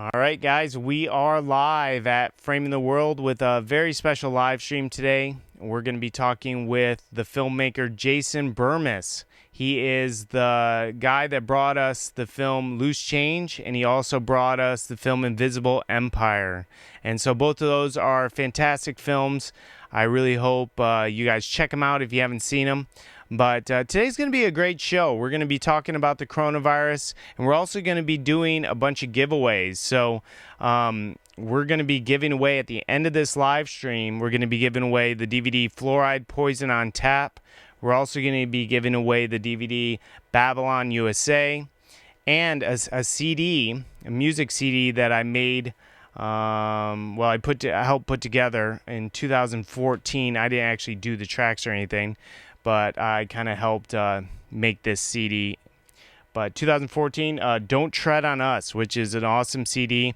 All right, guys, we are live at Framing the World with a very special live stream today. We're going to be talking with the filmmaker Jason Bermas. He is the guy that brought us the film Loose Change, and he also brought us the film Invisible Empire. And so both of those are fantastic films. I really hope you guys check them out if you haven't seen them. But today's going to be a great show. We're going to be talking about the coronavirus, and we're also going to be doing a bunch of giveaways. So we're going to be giving away at the end of this live stream, we're going to be giving away the DVD Fluoride Poison on Tap. We're also going to be giving away the DVD Babylon USA and a CD, a music CD that I made. I helped put together in 2014. I didn't actually do the tracks or anything, but I kind of helped make this CD. But 2014, Don't Tread on Us, which is an awesome CD.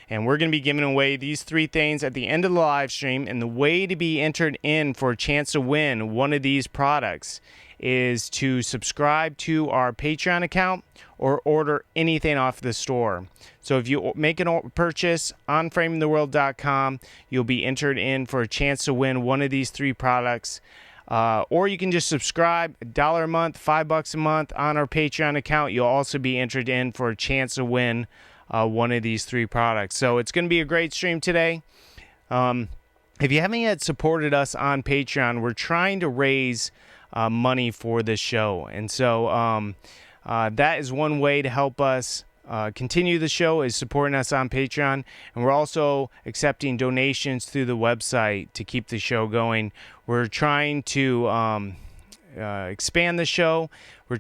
And we're going to be giving away these three things at the end of the live stream. And the way to be entered in for a chance to win one of these products is to subscribe to our Patreon account or order anything off the store. So if you make a purchase on framingtheworld.com, you'll be entered in for a chance to win one of these three products. Or you can just subscribe, $1 a month, $5 a month on our Patreon account. You'll also be entered in for a chance to win one of these three products. So it's going to be a great stream today. If you haven't yet supported us on Patreon, we're trying to raise money for this show. And so that is one way to help us continue the show, is supporting us on Patreon. And we're also accepting donations through the website to keep the show going. We're trying to expand the show. We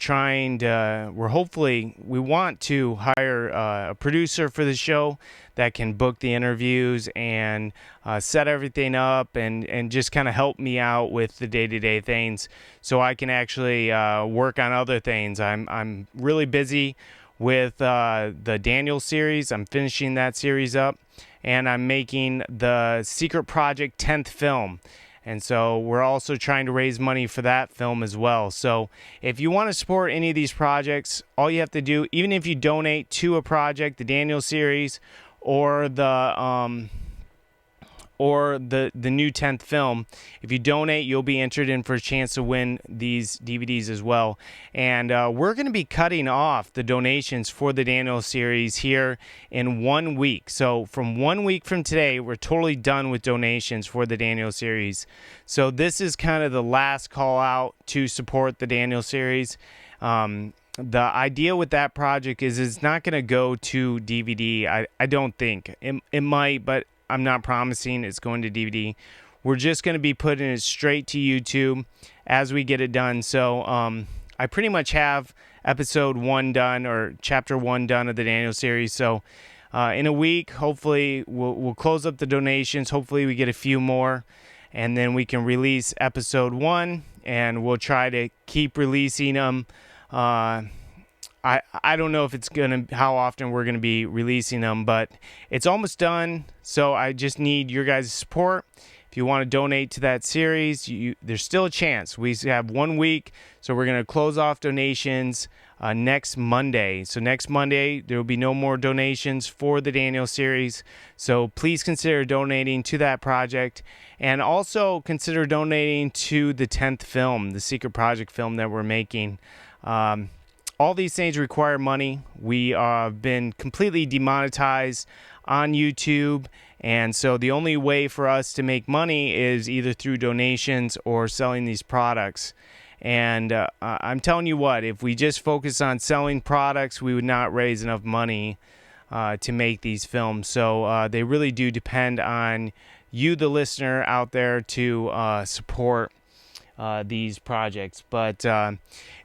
want to hire a producer for the show that can book the interviews and set everything up and just kind of help me out with the day-to-day things so I can actually work on other things. I'm really busy with the Daniel series. I'm finishing that series up, and I'm making the Secret Project 10th film. And so we're also trying to raise money for that film as well. So if you want to support any of these projects, all you have to do, even if you donate to a project, the Daniel series or the new 10th film, if you donate, you'll be entered in for a chance to win these DVDs as well. And we're going to be cutting off the donations for the Daniel series here in 1 week. So from 1 week from today, we're totally done with donations for the Daniel series. So this is kind of the last call out to support the Daniel series. The idea with that project is it's not going to go to DVD. I don't think. It might, but I'm not promising it's going to DVD. We're just going to be putting it straight to YouTube as we get it done. So I pretty much have episode 1 done, or chapter 1 done of the Daniel series. So in a week, hopefully we'll close up the donations. Hopefully we get a few more, and then we can release episode 1, and we'll try to keep releasing them. I don't know if how often we're gonna be releasing them, but it's almost done. So I just need your guys' support. If you want to donate to that series, there's still a chance. We have 1 week, so we're gonna close off donations next Monday. So next Monday there will be no more donations for the Daniel series. So please consider donating to that project, and also consider donating to the 10th film, the Secret Project film that we're making. All these things require money. We have been completely demonetized on YouTube, and so the only way for us to make money is either through donations or selling these products. And I'm telling you what, if we just focus on selling products, we would not raise enough money to make these films. So they really do depend on you, the listener out there, to support these projects. But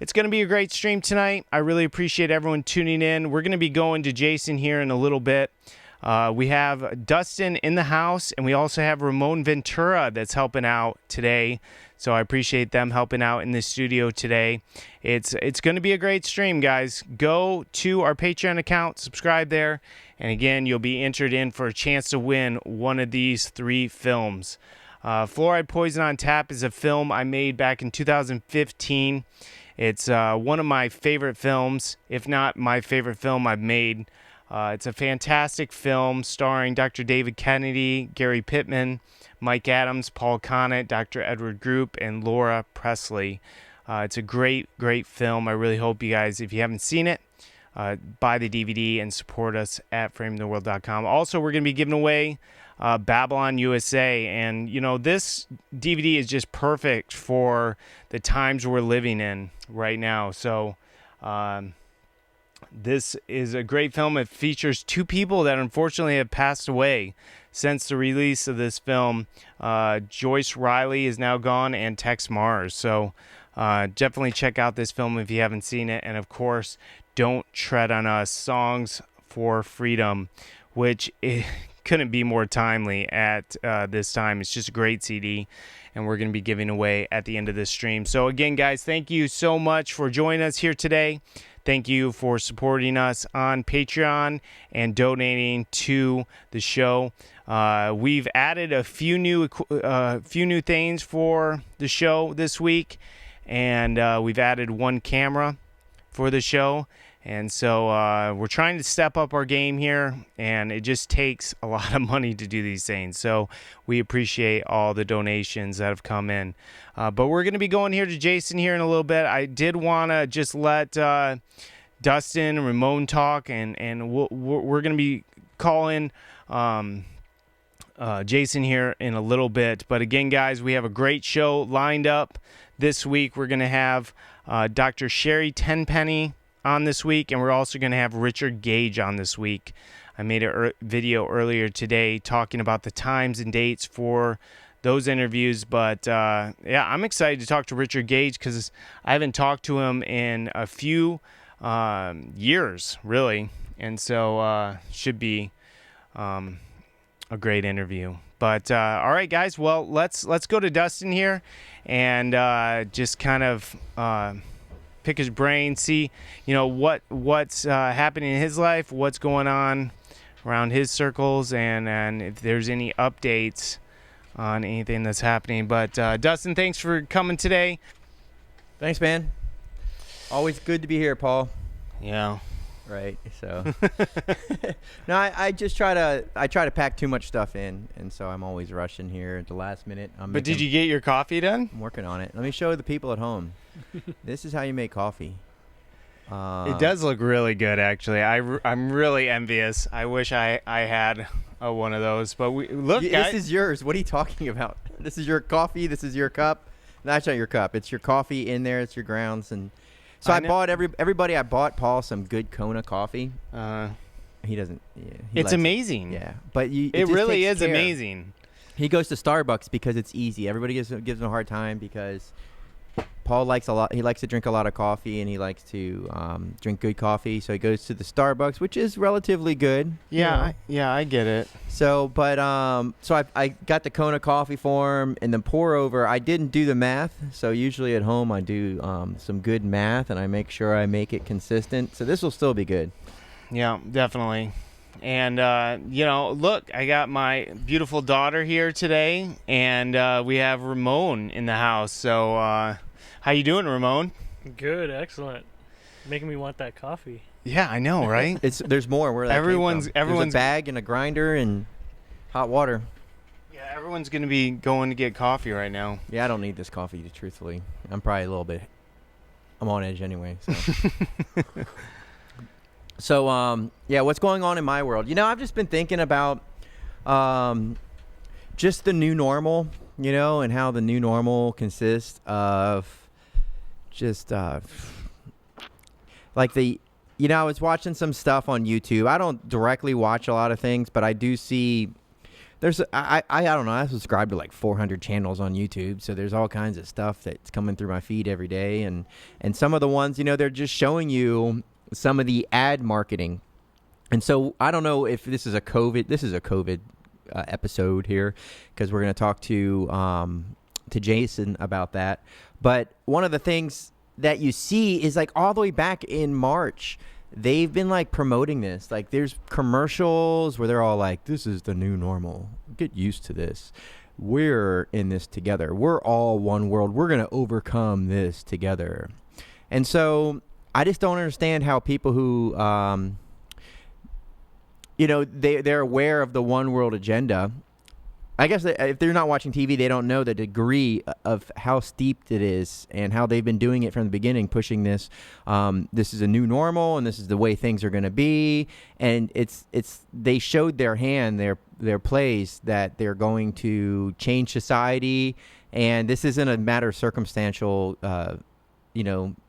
it's going to be a great stream tonight. I really appreciate everyone tuning in. We're going to be going to Jason here in a little bit. We have Dustin in the house, and we also have Ramon Ventura that's helping out today. So I appreciate them helping out in the studio today. It's going to be a great stream, guys. Go to our Patreon account, subscribe there, and again, you'll be entered in for a chance to win one of these three films. Fluoride Poison on Tap is a film I made back in 2015. It's one of my favorite films, if not my favorite film I've made. It's a fantastic film starring Dr. David Kennedy, Gary Pittman, Mike Adams, Paul Connett, Dr. Edward Group, and Laura Presley. It's a great, great film. I really hope you guys, if you haven't seen it, buy the DVD and support us at framingtheworld.com. Also, we're going to be giving away Babylon USA, and this DVD is just perfect for the times we're living in right now. So this is a great film. It features two people that unfortunately have passed away since the release of this film. Joyce Riley is now gone, and Tex Mars. So definitely check out this film if you haven't seen it. And of course, Don't Tread on Us, Songs for Freedom, which couldn't be more timely at this time. It's just a great CD, and we're going to be giving away at the end of this stream. So again, guys, thank you so much for joining us here today. Thank you for supporting us on Patreon and donating to the show. We've added a few new things for the show this week, and we've added one camera for the show. And so we're trying to step up our game here, and it just takes a lot of money to do these things. So we appreciate all the donations that have come in. But we're going to be going here to Jason here in a little bit. I did want to just let Dustin and Ramon talk, and we're going to be calling Jason here in a little bit. But again, guys, we have a great show lined up this week. We're going to have Dr. Sherry Tenpenny on this week, and we're also going to have Richard Gage on this week. I made a video earlier today talking about the times and dates for those interviews, but yeah, I'm excited to talk to Richard Gage because I haven't talked to him in a few years, really, and so should be a great interview. But all right, guys, well, let's go to Dustin here and just kind of pick his brain, see what's happening in his life, what's going on around his circles, and if there's any updates on anything that's happening. But Dustin, thanks for coming today. Thanks, man. Always good to be here, Paul. Yeah. Right. So no, I just try to pack too much stuff in, and so I'm always rushing here at the last minute. But did you get your coffee done? I'm working on it. Let me show the people at home. This is how you make coffee. It does look really good, actually. I'm really envious. I wish I had one of those. But look, guys. This is yours. What are you talking about? This is your coffee. This is your cup. No, that's not your cup. It's your coffee in there. It's your grounds. And so I bought everybody. I bought Paul some good Kona coffee. He doesn't. Yeah, it's amazing. Yeah, but it really is amazing. He goes to Starbucks because it's easy. Everybody gives him a hard time because Paul likes a lot. He likes to drink a lot of coffee, and he likes to drink good coffee. So he goes to the Starbucks, which is relatively good. Yeah, I get it. So, but so I got the Kona coffee for him, and the pour over. I didn't do the math. So usually at home I do some good math, and I make sure I make it consistent. So this will still be good. Yeah, definitely. And look, I got my beautiful daughter here today, and we have Ramon in the house. So. How you doing, Ramon? Good, excellent. Making me want that coffee. Yeah, I know, right? There's more where that everyone's There's a bag and a grinder and hot water. Yeah, everyone's gonna be going to get coffee right now. Yeah, I don't need this coffee, truthfully. I'm probably a little bit. I'm on edge anyway. So, yeah, what's going on in my world? I've just been thinking about just the new normal, and how the new normal consists of just like I was watching some stuff on YouTube. I don't directly watch a lot of things, but I do see I don't know, I subscribe to like 400 channels on YouTube, so there's all kinds of stuff that's coming through my feed every day, and some of the ones, they're just showing you some of the ad marketing. And so I don't know if this is a COVID episode here, because we're going to talk to Jason about that. But one of the things that you see is like all the way back in March, they've been like promoting this. Like there's commercials where they're all like, this is the new normal. Get used to this. We're in this together. We're all one world. We're going to overcome this together. And so I just don't understand how people who they're aware of the one world agenda. I guess if they're not watching TV, they don't know the degree of how steeped it is and how they've been doing it from the beginning, pushing this. This is a new normal, and this is the way things are going to be. And they showed their hand, their plays, that they're going to change society. And this isn't a matter of circumstantial,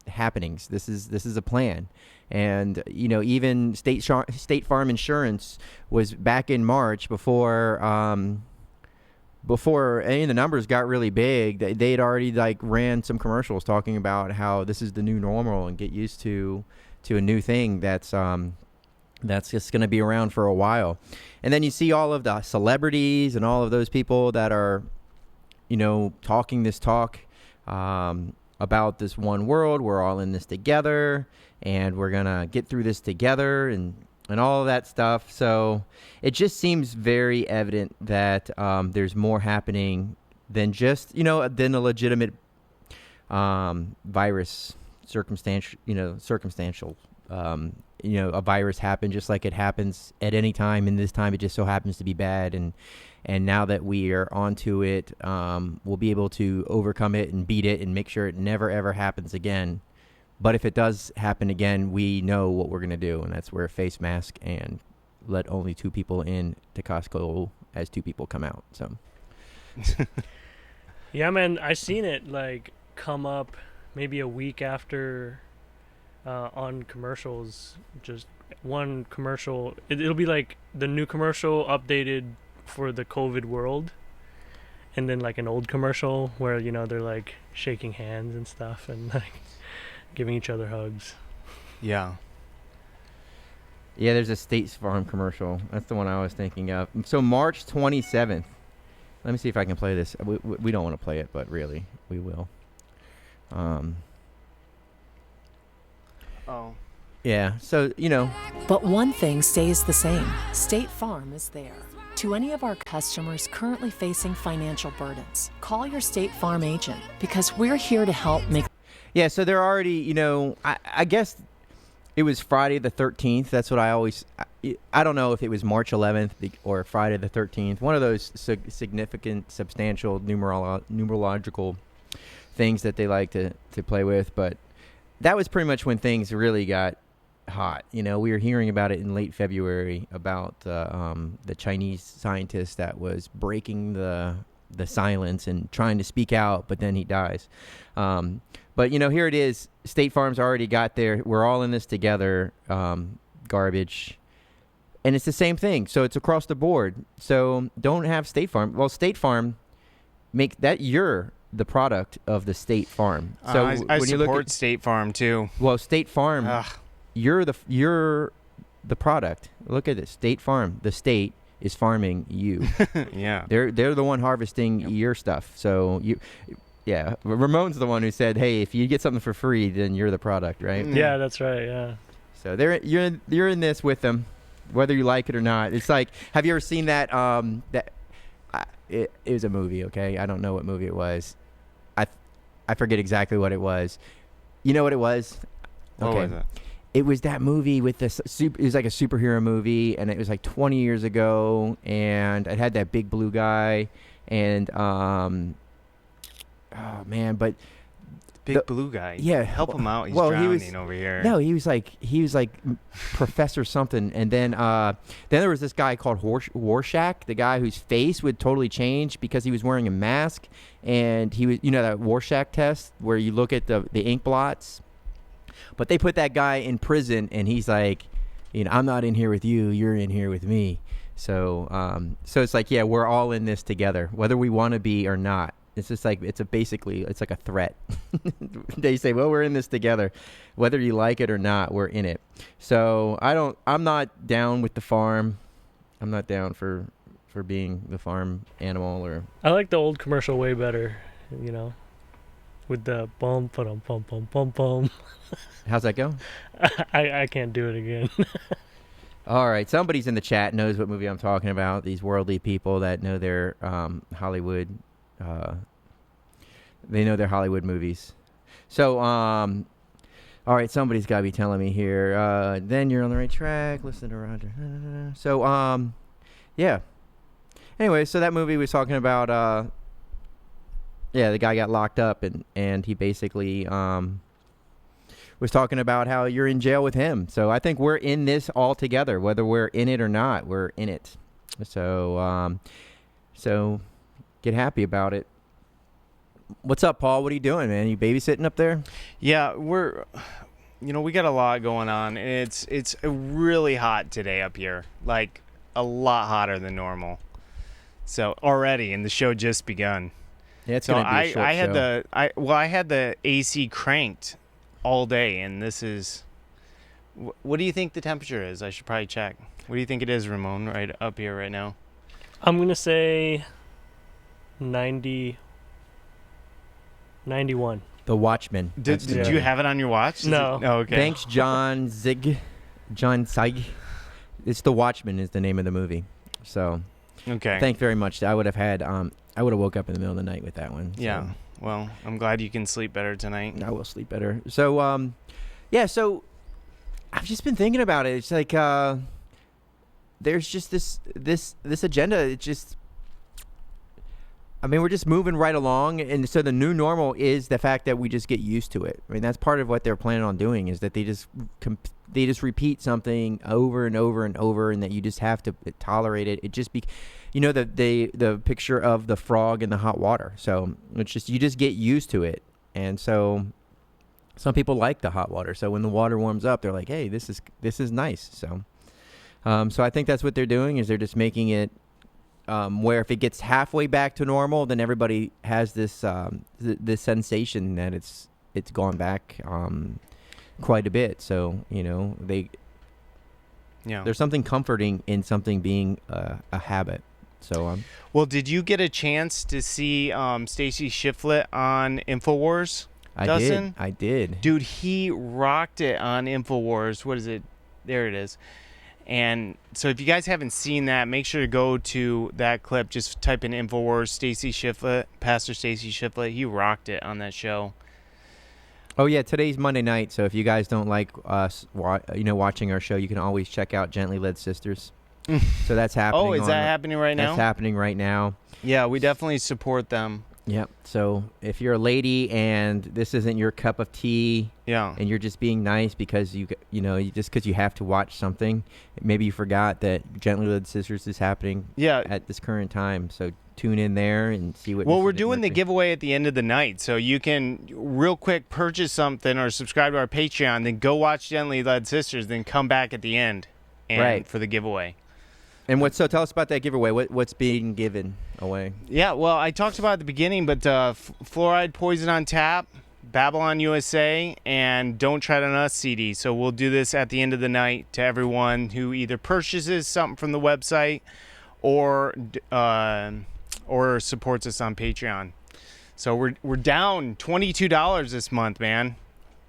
happenings. This is a plan. And even State Farm Insurance was back in March before any of the numbers got really big. They'd already ran some commercials talking about how this is the new normal and get used to a new thing that's just going to be around for a while. And then you see all of the celebrities and all of those people that are talking this talk about this one world. We're all in this together, and we're gonna get through this together, and all of that stuff. So it just seems very evident that there's more happening than just than a legitimate virus, circumstantial. A virus happened just like it happens at any time, and this time it just so happens to be bad. And now that we are onto it, we'll be able to overcome it and beat it and make sure it never, ever happens again. But if it does happen again, we know what we're going to do, and that's wear a face mask and let only 2 people in to Costco as 2 people come out. So, yeah, man, I seen it come up maybe a week after on commercials. Just one commercial. It'll be like the new commercial updated for the COVID world, and then an old commercial where they're shaking hands and stuff and giving each other hugs. Yeah, there's a State Farm commercial. That's the one I was thinking of. So March 27th. Let me see if I can play this. We don't want to play it, but really we will. Yeah, so But one thing stays the same. State Farm is there. To any of our customers currently facing financial burdens, call your State Farm agent, because we're here to help make... Yeah, so they're already, I guess it was Friday the 13th. That's what I don't know if it was March 11th or Friday the 13th. One of those significant, substantial numerological things that they like to play with. But that was pretty much when things really got hot. We were hearing about it in late February about the Chinese scientist that was breaking the silence and trying to speak out, but then he dies. But here it is. State Farm's already got there. We're all in this together. Garbage, and it's the same thing. So it's across the board. So don't have State Farm. Well, State Farm, make that you're the product of the State Farm. So I when you support look at, State Farm too. Well, State Farm, you're the product. Look at this. State Farm. The state is farming you. Yeah. They're the one harvesting your stuff. So Ramon's the one who said, "Hey, if you get something for free, then you're the product, right?" Yeah, that's right. Yeah. So you're in this with them, whether you like it or not. It's like, have you ever seen that? It was a movie. Okay, I don't know what movie it was. I forget exactly what it was. You know what it was? What was it? It was that movie with this. It was like a superhero movie, and it was 20 years ago, and it had that big blue guy, and oh man, but big blue guy. Yeah, help him out. He's drowning over here. No, he was like Professor something, and then there was this guy called Rorschach, the guy whose face would totally change because he was wearing a mask, and he was that Rorschach test where you look at the ink blots. But they put that guy in prison, and he's like, I'm not in here with you. You're in here with me. So it's like, yeah, we're all in this together, whether we want to be or not. It's just like it's like a threat. They say, well, we're in this together, whether you like it or not. We're in it. So I'm not down with the farm. I'm not down for being the farm animal. Or I like the old commercial way better. With the bum bum bum bum bum bum. How's that go? I can't do it again. All right, somebody's in the chat knows what movie I'm talking about. These worldly people that know their Hollywood, they know their Hollywood movies. So All right, somebody's got to be telling me here. Then you're on the right track. Listen to Roger. So, yeah. Anyway, so that movie was talking about, the guy got locked up, and he basically was talking about how you're in jail with him. So I think we're in this all together, whether we're in it or not. We're in it. So, get happy about it. What's up, Paul? What are you doing, man? You babysitting up there? Yeah, we got a lot going on, and it's really hot today up here, like a lot hotter than normal. So already, and the show just begun. Yeah, it's gonna be a short show. I had the AC cranked all day, and this is. What do you think the temperature is? I should probably check. What do you think it is, Ramon? Right up here right now. I'm gonna say 90. 91. The Watchmen. Did you have it on your watch? No. Oh, okay. Thanks, John Zeig. It's The Watchmen is the name of the movie. So, okay. Thanks very much. I would have woke up in the middle of the night with that one. So. Yeah. Well, I'm glad you can sleep better tonight. I will sleep better. So, so I've just been thinking about it. It's like there's just this agenda. It's just, I mean, we're just moving right along, and so the new normal is the fact that we just get used to it. I mean, that's part of what they're planning on doing, is that they just repeat something over and over and over, and that you just have to tolerate it. It just the picture of the frog in the hot water. So it's just, you just get used to it, and so some people like the hot water. So when the water warms up, they're like, "Hey, this is nice." So, so I think that's what they're doing, is they're just making it. Where if it gets halfway back to normal, then everybody has this this sensation that it's gone back quite a bit. So there's something comforting in something being a habit. So well, did you get a chance to see Stacy Shiflett on InfoWars? I did. Dude, he rocked it on InfoWars. What is it? There it is. And so if you guys haven't seen that, make sure to go to that clip. Just type in InfoWars, Stacy Shiflett, Pastor Stacy Shiflett. He rocked it on that show. Oh, yeah, today's Monday night, so if you guys don't like us watching our show, you can always check out Gently Led Sisters. So that's happening. Oh, is that happening right now? That's happening right now. Yeah, we definitely support them. Yep. So if you're a lady and this isn't your cup of tea, and you're just being nice because you because you have to watch something, maybe you forgot that Gently Led Sisters is happening at this current time. So tune in there and see what. Well, we're doing the giveaway at the end of the night, so you can real quick purchase something or subscribe to our Patreon, then go watch Gently Led Sisters, then come back at the end for the giveaway. And so tell us about that giveaway. What's being given away? Yeah, well, I talked about it at the beginning, but Fluoride Poison on Tap, Babylon USA, and Don't Tread on Us CD. So we'll do this at the end of the night to everyone who either purchases something from the website or supports us on Patreon. So we're down $22 this month, man,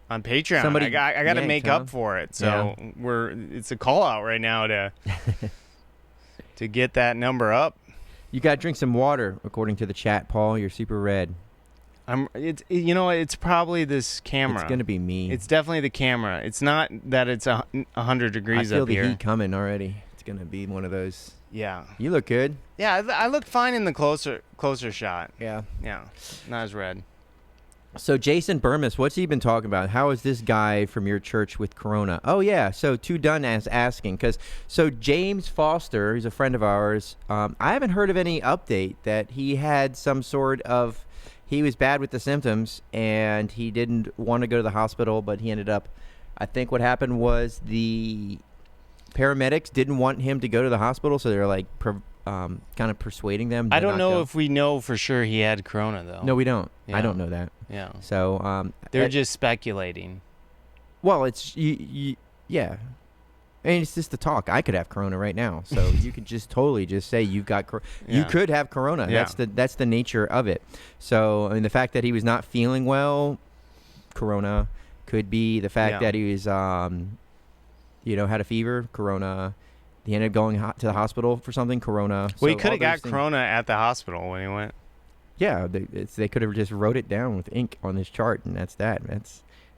on Patreon. I got to make up for it. So it's a call out right now to to get that number up. You got to drink some water, according to the chat, Paul. You're super red. It's probably this camera. It's gonna be me. It's definitely the camera. It's not that it's 100 degrees up here. I feel the heat coming already. It's gonna be one of those. Yeah. You look good. Yeah, I look fine in the closer shot. Yeah. Yeah. Not as red. So Jason Bermas, what's he been talking about? How is this guy from your church with Corona? Oh yeah. So Too Done asking so James Foster, he's a friend of ours. I haven't heard of any update that he had some sort of. He was bad with the symptoms, and he didn't want to go to the hospital, but he ended up. I think what happened was the paramedics didn't want him to go to the hospital, so they're like kind of persuading them. I don't know if we know for sure he had Corona, though. No, we don't. Yeah. I don't know that. Yeah. So they're just speculating. Well, it's yeah. I mean, it's just the talk. I could have Corona right now, so you could just totally just say you've got. You could have Corona. Yeah. That's the nature of it. So, I mean, the fact that he was not feeling well, Corona, could be the fact that he was, had a fever, Corona. He ended up going to the hospital for something, Corona. Well, he could have got Corona at the hospital when he went. Yeah, they could have just wrote it down with ink on this chart, and that's that.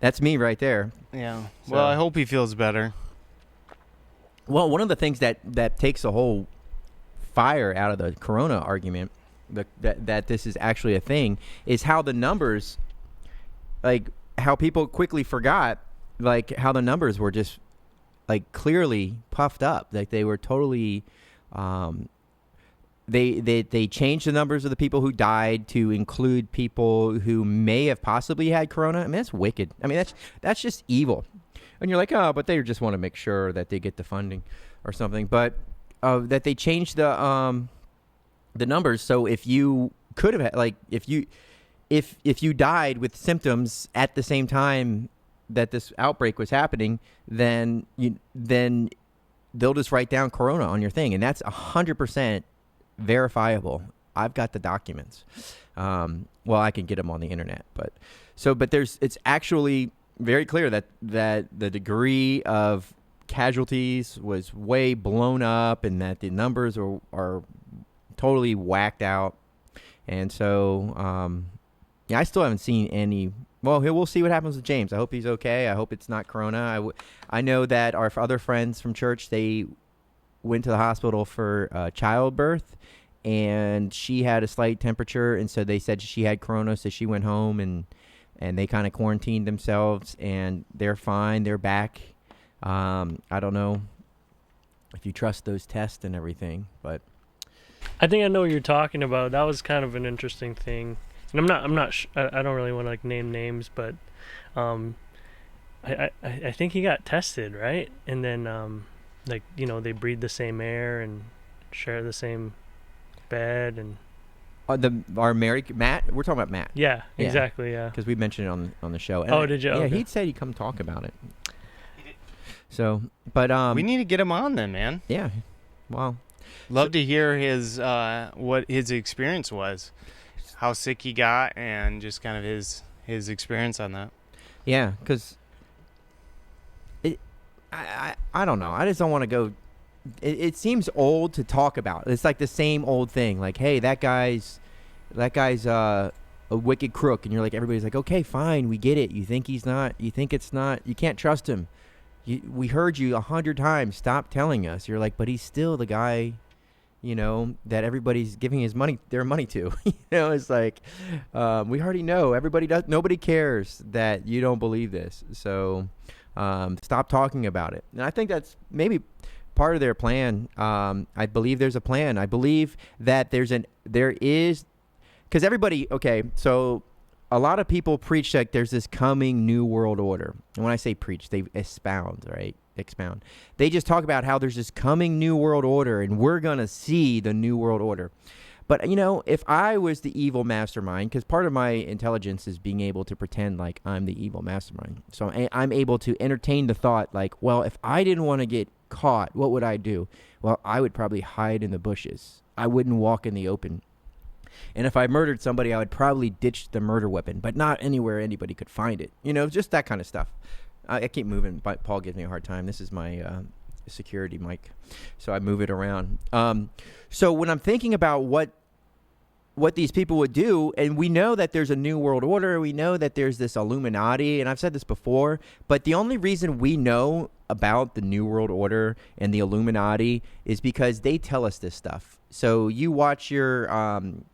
That's me right there. Yeah. So- Well, I hope he feels better. Well, one of the things that takes the whole fire out of the corona argument, that this is actually a thing, is how the numbers, like how people quickly forgot, like how the numbers were just like clearly puffed up, like they were totally. They changed the numbers of the people who died to include people who may have possibly had corona. I mean, that's wicked. I mean, that's just evil. And you're like, oh, but they just want to make sure that they get the funding or something. But that they changed the numbers, so if you could have had, like, if you died with symptoms at the same time that this outbreak was happening, then they'll just write down corona on your thing, and that's 100% verifiable. I've got the documents. Well, I can get them on the internet, but it's actually very clear that the degree of casualties was way blown up, and that the numbers are totally whacked out. And so, I still haven't seen any. Well, we'll see what happens with James. I hope he's okay. I hope it's not corona. I know that our other friends from church, they went to the hospital for childbirth, and she had a slight temperature, and so they said she had corona, so she went home, and they kind of quarantined themselves, and they're fine. They're back. I don't know if you trust those tests and everything, but I think I know what you're talking about. That was kind of an interesting thing. And I don't really want to like name names, but I think he got tested, right? And then they breathe the same air and share the same bed, and our married Matt. We're talking about Matt. yeah, Yeah. exactly, yeah. Because we mentioned it on the show. And Oh, did you? Yeah, Okay. he said he'd come talk about it. So, but We need to get him on then, man. yeah, well, Love to hear his what his experience was, how sick he got, and just kind of his experience on that. yeah, because I don't know. I just don't want to go. It seems old to talk about. It's like the same old thing. Like, hey, that guy's a wicked crook, and you're like, everybody's like, okay, fine, we get it. You think he's not. You think it's not. You can't trust him. We heard you 100 times. Stop telling us. You're like, but he's still the guy, that everybody's giving their money to. It's like, we already know. Nobody cares that you don't believe this. So, stop talking about it. And I think that's maybe part of their plan. I believe there's a plan. I believe that there is, because everybody, okay, so a lot of people preach like there's this coming new world order. And when I say preach, they expound, right? Expound. They just talk about how there's this coming new world order, and we're going to see the new world order. But, if I was the evil mastermind, because part of my intelligence is being able to pretend like I'm the evil mastermind. So I'm able to entertain the thought like, well, if I didn't want to get caught, what would I do? Well, I would probably hide in the bushes. I wouldn't walk in the open. And if I murdered somebody, I would probably ditch the murder weapon, but not anywhere anybody could find it. Just that kind of stuff. I keep moving, but Paul gives me a hard time. This is my security mic, so I move it around. So when I'm thinking about what these people would do, and we know that there's a new world order, we know that there's this Illuminati, and I've said this before, but the only reason we know about the new world order and the Illuminati is because they tell us this stuff. So you watch your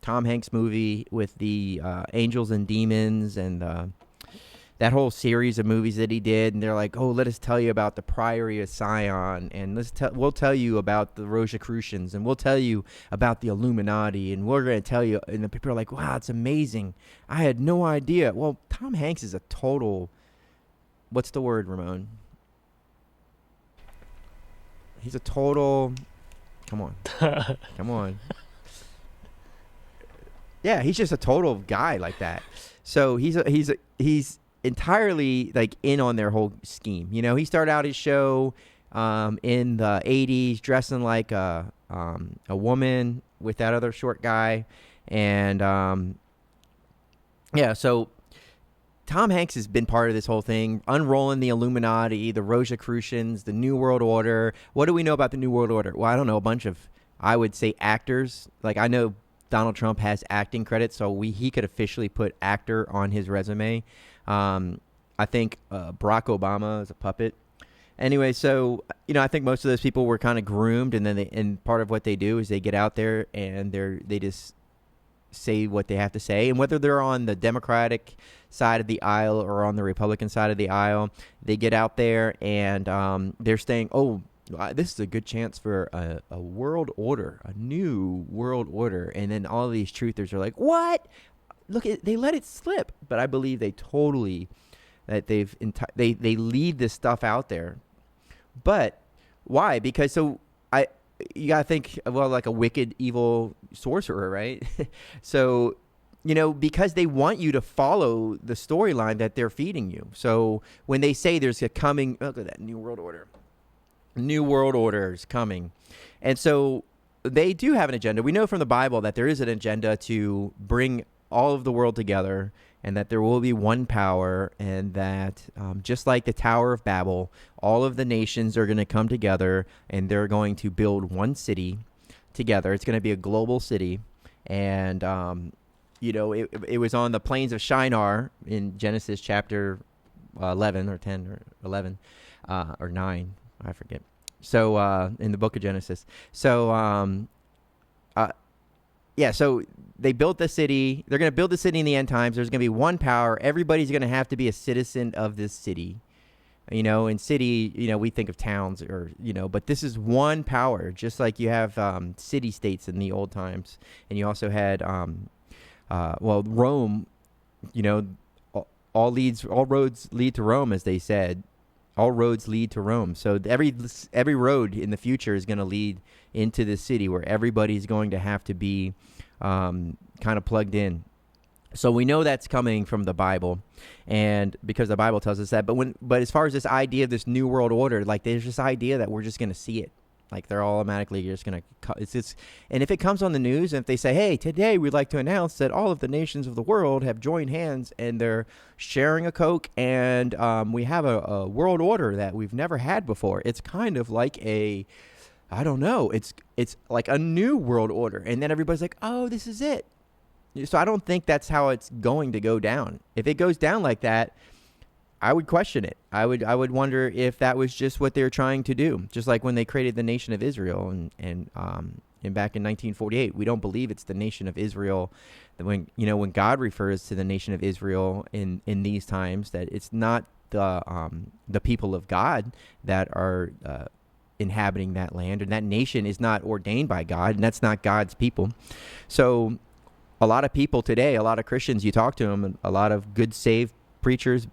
Tom Hanks movie with the angels and demons and that whole series of movies that he did, and they're like, oh, let us tell you about the Priory of Sion, and we'll tell you about the Rosicrucians, and we'll tell you about the Illuminati, and we're going to tell you, and the people are like, wow, it's amazing. I had no idea. Well, Tom Hanks is a total, what's the word, Ramon? He's a total, come on. Yeah, he's just a total guy like that. So he's entirely like in on their whole scheme. He started out his show in the 80s dressing like a woman with that other short guy, and so Tom Hanks has been part of this whole thing, unrolling the Illuminati, the Rosicrucians, the New World Order. What do we know about the New World Order? Well, I don't know, a bunch of, I would say, actors. Like, I know Donald Trump has acting credits, so he could officially put actor on his resume. I think Barack Obama is a puppet. Anyway, so I think most of those people were kind of groomed, and then and part of what they do is they get out there and they just say what they have to say, and whether they're on the Democratic side of the aisle or on the Republican side of the aisle, they get out there and they're saying, "Oh, this is a good chance for a world order, a new world order," and then all of these truthers are like, "What? Look, they let it slip." But I believe they totally that they leave this stuff out there. But why? Because you gotta think, well, like a wicked, evil sorcerer, right? So, because they want you to follow the storyline that they're feeding you. So when they say there's a coming, look at that new world order. New world order is coming. And so they do have an agenda. We know from the Bible that there is an agenda to bring all of the world together, and that there will be one power, and that just like the Tower of Babel, all of the nations are going to come together, and they're going to build one city together. It's going to be a global city. And, it was on the plains of Shinar in Genesis chapter 11 or 10 or 11 or 9, I forget. So in the book of Genesis. So, so they built the city. They're going to build the city in the end times. There's going to be one power. Everybody's going to have to be a citizen of this city. In city, we think of towns but this is one power, just like you have city states in the old times. And you also had, Rome, all roads lead to Rome, as they said. All roads lead to Rome. So every road in the future is going to lead into the city where everybody's going to have to be kind of plugged in. So we know that's coming from the Bible, and because the Bible tells us that. But as far as this idea of this new world order, like there's this idea that we're just going to see it. Like they're all automatically just going to, and if it comes on the news and if they say, "Hey, today we'd like to announce that all of the nations of the world have joined hands and they're sharing a Coke, and we have a world order that we've never had before." It's kind of like it's like a new world order. And then everybody's like, "Oh, this is it." So I don't think that's how it's going to go down. If it goes down like that, I would question it. I would wonder if that was just what they're trying to do. Just like when they created the nation of Israel and back in 1948, we don't believe it's the nation of Israel. When God refers to the nation of Israel in these times, that it's not the people of God that are inhabiting that land, and that nation is not ordained by God, and that's not God's people. So a lot of people today, a lot of Christians, you talk to them, a lot of good saved preachers,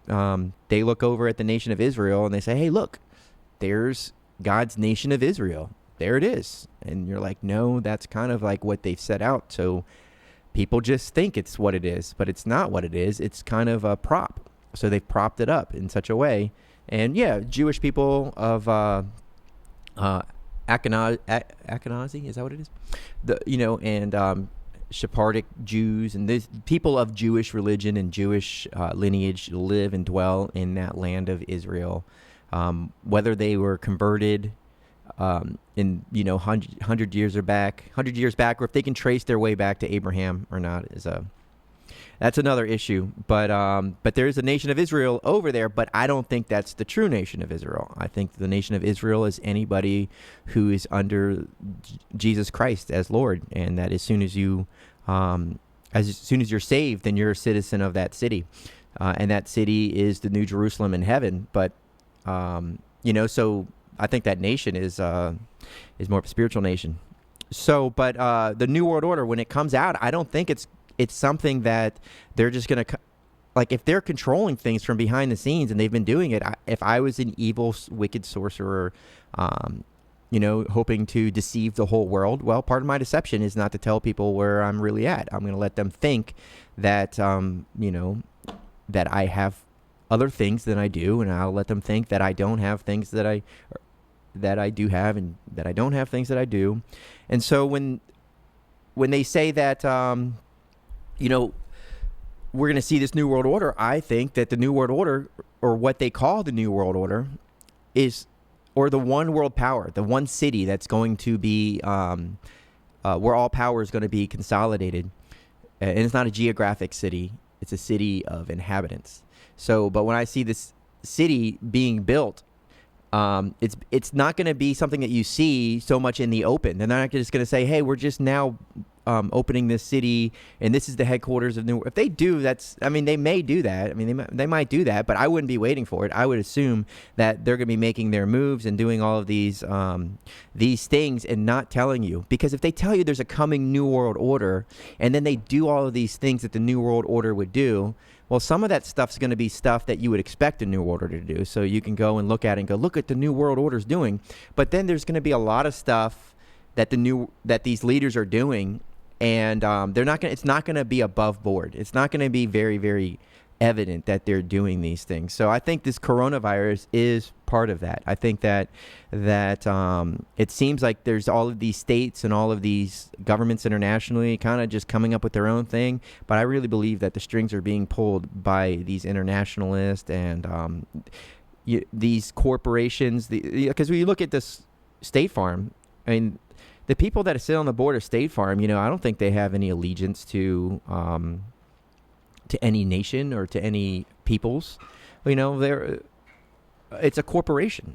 they look over at the nation of Israel and they say, "Hey, look, there's God's nation of Israel. There it is." And you're like, no, that's kind of like what they've set out. So people just think it's what it is, but it's not what it is. It's kind of a prop. So they've propped it up in such a way. And Jewish people of Ashkenazi, is that what it is? And Sephardic Jews and these people of Jewish religion and Jewish lineage live and dwell in that land of Israel, whether they were converted in 100 years back, or if they can trace their way back to Abraham or not, that's another issue. But there's a nation of Israel over there, but I don't think that's the true nation of Israel. I think the nation of Israel is anybody who is under Jesus Christ as Lord, and that as soon as you're saved, then you're a citizen of that city, and that city is the New Jerusalem in heaven. But so I think that nation is more of a spiritual nation. So, but the New World Order, when it comes out, I don't think it's something that they're just going to, like, if they're controlling things from behind the scenes and they've been doing it, if I was an evil, wicked sorcerer, hoping to deceive the whole world, well, part of my deception is not to tell people where I'm really at. I'm going to let them think that, that I have other things than I do, and I'll let them think that I don't have things that I do have, and that I don't have things that I do. And so when they say that, we're going to see this New World Order, I think that the New World Order, or what they call the New World Order, or the one world power, the one city that's going to be, where all power is going to be consolidated. And it's not a geographic city. It's a city of inhabitants. So, but when I see this city being built, it's not going to be something that you see so much in the open. They're not just going to say, "Hey, we're just now opening this city, and this is the headquarters of New." If they do, they may do that. I mean, they might do that, but I wouldn't be waiting for it. I would assume that they're going to be making their moves and doing all of these things and not telling you. Because if they tell you there's a coming New World Order, and then they do all of these things that the New World Order would do. Well, some of that stuff's going to be stuff that you would expect a New World Order to do. So you can go and look at it and go, look at the New World Order's doing. But then there's going to be a lot of stuff that these leaders are doing, and it's not going to be above board. It's not going to be very, very evident that they're doing these things. So I think this coronavirus is part of that. I think that it seems like there's all of these states and all of these governments internationally kind of just coming up with their own thing. But I really believe that the strings are being pulled by these internationalists and these corporations. Because when you look at this State Farm, I mean, the people that sit on the board of State Farm, I don't think they have any allegiance to any nation or to any peoples. It's a corporation,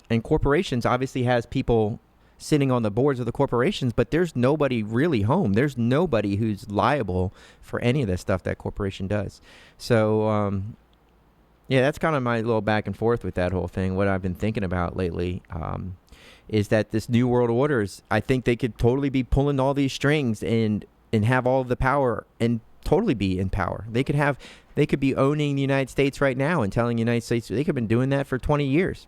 and corporations obviously has people sitting on the boards of the corporations, but there's nobody really home. There's nobody who's liable for any of the stuff that corporation does. So, that's kind of my little back and forth with that whole thing. What I've been thinking about lately is that this New World Orders, I think they could totally be pulling all these strings and have all of the power and totally be in power. They could be owning the United States right now and telling the United States. They could have been doing that for 20 years,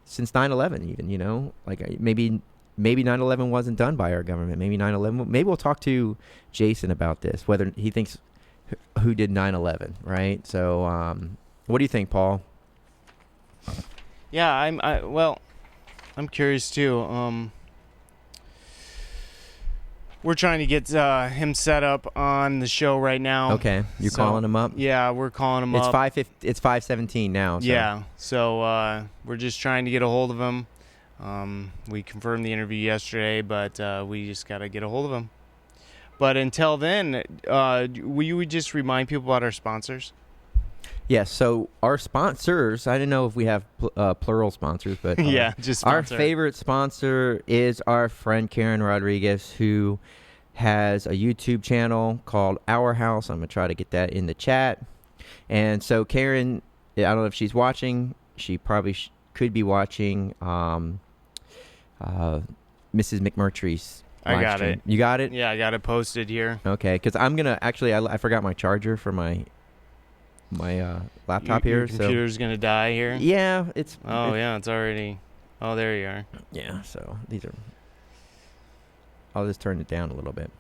since 9/11 even, like maybe 9/11 wasn't done by our government. Maybe 9/11, maybe we'll talk to Jason about this, whether he thinks who did 9/11, right? So what do you think, Paul? Yeah, I'm curious too. We're trying to get him set up on the show right now. Okay, you're calling him up? Yeah, we're calling him up. It's 5:17 now. So. Yeah, so we're just trying to get a hold of him. We confirmed the interview yesterday, but we just got to get a hold of him. But until then, will you just remind people about our sponsors? Yes, so our sponsors, I didn't know if we have plural sponsors, but yeah, just sponsor. Our favorite sponsor is our friend Karen Rodriguez, who has a YouTube channel called Our House. I'm going to try to get that in the chat. And so Karen, I don't know if she's watching. She probably could be watching Mrs. McMurtry's I got stream. it. You got it? Yeah, I got it posted here. Okay, because I'm going to, actually, I forgot my charger for my laptop here. Your computer's gonna die here. Yeah, it's already. Oh, there you are. Yeah, so these are. I'll just turn it down a little bit.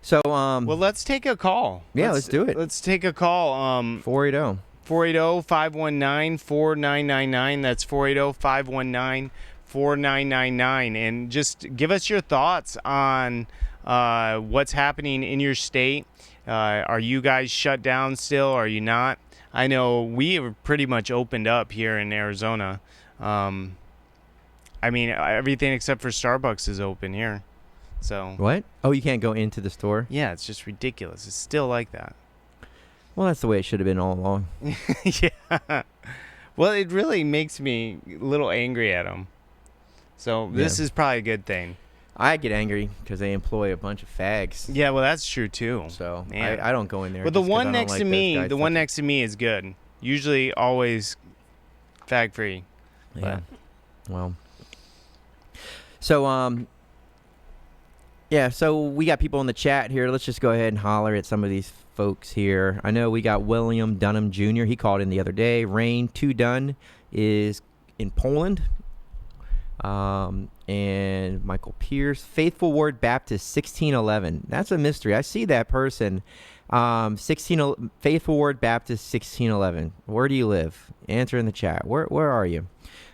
So well, let's take a call. Yeah, let's do it. Let's take a call. 480. 480-519-4999. That's 480-519-4999. And just give us your thoughts on what's happening in your state. Are you guys shut down still? Are you not? I know we have pretty much opened up here in Arizona. I mean, everything except for Starbucks is open here. So what? Oh, you can't go into the store? Yeah, it's just ridiculous. It's still like that. Well, that's the way it should have been all along. Yeah. Well, it really makes me a little angry at them. So this is probably a good thing. I get angry because they employ a bunch of fags. Yeah, well, that's true too. So I don't go in there. But the one next to me, next to me is good. Usually, always fag free. Yeah. Well. So so we got people in the chat here. Let's just go ahead and holler at some of these folks here. I know we got William Dunham Jr. He called in the other day. Rain 2 Dunn is in Poland. And Michael Pierce, Faithful Word Baptist, 1611. That's a mystery. I see that person. Faithful Word Baptist, 1611. Where do you live? Answer in the chat. Where are you?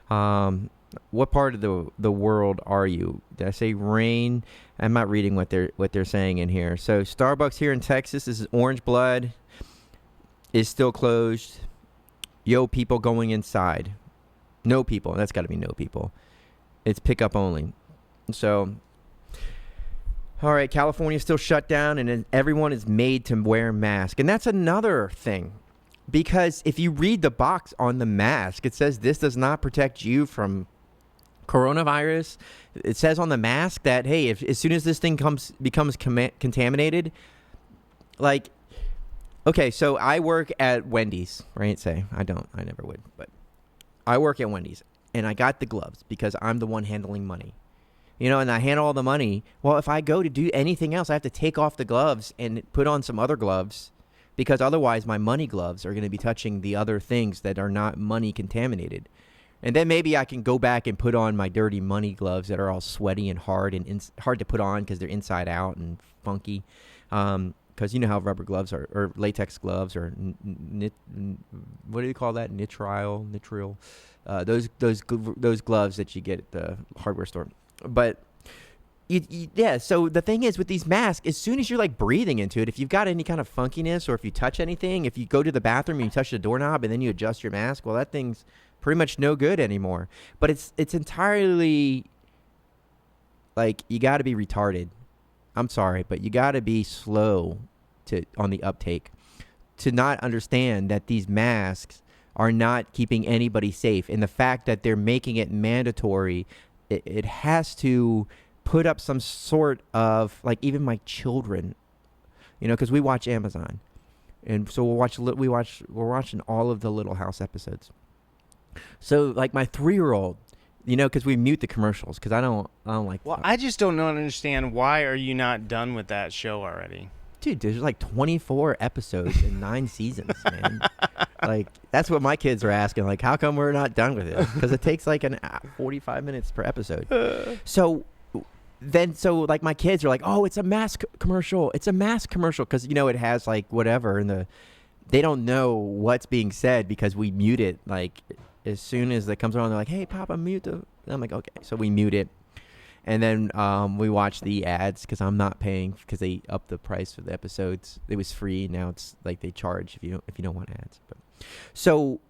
What part of the world are you? Did I say rain? I'm not reading what they're saying in here. So Starbucks here in Texas, this is Orange Blood, is still closed. Yo, people going inside. No people. That's got to be no people. It's pickup only. So All right, California's still shut down, and then everyone is made to wear masks. And that's another thing. Because if you read the box on the mask, it says this does not protect you from coronavirus. It says on the mask that, hey, as soon as this thing becomes contaminated, like, okay, so I work at Wendy's, right? I never would, but I work at Wendy's, and I got the gloves because I'm the one handling money. And I handle all the money. Well, if I go to do anything else, I have to take off the gloves and put on some other gloves because otherwise my money gloves are going to be touching the other things that are not money contaminated. And then maybe I can go back and put on my dirty money gloves that are all sweaty and hard and hard to put on because they're inside out and funky. Because you know how rubber gloves are, or latex gloves, or what do you call that? Nitrile. Those gloves that you get at the hardware store. But yeah, so the thing is with these masks, as soon as you're like breathing into it, if you've got any kind of funkiness or if you touch anything, if you go to the bathroom and you touch the doorknob and then you adjust your mask, well, that thing's pretty much no good anymore. But it's entirely like you got to be retarded. I'm sorry, but you got to be slow on the uptake to not understand that these masks are not keeping anybody safe. And the fact that they're making it mandatory, it has to put up some sort of, like, even my children, because we watch Amazon. And so we're watching all of the Little House episodes. So like my 3-year-old, because we mute the commercials because I don't like. Well, I just don't understand, why are you not done with that show already? Dude, there's like 24 episodes and 9 seasons, man. Like, that's what my kids are asking. Like, how come we're not done with it? Because it takes like 45 minutes per episode. So like my kids are like, oh, it's a mask commercial. It's a mask commercial because it has like whatever, and they don't know what's being said because we mute it. Like as soon as it comes on, they're like, hey, Papa, mute the. I'm like, okay, so we mute it. And then we watch the ads because I'm not paying because they upped the price for the episodes. It was free. Now it's like they charge if you don't want ads. But so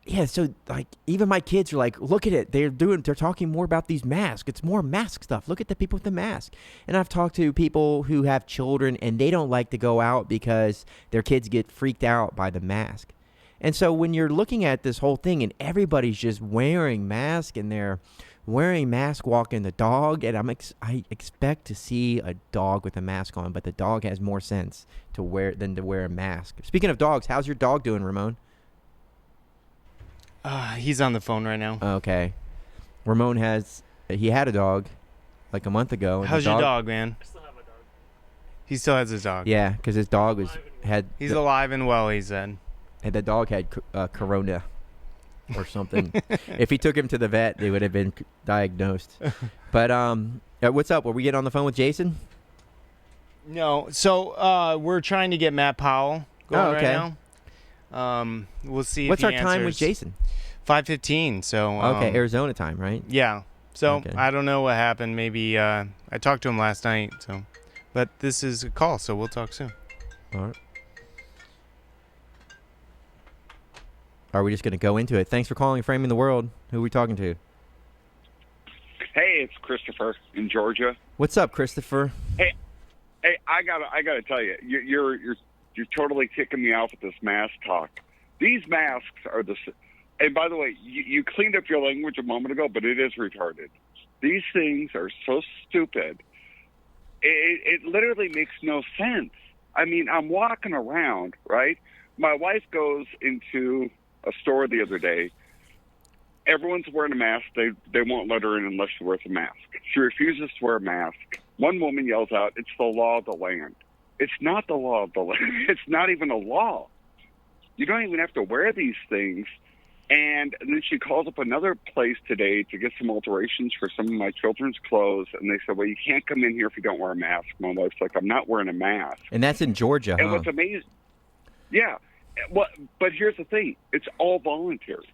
yeah, so like even my kids are like, look at it. They're talking more about these masks. It's more mask stuff. Look at the people with the mask. And I've talked to people who have children and they don't like to go out because their kids get freaked out by the mask. And so when you're looking at this whole thing and everybody's just wearing masks and they're wearing mask walking the dog, and I expect to see a dog with a mask on, but the dog has more sense than to wear a mask. Speaking of dogs, how's your dog doing, Ramon? He's on the phone right now. Okay. Ramon he had a dog like a month ago. How's your dog, man? I still have a dog. He still has his dog. Yeah, because his dog He's alive and well, he said. And the dog had corona or something. If he took him to the vet, they would have been diagnosed. But what's up? Were we getting on the phone with Jason? No. So we're trying to get Matt Powell going right now. We'll see if what's he our time answers. with Jason? 5:15. So okay, Arizona time, right? Yeah. So okay. I don't know what happened. Maybe I talked to him last night. But this is a call, so we'll talk soon. All right. Are we just going to go into it? Thanks for calling Framing the World. Who are we talking to? Hey, it's Christopher in Georgia. What's up, Christopher? Hey, I gotta tell you, you're totally kicking me off with this mask talk. These masks are and by the way, you cleaned up your language a moment ago, but it is retarded. These things are so stupid. It literally makes no sense. I mean, I'm walking around, right? My wife goes into a store the other day. Everyone's wearing a mask. They won't let her in unless she wears a mask. She refuses to wear a mask. One woman yells out, "It's the law of the land." It's not the law of the land. It's not even a law. You don't even have to wear these things. And then she calls up another place today to get some alterations for some of my children's clothes. And they said, well, you can't come in here if you don't wear a mask. My wife's like, I'm not wearing a mask. And that's in Georgia, And what's amazing, yeah. But here's the thing. It's all voluntary.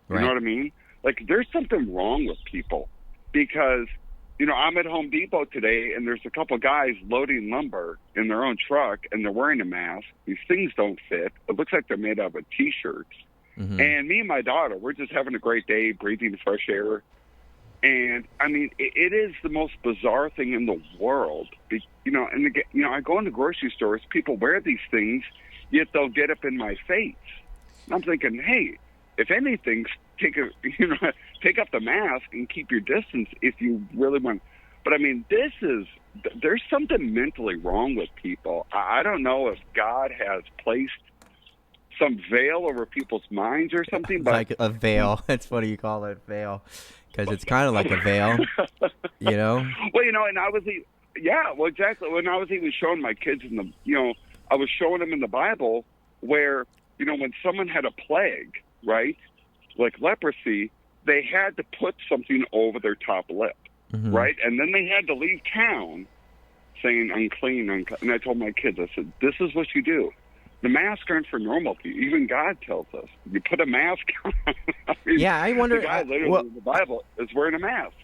You know what I mean? Like, there's something wrong with people because, I'm at Home Depot today, and there's a couple guys loading lumber in their own truck, and they're wearing a mask. These things don't fit. It looks like they're made out of T-shirts. Mm-hmm. And me and my daughter, we're just having a great day, breathing fresh air. And I mean, it is the most bizarre thing in the world. And again, I go into grocery stores, people wear these things, yet they'll get up in my face. And I'm thinking, hey, if anything, take up the mask and keep your distance if you really want. But I mean, there's something mentally wrong with people. I don't know if God has placed some veil over people's minds or something. But like a veil. That's funny you call it veil, because it's kind of like a veil, you know? Well, and I was, exactly. When I was even showing my kids I was showing them in the Bible where, when someone had a plague, right, like leprosy, they had to put something over their top lip, right? And then they had to leave town saying unclean. And I told my kids, I said, this is what you do. The masks aren't for normal people. Even God tells us. You put a mask on. I wonder. The guy literally in the Bible is wearing a mask.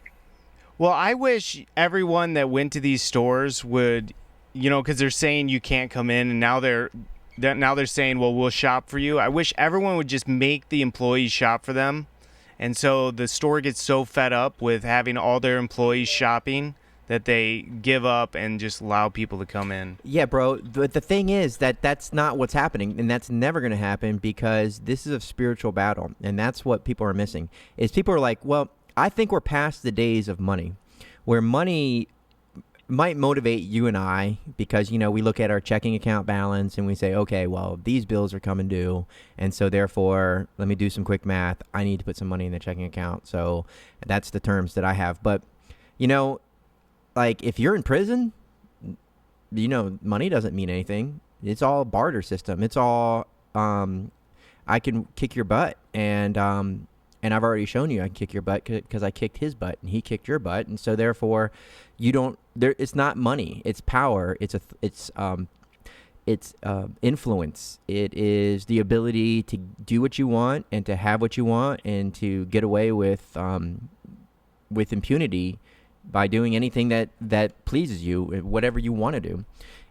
Well, I wish everyone that went to these stores would, because they're saying you can't come in, and now they're saying, well, we'll shop for you. I wish everyone would just make the employees shop for them. And so the store gets so fed up with having all their employees shopping that they give up and just allow people to come in. Yeah, bro. But the thing is that's not what's happening, and that's never going to happen, because this is a spiritual battle, and that's what people are missing. Is people are like, well, I think we're past the days of money, where money might motivate you and I, because, we look at our checking account balance and we say, okay, well, these bills are coming due, and so therefore, let me do some quick math. I need to put some money in the checking account. So that's the terms that I have. But, like, if you're in prison, money doesn't mean anything. It's all a barter system. It's all, I can kick your butt, and I've already shown you I can kick your butt because I kicked his butt and he kicked your butt, and so therefore, it's not money. It's power. It's influence. It is the ability to do what you want and to have what you want and to get away with impunity by doing anything that pleases you, whatever you want to do.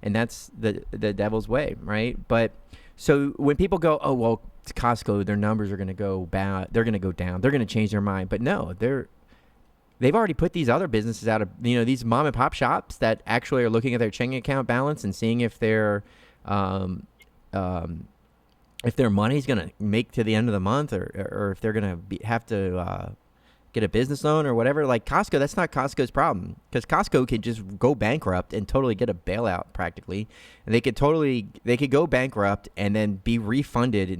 And that's the devil's way, right? But so when people go, oh, well, it's Costco, their numbers are going to go bad, they're going to go down, they're going to change their mind. But no, they've already put these other businesses out of, these mom and pop shops that actually are looking at their checking account balance and seeing if their money's going to make to the end of the month, or if they're going to have to get a business loan or whatever. Like Costco, that's not Costco's problem, because Costco could just go bankrupt and totally get a bailout practically, and they could go bankrupt and then be refunded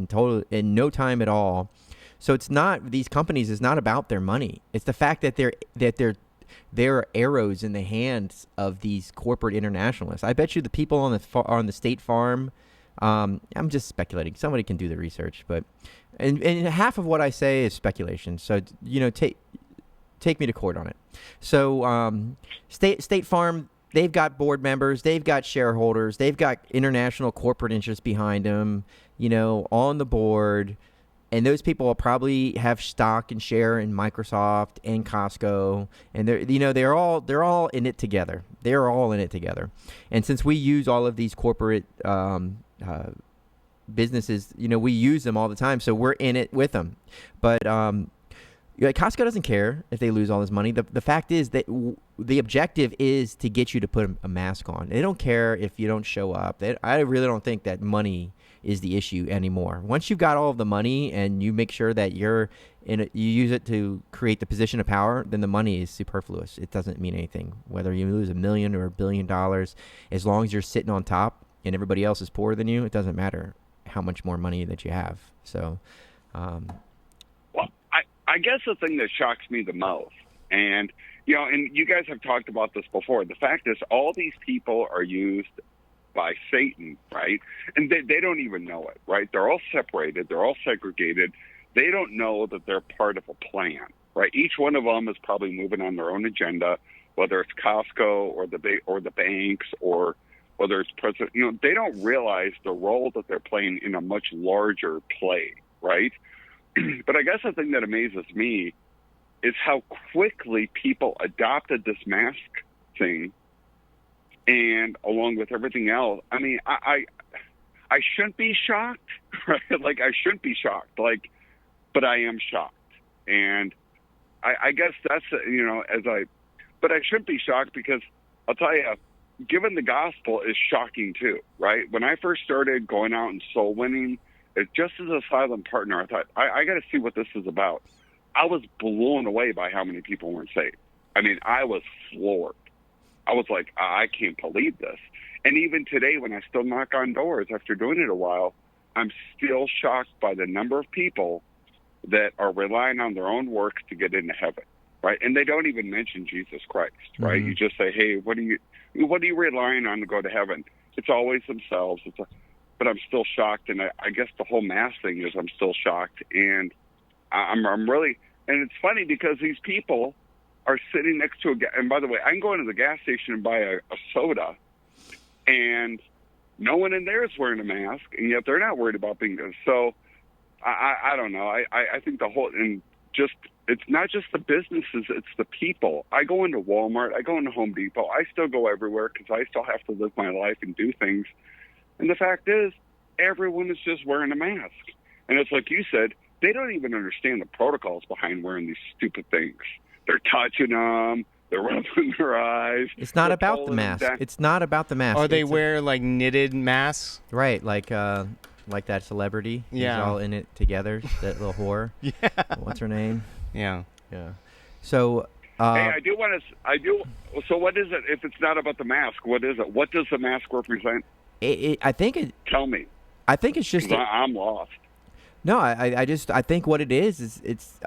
in no time at all. So it's not, these companies is not about their money. It's the fact that they're arrows in the hands of these corporate internationalists. I bet you the people on the State Farm, I'm just speculating. Somebody can do the research, but and half of what I say is speculation. So take me to court on it. So State Farm, they've got board members, they've got shareholders, they've got international corporate interests behind them, on the board. And those people will probably have stock and share in Microsoft and Costco, and they're all in it together. They're all in it together. And since we use all of these corporate businesses, we use them all the time, so we're in it with them. But Costco doesn't care if they lose all this money. The fact is that the objective is to get you to put a mask on. They don't care if you don't show up. I really don't think that money is the issue anymore. Once you've got all of the money and you make sure that you use it to create the position of power, then the money is superfluous. It doesn't mean anything. Whether you lose $1 million or $1 billion, as long as you're sitting on top and everybody else is poorer than you, it doesn't matter how much more money that you have. So, well, I guess the thing that shocks me the most, and and you guys have talked about this before, the fact is all these people are used by Satan, right? And they don't even know it, right? They're all separated. They're all segregated. They don't know that they're part of a plan, right? Each one of them is probably moving on their own agenda, whether it's Costco or the banks or whether it's president. They don't realize the role that they're playing in a much larger play, right? But I guess the thing that amazes me is how quickly people adopted this mask thing. And along with everything else, I mean, I shouldn't be shocked, right? Like, I shouldn't be shocked, but I am shocked. And, I guess that's but I shouldn't be shocked because I'll tell you, given the gospel is shocking too, right? When I first started going out and soul winning, just as a silent partner, I thought I got to see what this is about. I was blown away by how many people weren't saved. I mean, I was floored. I was like, I can't believe this. And even today, when I still knock on doors after doing it a while, I'm still shocked by the number of people that are relying on their own works to get into heaven, right? And they don't even mention Jesus Christ, right? Mm-hmm. You just say, hey, what are you relying on to go to heaven? It's always themselves. But I'm still shocked, and I guess the whole mass thing is I'm still shocked, and I'm really, and it's funny because these people are sitting next to and by the way, I can go into the gas station and buy a soda, and no one in there is wearing a mask, and yet they're not worried about being there. So I don't know. I think the whole, and just, it's not just the businesses, it's the people. I go into Walmart, I go into Home Depot, I still go everywhere because I still have to live my life and do things. And the fact is, everyone is just wearing a mask. And it's like you said, they don't even understand the protocols behind wearing these stupid things. They're touching them. They're rubbing their eyes. It's not about the mask. It's not about the mask. Or they wear like knitted masks. Right, like that celebrity. Yeah. Who's all in it together. That little whore. Yeah. What's her name? Yeah. Yeah. So. Hey, I do. So what is it? If it's not about the mask, what is it? What does the mask represent? I think it. Tell me. I think it's just. I'm lost. No, I think what it is it's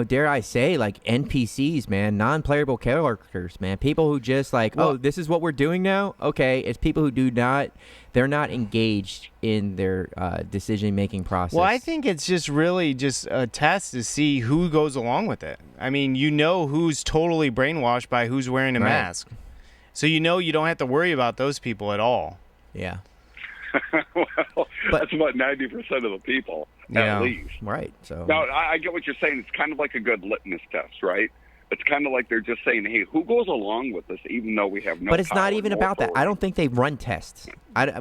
dare I say, like NPCs, man, non-playable characters, man, people who just like, oh, this is what we're doing now. Okay, it's people who they're not engaged in their decision-making process. Well, I think it's just really just a test to see who goes along with it. I mean, who's totally brainwashed by who's wearing a mask. So you don't have to worry about those people at all. Yeah. Well, that's about 90% of the people, at least. Right. So. Now, I get what you're saying. It's kind of like a good litmus test, right? It's kind of like they're just saying, hey, who goes along with this, even though we have no. But it's not even about that. I don't think they run tests.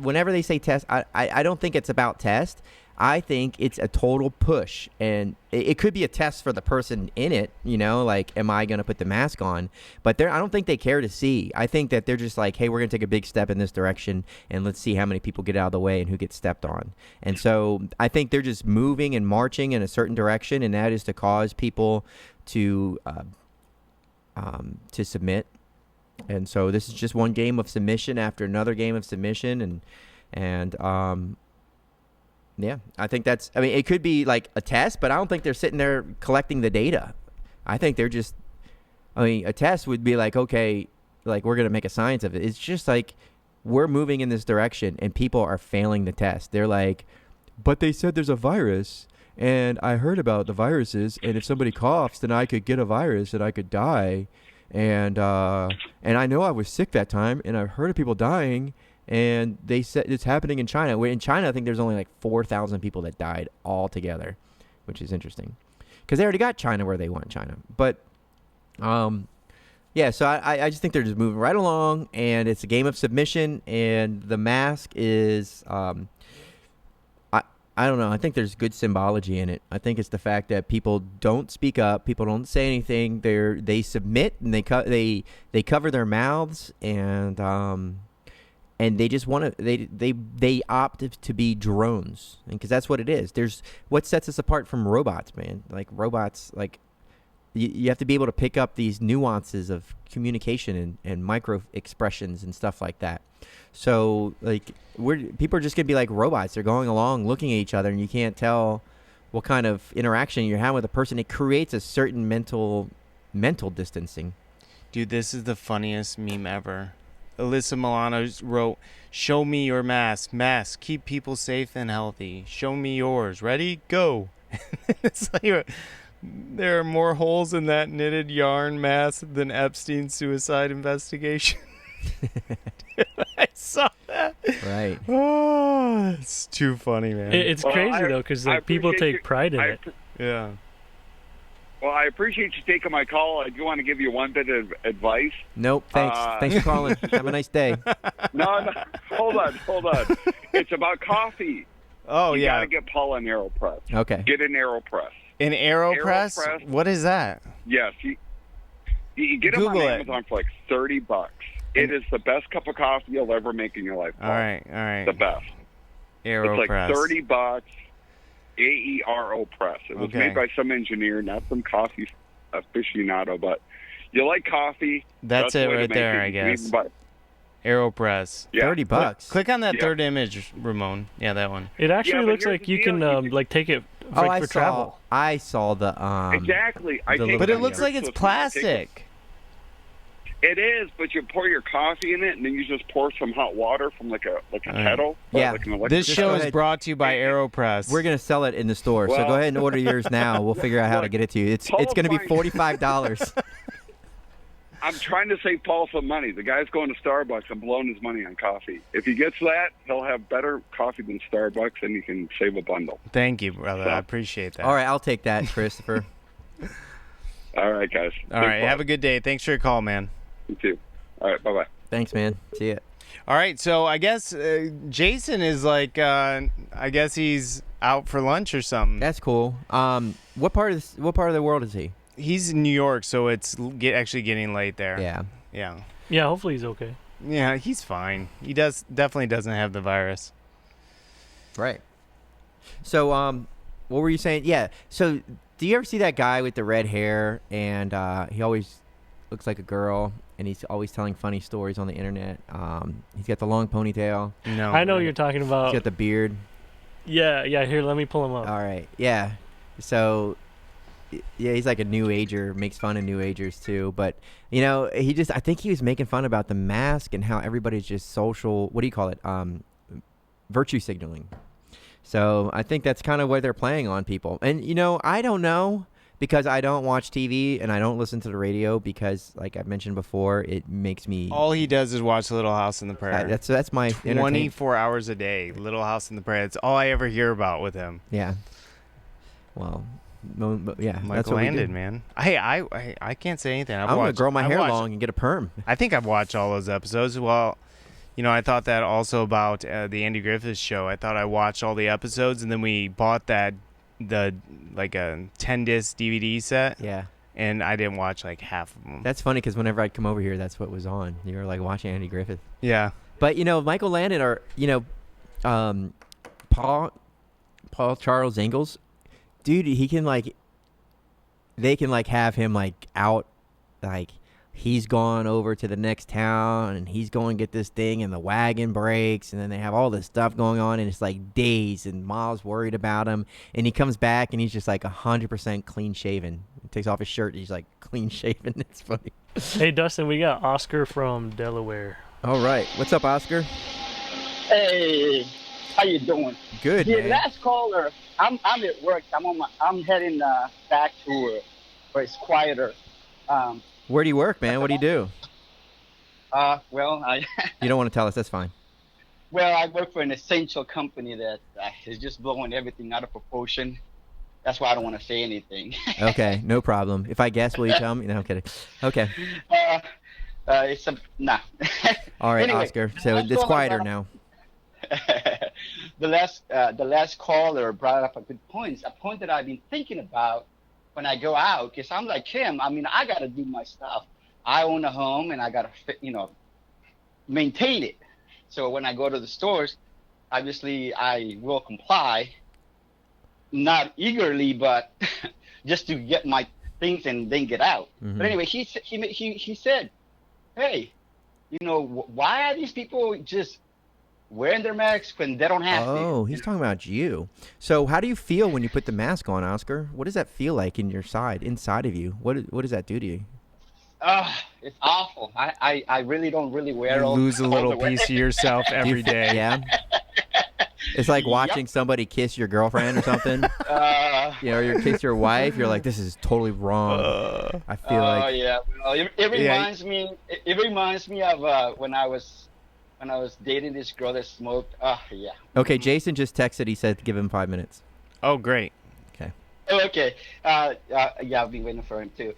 Whenever they say test, I don't think it's about test. I think it's a total push, and it could be a test for the person in it, like, am I going to put the mask on? But I don't think they care to see. I think that they're just like, hey, we're going to take a big step in this direction, and let's see how many people get out of the way and who gets stepped on. And so I think they're just moving and marching in a certain direction, and that is to cause people to submit. And so this is just one game of submission after another game of submission, and yeah, I think it could be like a test, but I don't think they're sitting there collecting the data. I think they're just, a test would be like, okay, like we're going to make a science of it. It's just like we're moving in this direction and people are failing the test. They're like, but they said there's a virus and I heard about the viruses, and if somebody coughs, then I could get a virus and I could die. And I know I was sick that time and I've heard of people dying. And they said it's happening in China. Where in China, I think there's only like 4,000 people that died altogether, which is interesting. Because they already got China where they want China. But, yeah, so I just think they're just moving right along. And it's a game of submission. And the mask is, I don't know. I think there's good symbology in it. I think it's the fact that people don't speak up. People don't say anything. They submit and they cover their mouths and they just want to. They opt to be drones, because that's what it is. There's what sets us apart from robots, man. Like robots, like you have to be able to pick up these nuances of communication and micro expressions and stuff like that. So like people are just gonna be like robots. They're going along, looking at each other, and you can't tell what kind of interaction you're having with a person. It creates a certain mental distancing. Dude, this is the funniest meme ever. Alyssa Milano wrote, "Show me your mask. Mask, keep people safe and healthy. Show me yours. Ready? Go." It's like there are more holes in that knitted yarn mask than Epstein's suicide investigation. I saw that. Right. Oh, it's too funny, man. It's crazy, though, because people take pride in it. Yeah. Well, I appreciate you taking my call. I do want to give you one bit of advice. Nope, thanks. Thanks for calling. Have a nice day. No, hold on. It's about coffee. Oh, you yeah. got to get Paul an AeroPress. Okay. Get an AeroPress. An AeroPress? AeroPress. What is that? Yes, you get them Google on it. Amazon for like $30. It is the best cup of coffee you'll ever make in your life. All right. The best. AeroPress. It's like $30. AERO Press. It was Okay. made by some engineer, not some coffee aficionado, but you like coffee. That's the it way to right make there, it. I You can guess. even buy- AeroPress. Yeah. $30. Click on that Yeah. third image, Ramon. Yeah, that one. It actually but looks here's like the you deal, can you like take it Oh, like, for travel. I saw the Exactly. I the take little But that it looks video. like it's so small, I take it. plastic. It is, but you pour your coffee in it, and then you just pour some hot water from like a right. kettle. Yeah. Like an electric This Just show go is ahead. brought to you by AeroPress. We're gonna sell it in the store, so Well- go ahead and order yours now. We'll figure out how to Look, get it to you. It's Paul's gonna be buying- $45. I'm trying to save Paul some money. The guy's going to Starbucks and blowing his money on coffee. If he gets that, he'll have better coffee than Starbucks, and he can save a bundle. Thank you, brother. So- I appreciate that. All right, I'll take that, Christopher. All right, guys. All right. Have a good day. Thanks for your call, man. You too. All right, bye-bye. Thanks, man. See ya. All right. So I guess Jason is like, I guess he's out for lunch or something. That's cool. What part of the world is he? He's in New York, so it's actually getting late there. Yeah. Yeah. Yeah, hopefully he's okay. Yeah, he's fine. He definitely doesn't have the virus. Right. So, what were you saying? Yeah. So, do you ever see that guy with the red hair and he always looks like a girl and he's always telling funny stories on the internet? He's got the long ponytail. No. I know what you're talking He's about. got the beard. Yeah. Here, let me pull him up. All right. Yeah. So, yeah, he's like a new ager, makes fun of new agers too. But, I think he was making fun about the mask and how everybody's just social, what do you call it? Virtue signaling. So I think that's kind of what they're playing on people. And, I don't know because I don't watch TV and I don't listen to the radio because, like I mentioned before, it makes me. All he does is watch Little House on the Prairie. That's my entertainment. 24 hours a day, Little House on the Prairie. That's all I ever hear about with him. Yeah. Well, yeah. that's Michael what we Landon, do. man. I can't say anything. I'm going to grow my hair long and get a perm. I think I've watched all those episodes. Well, I thought that also about the Andy Griffith Show. I thought I watched all the episodes, and then we bought a 10-disc DVD set, Yeah. and I didn't watch like half of them. That's funny because whenever I'd come over here, that's what was on. You were like watching Andy Griffith. Yeah. But, Michael Landon or, Paul Charles Ingalls, dude, he can they can have him out, he's gone over to the next town and he's going to get this thing and the wagon breaks and then they have all this stuff going on and it's like days and Miles worried about him and he comes back and he's just 100% clean shaven. He takes off his shirt and he's clean shaven. It's funny. Hey, Dustin, we got Oscar from Delaware. All right. What's up, Oscar? Hey, how you doing? Good, The man. last caller, I'm at work. I'm heading back to where it's quieter. Where do you work, man? What do you do? Well, You don't want to tell us. That's fine. I work for an essential company that is just blowing everything out of proportion. That's why I don't want to say anything. Okay, no problem. If I guess, will you tell me? No, I'm kidding. Okay. It's nah. All right, Anyway, Oscar. the So last it's caller quieter brought now. The last caller brought up a good point. A point that I've been thinking about when I go out, because I'm like him. I mean, I got to do my stuff. I own a home, and I got to, maintain it. So when I go to the stores, obviously I will comply, not eagerly, but just to get my things and then get out. Mhm. But anyway, he said, "Hey, why are these people just wearing their masks when they don't have to?" Oh, he's talking about you. So how do you feel when you put the mask on, Oscar? What does that feel like inside of you? What does that do to you? It's awful. I really don't really wear You all lose a all little the way. piece of yourself Do you every day. Yeah. It's like watching somebody kiss your girlfriend or something. Or you kiss your wife. You're like, this is totally wrong. I feel like. Yeah. Well, it reminds me. It reminds me of when I was dating this girl that smoked. Yeah. Okay, Jason just texted. He said give him 5 minutes. Oh, great. Okay. Yeah, I've been waiting for him too.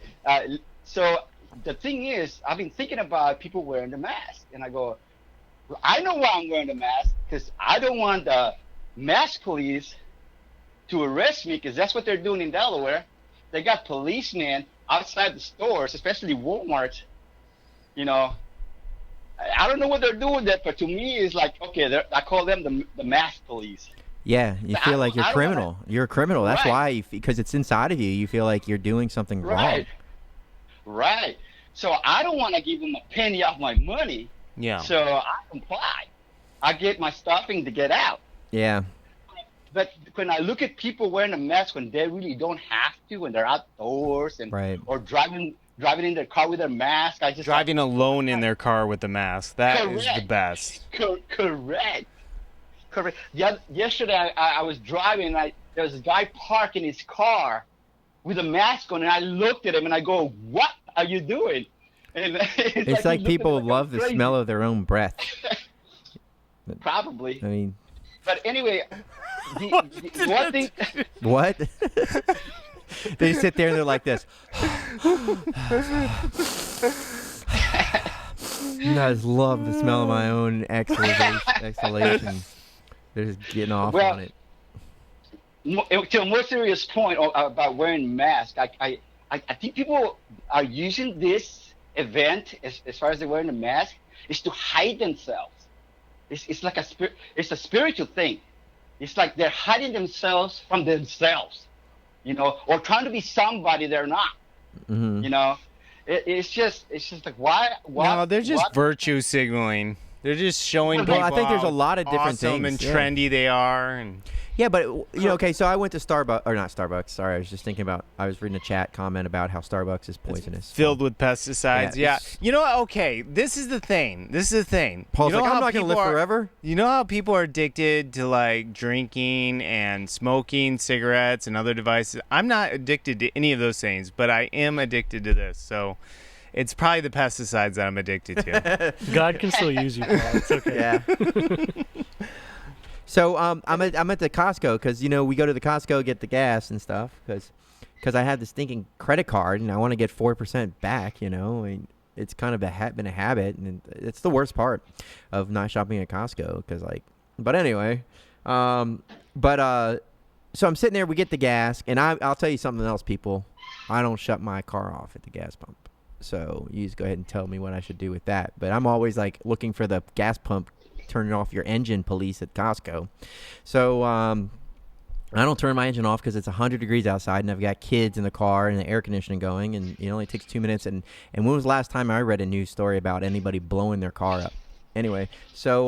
So the thing is, I've been thinking about people wearing the mask, and I go, I know why I'm wearing the mask, because I don't want the mask police to arrest me, because that's what they're doing in Delaware. They got policemen outside the stores, especially Walmart. You know, I don't know what they're doing there, but to me, it's like, okay, I call them the mask police. Yeah, you feel like you're a criminal. You're a criminal. That's Right. why, because it's inside of you. You feel like you're doing something wrong. Right. So I don't want to give them a penny off my money. Yeah. So I comply. I get my stuffing to get out. Yeah. But when I look at people wearing a mask when they really don't have to, when they're outdoors and Right. or driving in their car with their mask, I just Driving alone in their car with the mask. That is the Correct. best. Correct. Yesterday I was driving. And there was a guy parking his car with a mask on, and I looked at him and I go, "What are you doing?" And It's like he looked at people me love the crazy. smell of their own breath. Probably. I mean, But anyway, the one thing. what? They sit there and they're like this. I just love the smell of my own exhalation. They're just getting off Well, on it. To a more serious point about wearing masks, I think people are using this event as far as they're wearing a mask is to hide themselves. It's like it's a spiritual thing. It's like they're hiding themselves from themselves, you know, or trying to be somebody they're not. Mm-hmm. You know, it's just like why? No, they're just virtue signaling. They're just showing Well, people I think there's how a lot of different awesome things, and yeah. trendy they are. And Yeah, but okay. So I went to Starbucks, or not Starbucks. Sorry, I was just thinking about. I was reading a chat comment about how Starbucks is poisonous. filled with pesticides. Yeah. Yeah. You know what? Okay, this is the thing. Paul's You know like, I'm how not gonna people live are- forever. You know how people are addicted to like drinking and smoking cigarettes and other devices? I'm not addicted to any of those things, but I am addicted to this. So it's probably the pesticides that I'm addicted to. God can still use you, Paul. It's okay. Yeah. So I'm at the Costco because we go to the Costco get the gas and stuff because I had this thinking credit card and I want to get 4% back. And it's kind of been a habit, and it's the worst part of not shopping at Costco But anyway, so I'm sitting there. We get the gas, and I'll tell you something else, people. I don't shut my car off at the gas pump. So you just go ahead and tell me what I should do with that. But I'm always like looking for the gas pump, turning off your engine police at Costco. So I don't turn my engine off because it's 100 degrees outside and I've got kids in the car and the air conditioning going, and it only takes 2 minutes. And when was the last time I read a news story about anybody blowing their car up? Anyway, so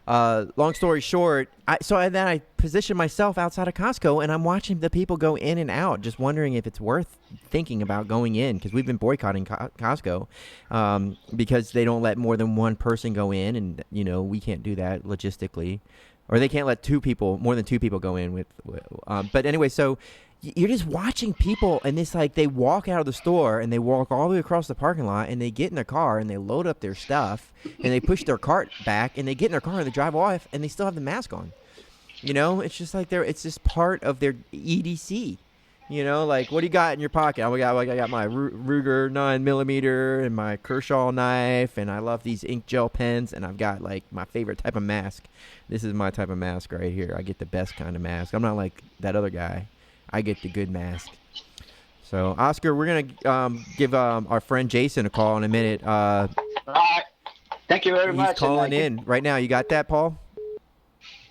long story short, then I position myself outside of Costco, and I'm watching the people go in and out, just wondering if it's worth thinking about going in, because we've been boycotting Costco because they don't let more than one person go in, and we can't do that logistically, or they can't let more than two people go in but anyway, so you're just watching people, and it's like they walk out of the store and they walk all the way across the parking lot and they get in their car and they load up their stuff and they push their cart back and they get in their car and they drive off and they still have the mask on. It's just like it's just part of their EDC. Like, what do you got in your pocket? I got my Ruger 9mm and my Kershaw knife, and I love these ink gel pens, and I've got like my favorite type of mask. This is my type of mask right here. I get the best kind of mask. I'm not like that other guy. I get the good mask. So, Oscar, we're going to give our friend Jason a call in a minute. All right. Thank you very much. He's calling in right now. You got that, Paul?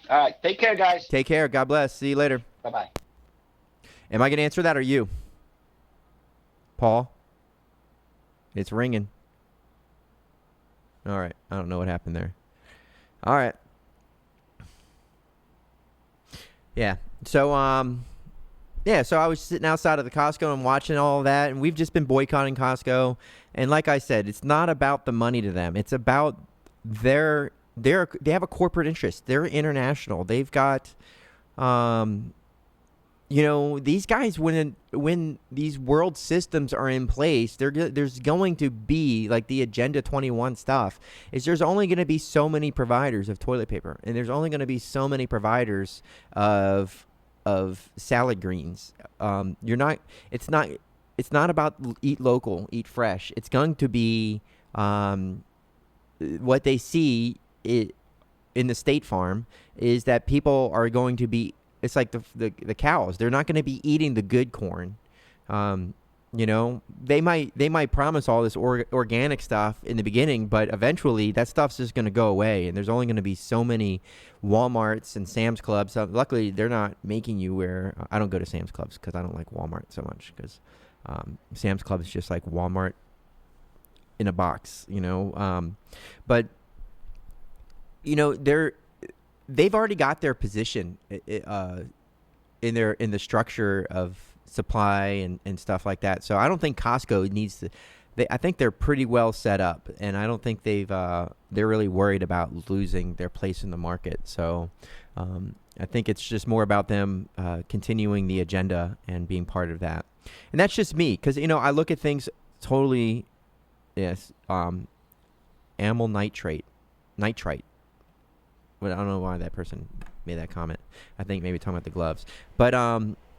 All right. Take care, guys. Take care. God bless. See you later. Bye-bye. Am I going to answer that or you? Paul? It's ringing. All right. I don't know what happened there. All right. Yeah. So, so I was sitting outside of the Costco and watching all of that, and we've just been boycotting Costco. And like I said, it's not about the money to them. It's about they have a corporate interest. They're international. They've got, these guys, when these world systems are in place, there's going to be, like the Agenda 21 stuff, there's only going to be so many providers of toilet paper, and there's only going to be so many providers of salad greens. It's not about eat local, eat fresh. It's going to be what they see in the State Farm is that people are going to be it's like the cows. They're not going to be eating the good corn. You know, they might promise all this organic stuff in the beginning, but eventually that stuff's just going to go away, and there's only going to be so many Walmarts and Sam's Clubs. Luckily, they're not making you wear. I don't go to Sam's Clubs because I don't like Walmart so much, because Sam's Club is just like Walmart in a box, you know. But you know, they've already got their position in the structure of supply and stuff like that. So I don't think Costco needs to. I think they're pretty well set up, and I don't think they're really worried about losing their place in the market. So I think it's just more about them continuing the agenda and being part of that. And that's just me, because you know, I look at things totally. Yes, amyl nitrite. Well, I don't know why that person made that comment. I think maybe talking about the gloves, but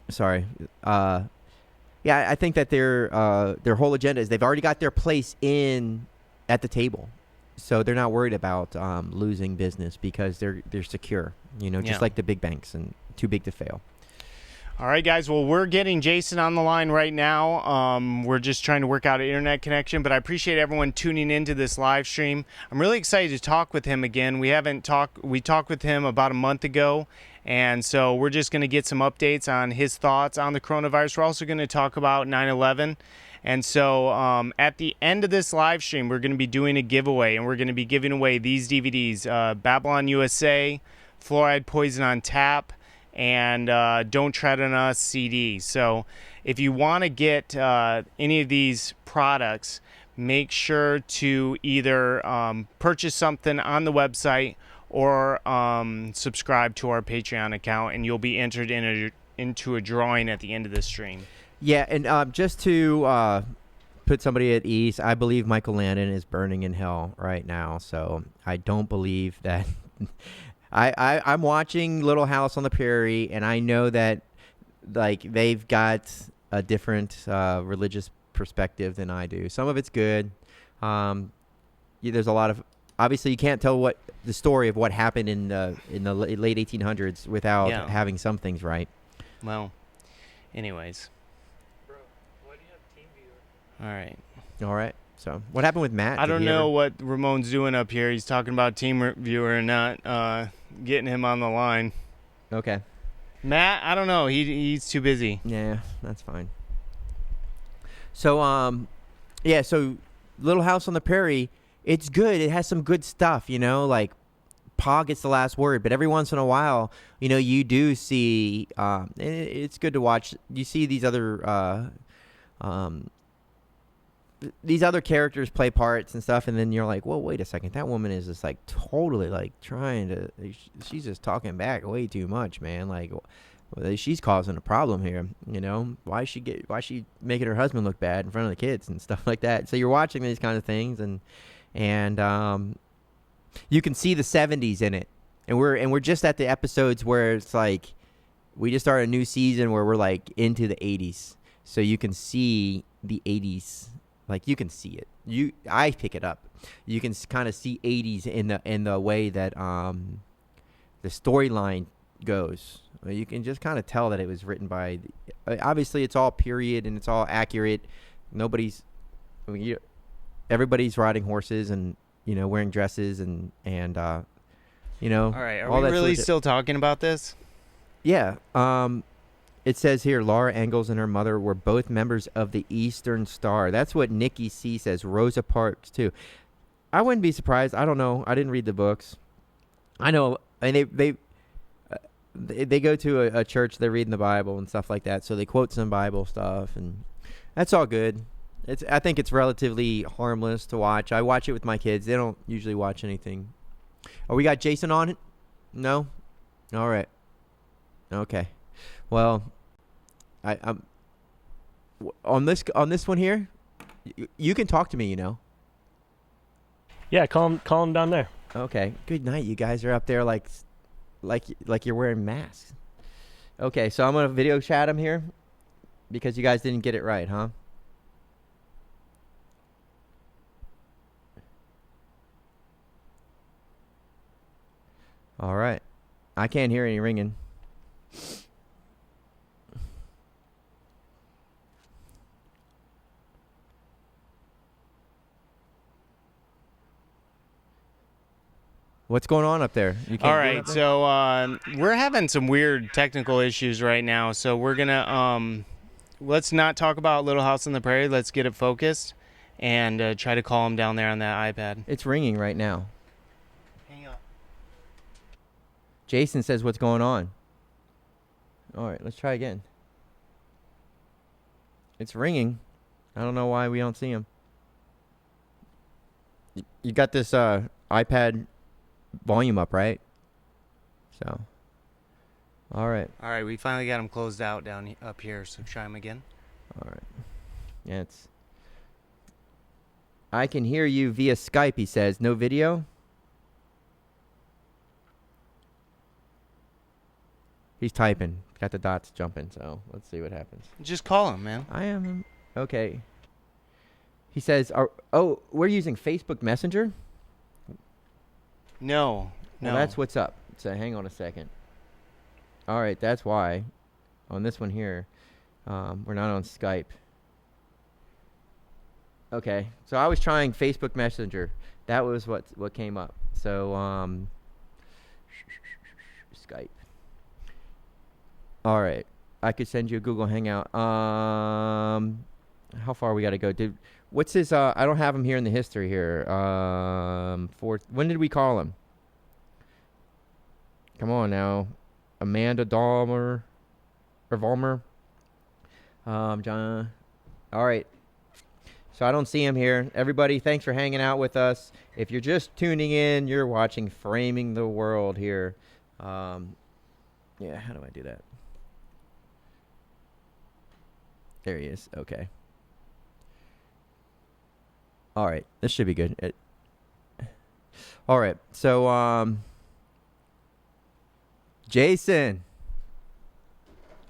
sorry. Yeah, I think that their whole agenda is they've already got their place at the table, so they're not worried about losing business because they're secure. You know, just like the big banks and too big to fail. All right, guys. Well, we're getting Jason on the line right now. We're just trying to work out an internet connection, but I appreciate everyone tuning into this live stream. I'm really excited to talk with him again. We talked with him about a month ago, and so we're just going to get some updates on his thoughts on the coronavirus. We're also going to talk about 9/11. And so at the end of this live stream, we're going to be doing a giveaway, and we're going to be giving away these DVDs, Babylon USA, Fluoride Poison on Tap, and Don't Tread on Us CD. So if you want to get any of these products, make sure to either purchase something on the website or subscribe to our Patreon account, and you'll be entered into a drawing at the end of this stream. Yeah, and just to put somebody at ease, I believe Michael Landon is burning in hell right now, so I don't believe that... I'm watching Little House on the Prairie, and I know that like they've got a different religious perspective than I do. Some of it's good. There's a lot of, obviously you can't tell what the story of what happened in the late 1800s without having some things right. Well, anyways. Bro, why do you have TeamViewer? All right. So what happened with Matt? I don't know what Ramon's doing up here. He's talking about TeamViewer and not getting him on the line. Okay. Matt, I don't know. He's too busy. Yeah, that's fine. So so Little House on the Prairie, it's good. It has some good stuff, you know, like Pa gets the last word, but every once in a while, you know, you do see it's good to watch. You see these other characters play parts and stuff, and then you're like, well, wait a second, that woman is just like totally like trying to, she's just talking back way too much, man. Like, she's causing a problem here, you know. Why is she making her husband look bad in front of the kids and stuff like that? So you're watching these kind of things, and you can see the 70s in it, and we're just at the episodes where it's like we just started a new season where we're like into the 80s, so you can see the 80s. Like, you can see it. I pick it up. You can kind of see 80s in the way that the storyline goes. You can just kind of tell that it was written by. Obviously, it's all period and it's all accurate. Everybody's riding horses and, you know, wearing dresses and you know. All right. Are we really still talking about this? Yeah. It says here, Laura Ingalls and her mother were both members of the Eastern Star. That's what Nikki C says. Rosa Parks, too. I wouldn't be surprised. I don't know. I didn't read the books. I know. And they go to a church. They're reading the Bible and stuff like that. So they quote some Bible stuff. And that's all good. I think it's relatively harmless to watch. I watch it with my kids. They don't usually watch anything. Oh, we got Jason on it? No? All right. Okay. Well, I'm on this one here. You can talk to me, you know. Yeah, call him down there. Okay. Good night. You guys are up there like you're wearing masks. Okay, so I'm gonna video chat him here because you guys didn't get it right, huh? All right. I can't hear any ringing. What's going on up there? You can't All do right, nothing? so we're having some weird technical issues right now, so we're gonna let's not talk about Little House on the Prairie. Let's get it focused and try to call him down there on that iPad. It's ringing right now. Hang on. Jason says, what's going on? All right, let's try again. It's ringing. I don't know why we don't see him. You got this iPad volume up, right? So, all right. All right, we finally got him closed out up here, so try him again. All right. Yeah, it's... I can hear you via Skype, he says. No video? He's typing. Got the dots jumping, so let's see what happens. Just call him, man. I am... Okay. He says, we're using Facebook Messenger? No. Well, that's what's up. So hang on a second. All right, that's why. On this one here, we're not on Skype. Okay, so I was trying Facebook Messenger. That was what came up. So Skype. All right, I could send you a Google Hangout. How far we got to go? What's his? I don't have him here in the history here. When did we call him? Come on now, Amanda Dahmer or Vollmer. John. All right. So I don't see him here. Everybody, thanks for hanging out with us. If you're just tuning in, you're watching Framing the World here. Yeah, how do I do that? There he is. Okay. All right, this should be good. All right, so Jason.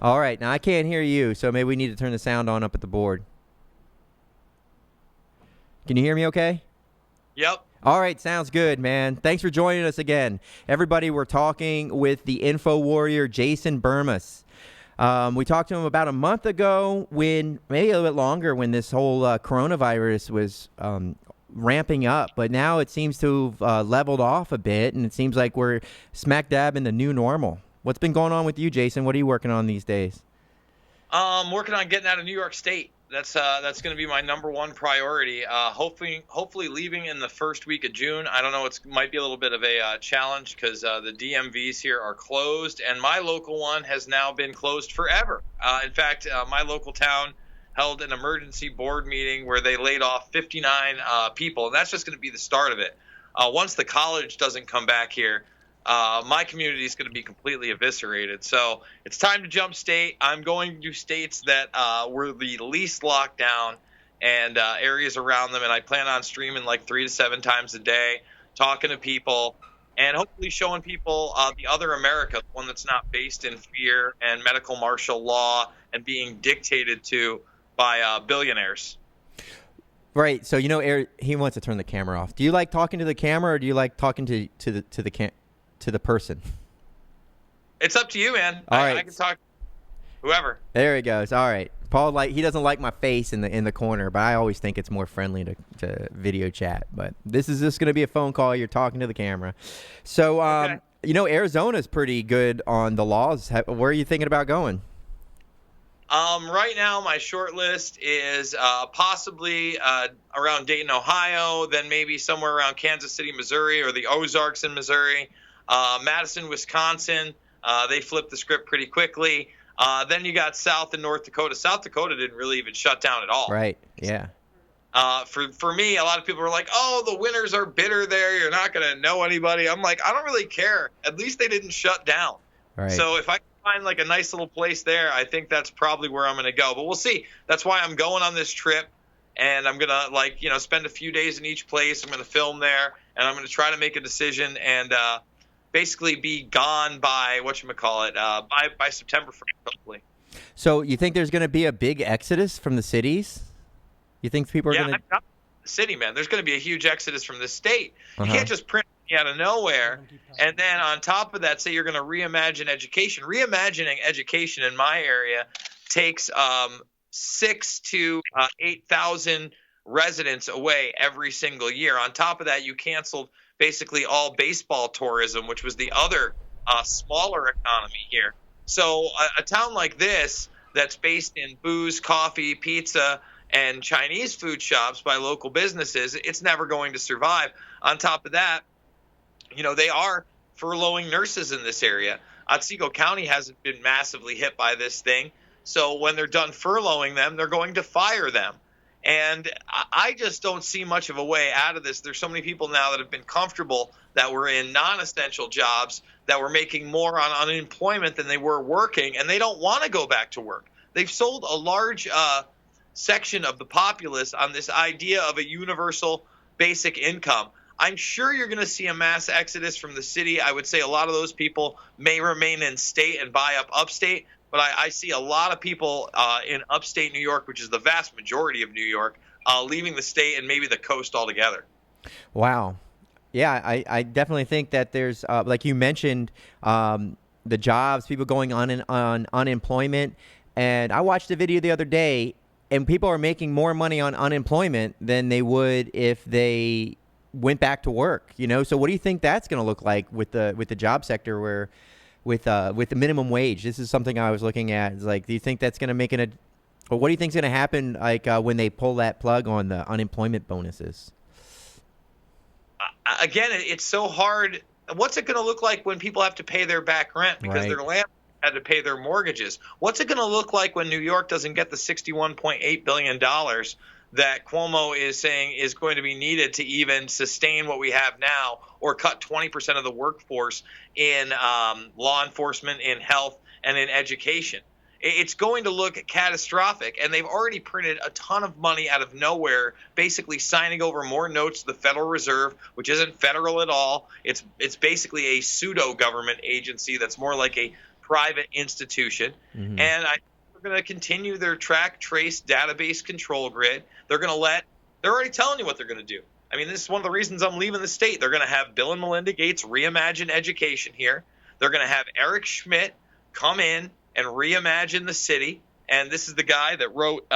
All right, now I can't hear you, so maybe we need to turn the sound on up at the board. Can you hear me okay? Yep. All right, sounds good, man. Thanks for joining us again. Everybody, we're talking with the info warrior, Jason Bermas. We talked to him about a month ago, maybe a little bit longer, when this whole coronavirus was ramping up. But now it seems to have leveled off a bit, and it seems like we're smack dab in the new normal. What's been going on with you, Jason? What are you working on these days? I'm working on getting out of New York State. That's going to be my number one priority. Hopefully leaving in the first week of June. I don't know. It might be a little bit of a challenge because the DMVs here are closed, and my local one has now been closed forever. In fact, my local town held an emergency board meeting where they laid off 59 people, and that's just going to be the start of it. Once the college doesn't come back here, my community is going to be completely eviscerated. So it's time to jump state. I'm going to states that were the least locked down and areas around them. And I plan on streaming like 3 to 7 times a day, talking to people and hopefully showing people the other America, the one that's not based in fear and medical martial law and being dictated to by billionaires. Right. So, Eric, he wants to turn the camera off. Do you like talking to the camera, or do you like talking to the person? It's up to you, man. All I right. can talk to whoever. There he goes. All right. Paul, he doesn't like my face in the corner, but I always think it's more friendly to video chat. But this is just going to be a phone call. You're talking to the camera. So, Okay. Arizona's pretty good on the laws. Where are you thinking about going? Right now, my short list is possibly around Dayton, Ohio, then maybe somewhere around Kansas City, Missouri, or the Ozarks in Missouri. Madison, Wisconsin, they flipped the script pretty quickly. Then you got South and North Dakota. South Dakota didn't really even shut down at all. Right, yeah. For me, a lot of people are like, oh, the winters are bitter there. You're not going to know anybody. I'm like, I don't really care. At least they didn't shut down. Right. So if I can find like a nice little place there, I think that's probably where I'm going to go. But we'll see. That's why I'm going on this trip. And I'm going to, spend a few days in each place. I'm going to film there. And I'm going to try to make a decision and basically be gone by, by September 1st, hopefully. So you think there's going to be a big exodus from the cities? You think people are going to... I'm not the city, man. There's going to be a huge exodus from the state. You Uh-huh. can't just print out of nowhere. And then on top of that, say you're going to reimagine education. Reimagining education in my area takes 6,000 to 8,000 residents away every single year. On top of that, you canceled basically all baseball tourism, which was the other smaller economy here. So a town like this that's based in booze, coffee, pizza, and Chinese food shops by local businesses, it's never going to survive. On top of that, they are furloughing nurses in this area. Otsego County hasn't been massively hit by this thing. So when they're done furloughing them, they're going to fire them. And I just don't see much of a way out of this. There's so many people now that have been comfortable that were in non-essential jobs that were making more on unemployment than they were working, and they don't want to go back to work. They've sold a large section of the populace on this idea of a universal basic income. I'm sure you're going to see a mass exodus from the city. I would say a lot of those people may remain in state and buy up upstate, but I see a lot of people in upstate New York, which is the vast majority of New York, leaving the state and maybe the coast altogether. Wow. Yeah, I definitely think that there's, like you mentioned, the jobs, people going on unemployment. And I watched a video the other day, and people are making more money on unemployment than they would if they went back to work. So what do you think that's going to look like with the job sector, where with the minimum wage? This is something I was looking at. It's like, do you think that's going to make or what do you think is going to happen, like when they pull that plug on the unemployment bonuses? Again, it's so hard. What's it going to look like when people have to pay their back rent because their landlord had to pay their mortgages? What's it going to look like when New York doesn't get the $61.8 billion that Cuomo is saying is going to be needed to even sustain what we have now, or cut 20% of the workforce in law enforcement, in health, and in education? It's going to look catastrophic, and they've already printed a ton of money out of nowhere, basically signing over more notes to the Federal Reserve, which isn't federal at all. It's basically a pseudo-government agency that's more like a private institution. Mm-hmm. And they're going to continue their track, trace, database control grid. They're already telling you what they're going to do. I mean, this is one of the reasons I'm leaving the state. They're going to have Bill and Melinda Gates reimagine education here. They're going to have Eric Schmidt come in and reimagine the city. And this is the guy that wrote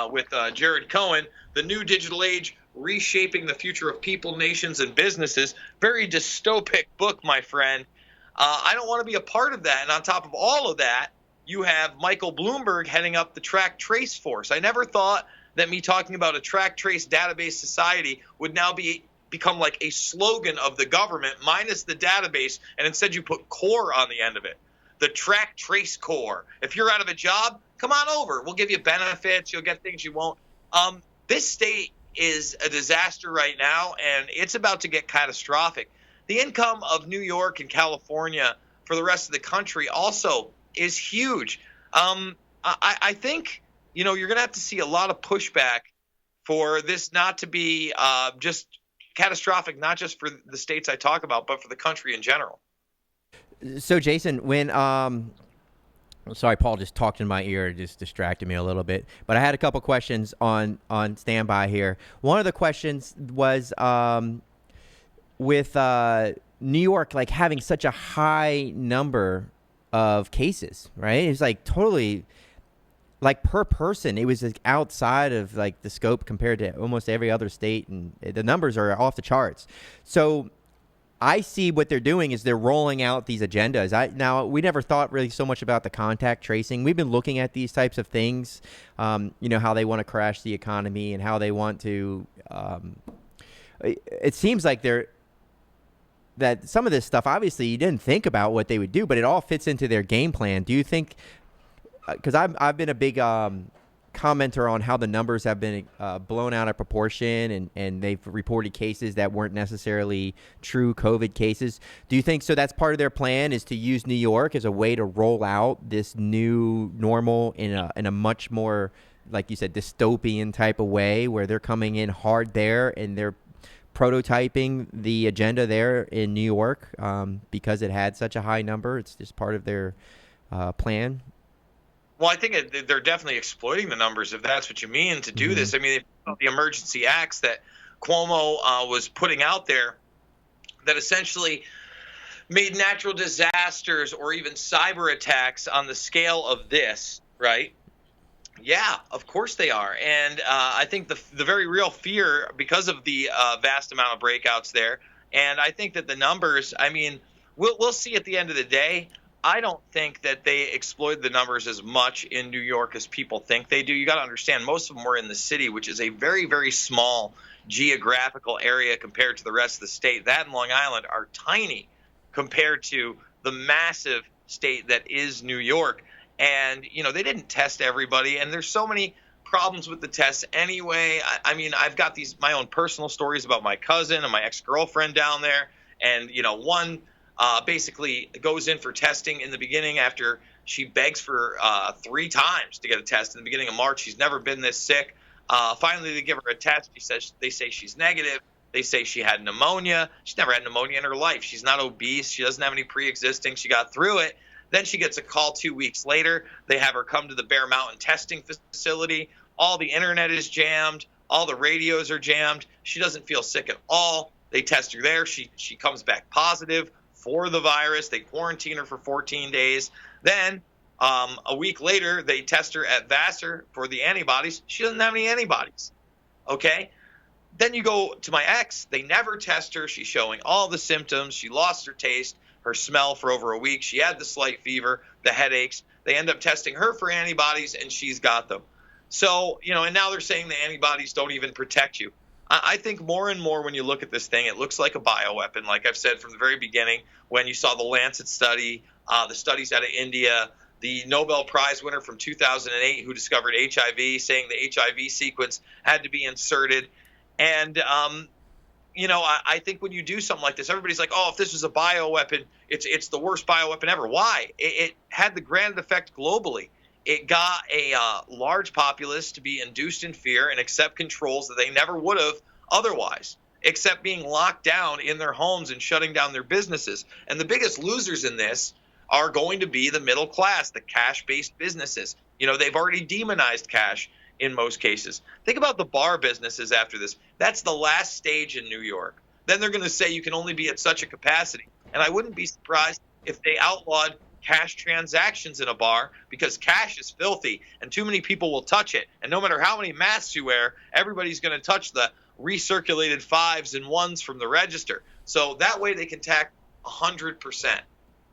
with Jared Cohen, The New Digital Age, Reshaping the Future of People, Nations, and Businesses. Very dystopic book, my friend. I don't want to be a part of that. And on top of all of that, you have Michael Bloomberg heading up the track trace force. I never thought that me talking about a track trace database society would now become like a slogan of the government minus the database, and instead you put core on the end of it. The track trace core. If you're out of a job, come on over. We'll give you benefits. You'll get things you won't. This state is a disaster right now, and it's about to get catastrophic. The income of New York and California for the rest of the country also is huge. I think, you're going to have to see a lot of pushback for this not to be just catastrophic, not just for the states I talk about, but for the country in general. So, Jason, when sorry, Paul just talked in my ear, just distracted me a little bit. But I had a couple questions on standby here. One of the questions was with New York, like having such a high number of cases, right? It was like totally, like per person, it was like outside of like the scope compared to almost every other state, and the numbers are off the charts. So I see what they're doing is they're rolling out these agendas. Now, we never thought really so much about the contact tracing. We've been looking at these types of things, how they want to crash the economy and how they want to it seems like that some of this stuff, obviously, you didn't think about what they would do, but it all fits into their game plan. Do you think, because I've been a big commenter on how the numbers have been blown out of proportion, and they've reported cases that weren't necessarily true COVID cases. Do you think so? That's part of their plan, is to use New York as a way to roll out this new normal in a much more, like you said, dystopian type of way, where they're coming in hard there and they're prototyping the agenda there in New York because it had such a high number. It's just part of their plan. Well, I think they're definitely exploiting the numbers, if that's what you mean, to do this. I mean, the emergency acts that Cuomo was putting out there that essentially made natural disasters or even cyber attacks on the scale of this, right? Yeah, of course they are. And I think the very real fear, because of the vast amount of breakouts there, and I think that the numbers, I mean, we'll see at the end of the day. I don't think that they exploit the numbers as much in New York as people think they do. You got to understand, most of them were in the city, which is a very, very small geographical area compared to the rest of the state. That and Long Island are tiny compared to the massive state that is New York. And, you know, they didn't test everybody. And there's so many problems with the tests anyway. I mean, I've got my own personal stories about my cousin and my ex-girlfriend down there. And, you know, one basically goes in for testing in the beginning after she begs for 3 times to get a test in the beginning of March. She's never been this sick. Finally, they give her a test. They say she's negative. They say she had pneumonia. She's never had pneumonia in her life. She's not obese. She doesn't have any pre-existing. She got through it. Then she gets a call 2 weeks later. They have her come to the Bear Mountain testing facility. All the internet is jammed. All the radios are jammed. She doesn't feel sick at all. They test her there. She comes back positive for the virus. They quarantine her for 14 days. Then a week later, they test her at Vassar for the antibodies. She doesn't have any antibodies. Okay? Then you go to my ex. They never test her. She's showing all the symptoms. She lost her taste, her smell for over a week. She had the slight fever, the headaches. They end up testing her for antibodies, and she's got them. So, you know, and now they're saying the antibodies don't even protect you. I think more and more when you look at this thing, it looks like a bioweapon. Like I've said from the very beginning, when you saw the Lancet study, the studies out of India, the Nobel Prize winner from 2008 who discovered HIV, saying the HIV sequence had to be inserted. And, you know, I think when you do something like this, everybody's like, oh, if this was a bioweapon, it's the worst bioweapon ever. Why? It had the grand effect globally. It got a large populace to be induced in fear and accept controls that they never would have otherwise, except being locked down in their homes and shutting down their businesses. And the biggest losers in this are going to be the middle class, the cash-based businesses. You know, they've already demonized cash in most cases. Think about the bar businesses after this. That's the last stage in New York. Then they're going to say you can only be at such a capacity. And I wouldn't be surprised if they outlawed cash transactions in a bar, because cash is filthy and too many people will touch it. And no matter how many masks you wear, everybody's going to touch the recirculated 5s and 1s from the register. So that way they can tax 100%.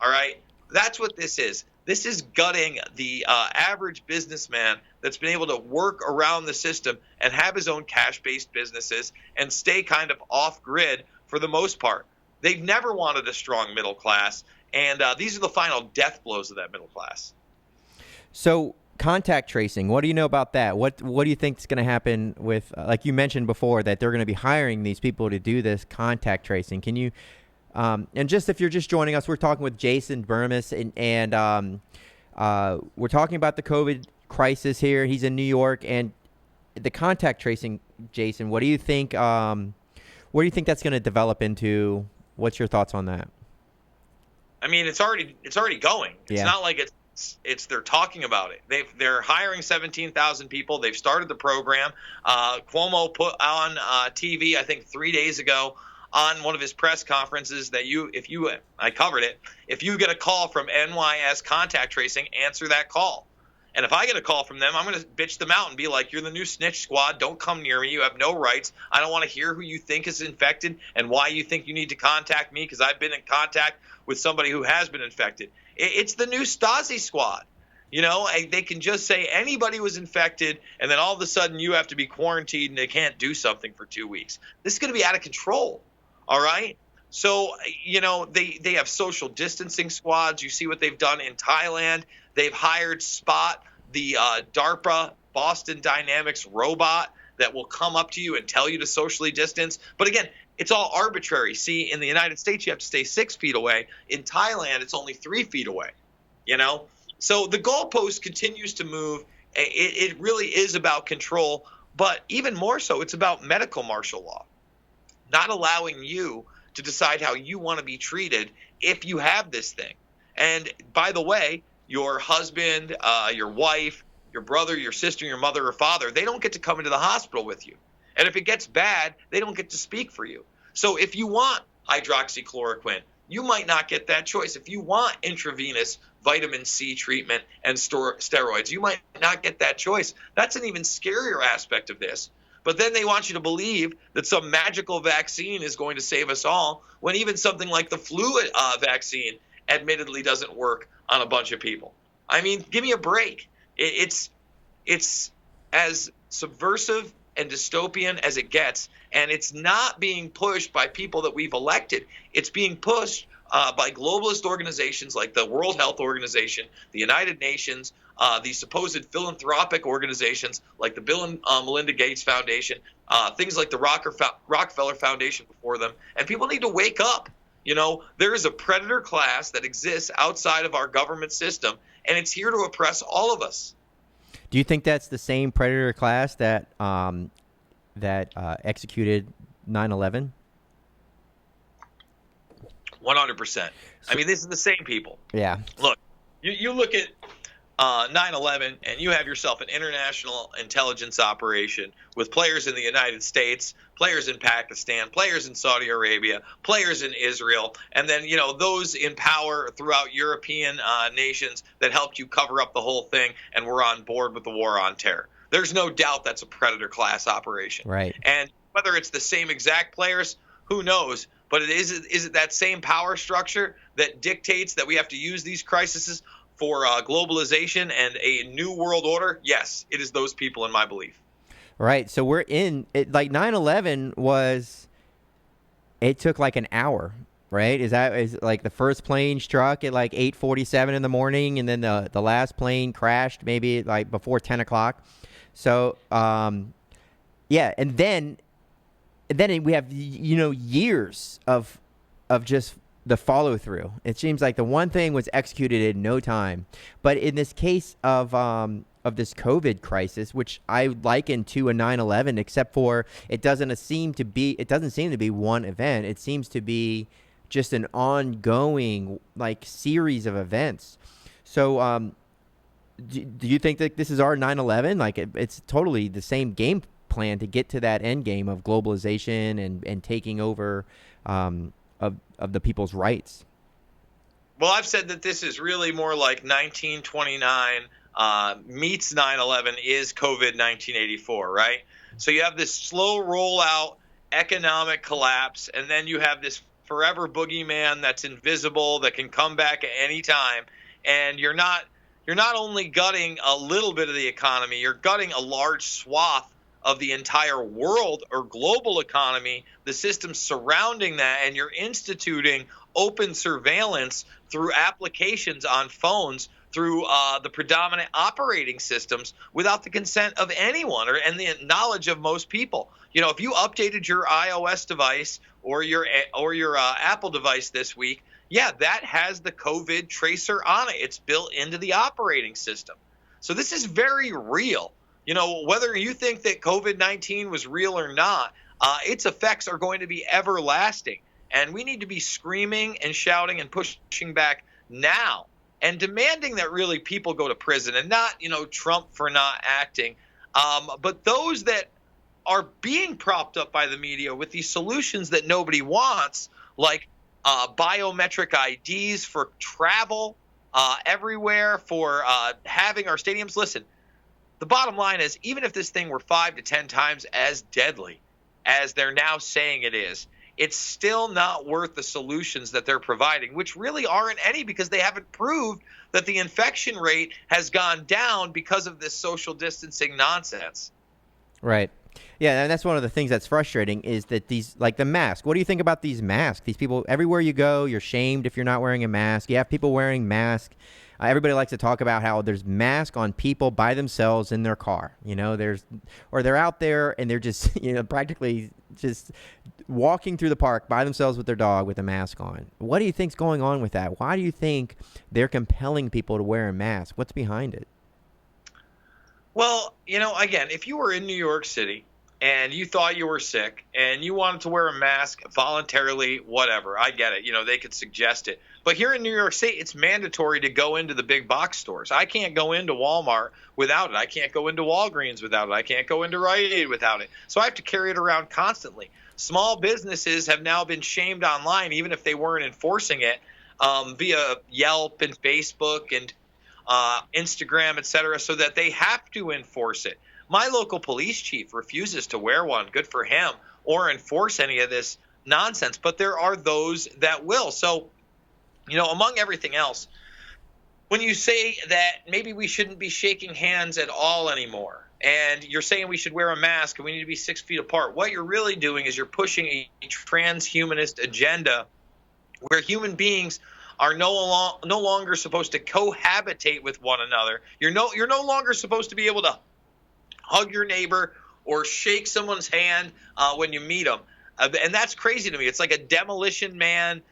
All right. That's what this is. This is gutting the average businessman that's been able to work around the system and have his own cash-based businesses and stay kind of off-grid for the most part. They've never wanted a strong middle class, and these are the final death blows of that middle class. So contact tracing, what do you know about that? What do you think is going to happen with, like you mentioned before, that they're going to be hiring these people to do this contact tracing? Can you and just if you're just joining us, we're talking with Jason Bermas, and we're talking about the COVID crisis here. He's in New York, and the contact tracing. Jason, what do you think? What do you think that's going to develop into? What's your thoughts on that? I mean, it's already going. It's Yeah. not like it's they're talking about it. They're hiring 17,000 people. They've started the program. Cuomo put on TV, I think 3 days ago, on one of his press conferences that I covered it. If you get a call from NYS Contact Tracing, answer that call. And if I get a call from them, I'm going to bitch them out and be like, you're the new snitch squad. Don't come near me. You have no rights. I don't want to hear who you think is infected and why you think you need to contact me, because I've been in contact with somebody who has been infected. It's the new Stasi squad. You know, they can just say anybody was infected, and then all of a sudden you have to be quarantined and they can't do something for 2 weeks. This is going to be out of control. All right. So, you know, they have social distancing squads. You see what they've done in Thailand. They've hired Spot, the DARPA Boston Dynamics robot that will come up to you and tell you to socially distance. But again, it's all arbitrary. See, in the United States, you have to stay 6 feet away. In Thailand, it's only 3 feet away, you know. So the goalpost continues to move. It really is about control. But even more so, it's about medical martial law, not allowing you to decide how you want to be treated if you have this thing. And by the way, your husband, your wife, your brother, your sister, your mother or father, they don't get to come into the hospital with you. And if it gets bad, they don't get to speak for you. So if you want hydroxychloroquine. You might not get that choice. If you want intravenous vitamin C treatment and steroids, you might not get that choice. That's an even scarier aspect of this. But then they want you to believe that some magical vaccine is going to save us all, when even something like the flu vaccine admittedly doesn't work on a bunch of people. I mean, give me a break. It's as subversive and dystopian as it gets, and it's not being pushed by people that we've elected. It's being pushed by globalist organizations like the World Health Organization, the United Nations, the supposed philanthropic organizations like the Bill and Melinda Gates Foundation, things like the Rockefeller Foundation before them. And people need to wake up. You know, there is a predator class that exists outside of our government system, and it's here to oppress all of us. Do you think that's the same predator class that executed 9/11? 100%. I mean, this is the same people. Yeah. Look, you look at 9/11, and you have yourself an international intelligence operation with players in the United States, players in Pakistan, players in Saudi Arabia, players in Israel, and then, you know, those in power throughout European nations that helped you cover up the whole thing and were on board with the war on terror. There's no doubt that's a predator class operation. Right. And whether it's the same exact players, who knows? But is it that same power structure that dictates that we have to use these crises for globalization and a new world order? Yes, it is those people, in my belief. Right. So we're in it. Like 9/11 was. It took like an hour, right? Is like the first plane struck at like 8:47 in the morning, and then the last plane crashed maybe like before 10 o'clock. So yeah, and then we have, you know, years of just the follow through. It seems like the one thing was executed in no time. But in this case of this COVID crisis, which I liken to a 9/11, except for it doesn't seem to be one event. It seems to be just an ongoing like series of events. So do you think that this is our 9/11? Like it's totally the same game plan to get to that end game of globalization and taking over of the people's rights? Well, I've said that this is really more like 1929 meets 9/11 is COVID 1984, right? So you have this slow rollout economic collapse, and then you have this forever boogeyman that's invisible that can come back at any time, and you're not only gutting a little bit of the economy, you're gutting a large swath of the entire world or global economy, the systems surrounding that, and you're instituting open surveillance through applications on phones, through the predominant operating systems, without the consent of anyone and the knowledge of most people. You know, if you updated your iOS device or your Apple device this week, yeah, that has the COVID tracer on it. It's built into the operating system. So this is very real. You know, whether you think that COVID-19 was real or not, its effects are going to be everlasting. And we need to be screaming and shouting and pushing back now and demanding that really people go to prison, and not, you know, Trump for not acting. But those that are being propped up by the media with these solutions that nobody wants, like biometric IDs for travel everywhere, for having our stadiums. Listen, the bottom line is, even if this thing were 5 to 10 times as deadly as they're now saying it is, it's still not worth the solutions that they're providing, which really aren't any, because they haven't proved that the infection rate has gone down because of this social distancing nonsense. Right. Yeah, and that's one of the things that's frustrating is that these, like the mask. What do you think about these masks? These people, everywhere you go, you're shamed if you're not wearing a mask. You have people wearing masks. Everybody likes to talk about how there's masks on people by themselves in their car. You know, they're out there and they're just, you know, practically just walking through the park by themselves with their dog with a mask on. What do you think's going on with that? Why do you think they're compelling people to wear a mask? What's behind it? Well, you know, again, if you were in New York City and you thought you were sick and you wanted to wear a mask voluntarily, whatever, I get it. They could suggest it. But here in New York State, it's mandatory to go into the big box stores. I can't go into Walmart without it. I can't go into Walgreens without it. I can't go into Rite Aid without it. So I have to carry it around constantly. Small businesses have now been shamed online, even if they weren't enforcing it, via Yelp and Facebook and Instagram, etc., so that they have to enforce it. My local police chief refuses to wear one, good for him, or enforce any of this nonsense. But there are those that will. So, among everything else, when you say that maybe we shouldn't be shaking hands at all anymore, and you're saying we should wear a mask and we need to be 6 feet apart, what you're really doing is you're pushing a transhumanist agenda where human beings are no longer supposed to cohabitate with one another. You're no longer supposed to be able to hug your neighbor or shake someone's hand when you meet them. And that's crazy to me. It's like a Demolition Man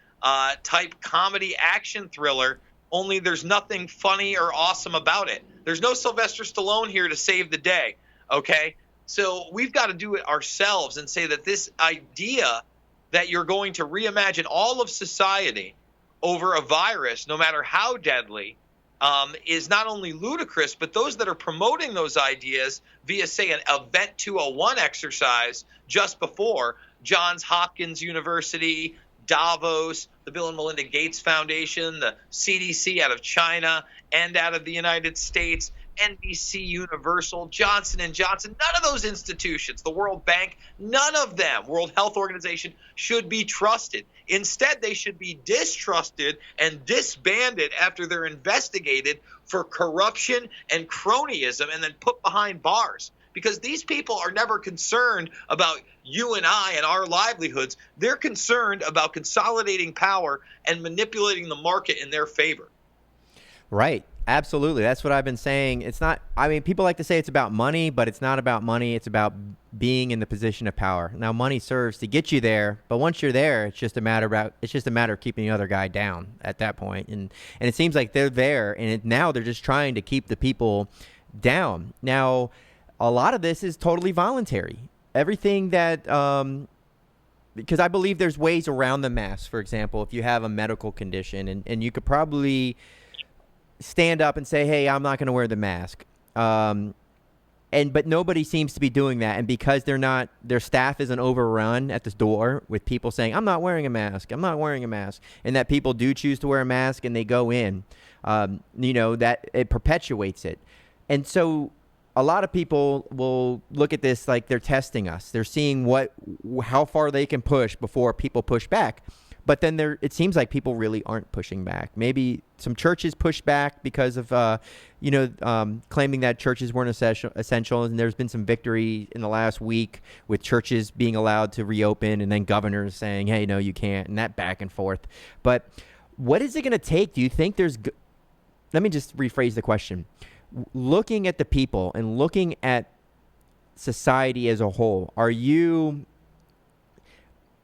type comedy action thriller, only there's nothing funny or awesome about it. There's no Sylvester Stallone here to save the day, okay? So we've got to do it ourselves and say that this idea that you're going to reimagine all of society over a virus, no matter how deadly, is not only ludicrous, but those that are promoting those ideas via, say, an Event 201 exercise just before Johns Hopkins University, Davos, the Bill and Melinda Gates Foundation, the CDC out of China and out of the United States, NBC Universal, Johnson & Johnson, none of those institutions, the World Bank, none of them, World Health Organization, should be trusted. Instead, they should be distrusted and disbanded after they're investigated for corruption and cronyism and then put behind bars. Because these people are never concerned about you and I and our livelihoods. They're concerned about consolidating power and manipulating the market in their favor. Right. Absolutely. That's what I've been saying. It's not, people like to say it's about money, but it's not about money. It's about being in the position of power. Now, money serves to get you there, but once you're there, it's just a matter of keeping the other guy down at that point. And it seems like they're there, and now they're just trying to keep the people down. Now, a lot of this is totally voluntary. Everything that, because I believe there's ways around the mask. For example, if you have a medical condition, and you could probably stand up and say, hey, I'm not going to wear the mask. But nobody seems to be doing that. And because their staff isn't overrun at the door with people saying, I'm not wearing a mask, I'm not wearing a mask. And that people do choose to wear a mask and they go in, that it perpetuates it. And so a lot of people will look at this like they're testing us. They're seeing how far they can push before people push back. But then it seems like people really aren't pushing back. Maybe some churches push back because of, claiming that churches weren't essential. And there's been some victory in the last week with churches being allowed to reopen and then governors saying, hey, no, you can't, and that back and forth. But what is it going to take? Do you think let me just rephrase the question. Looking at the people and looking at society as a whole, are you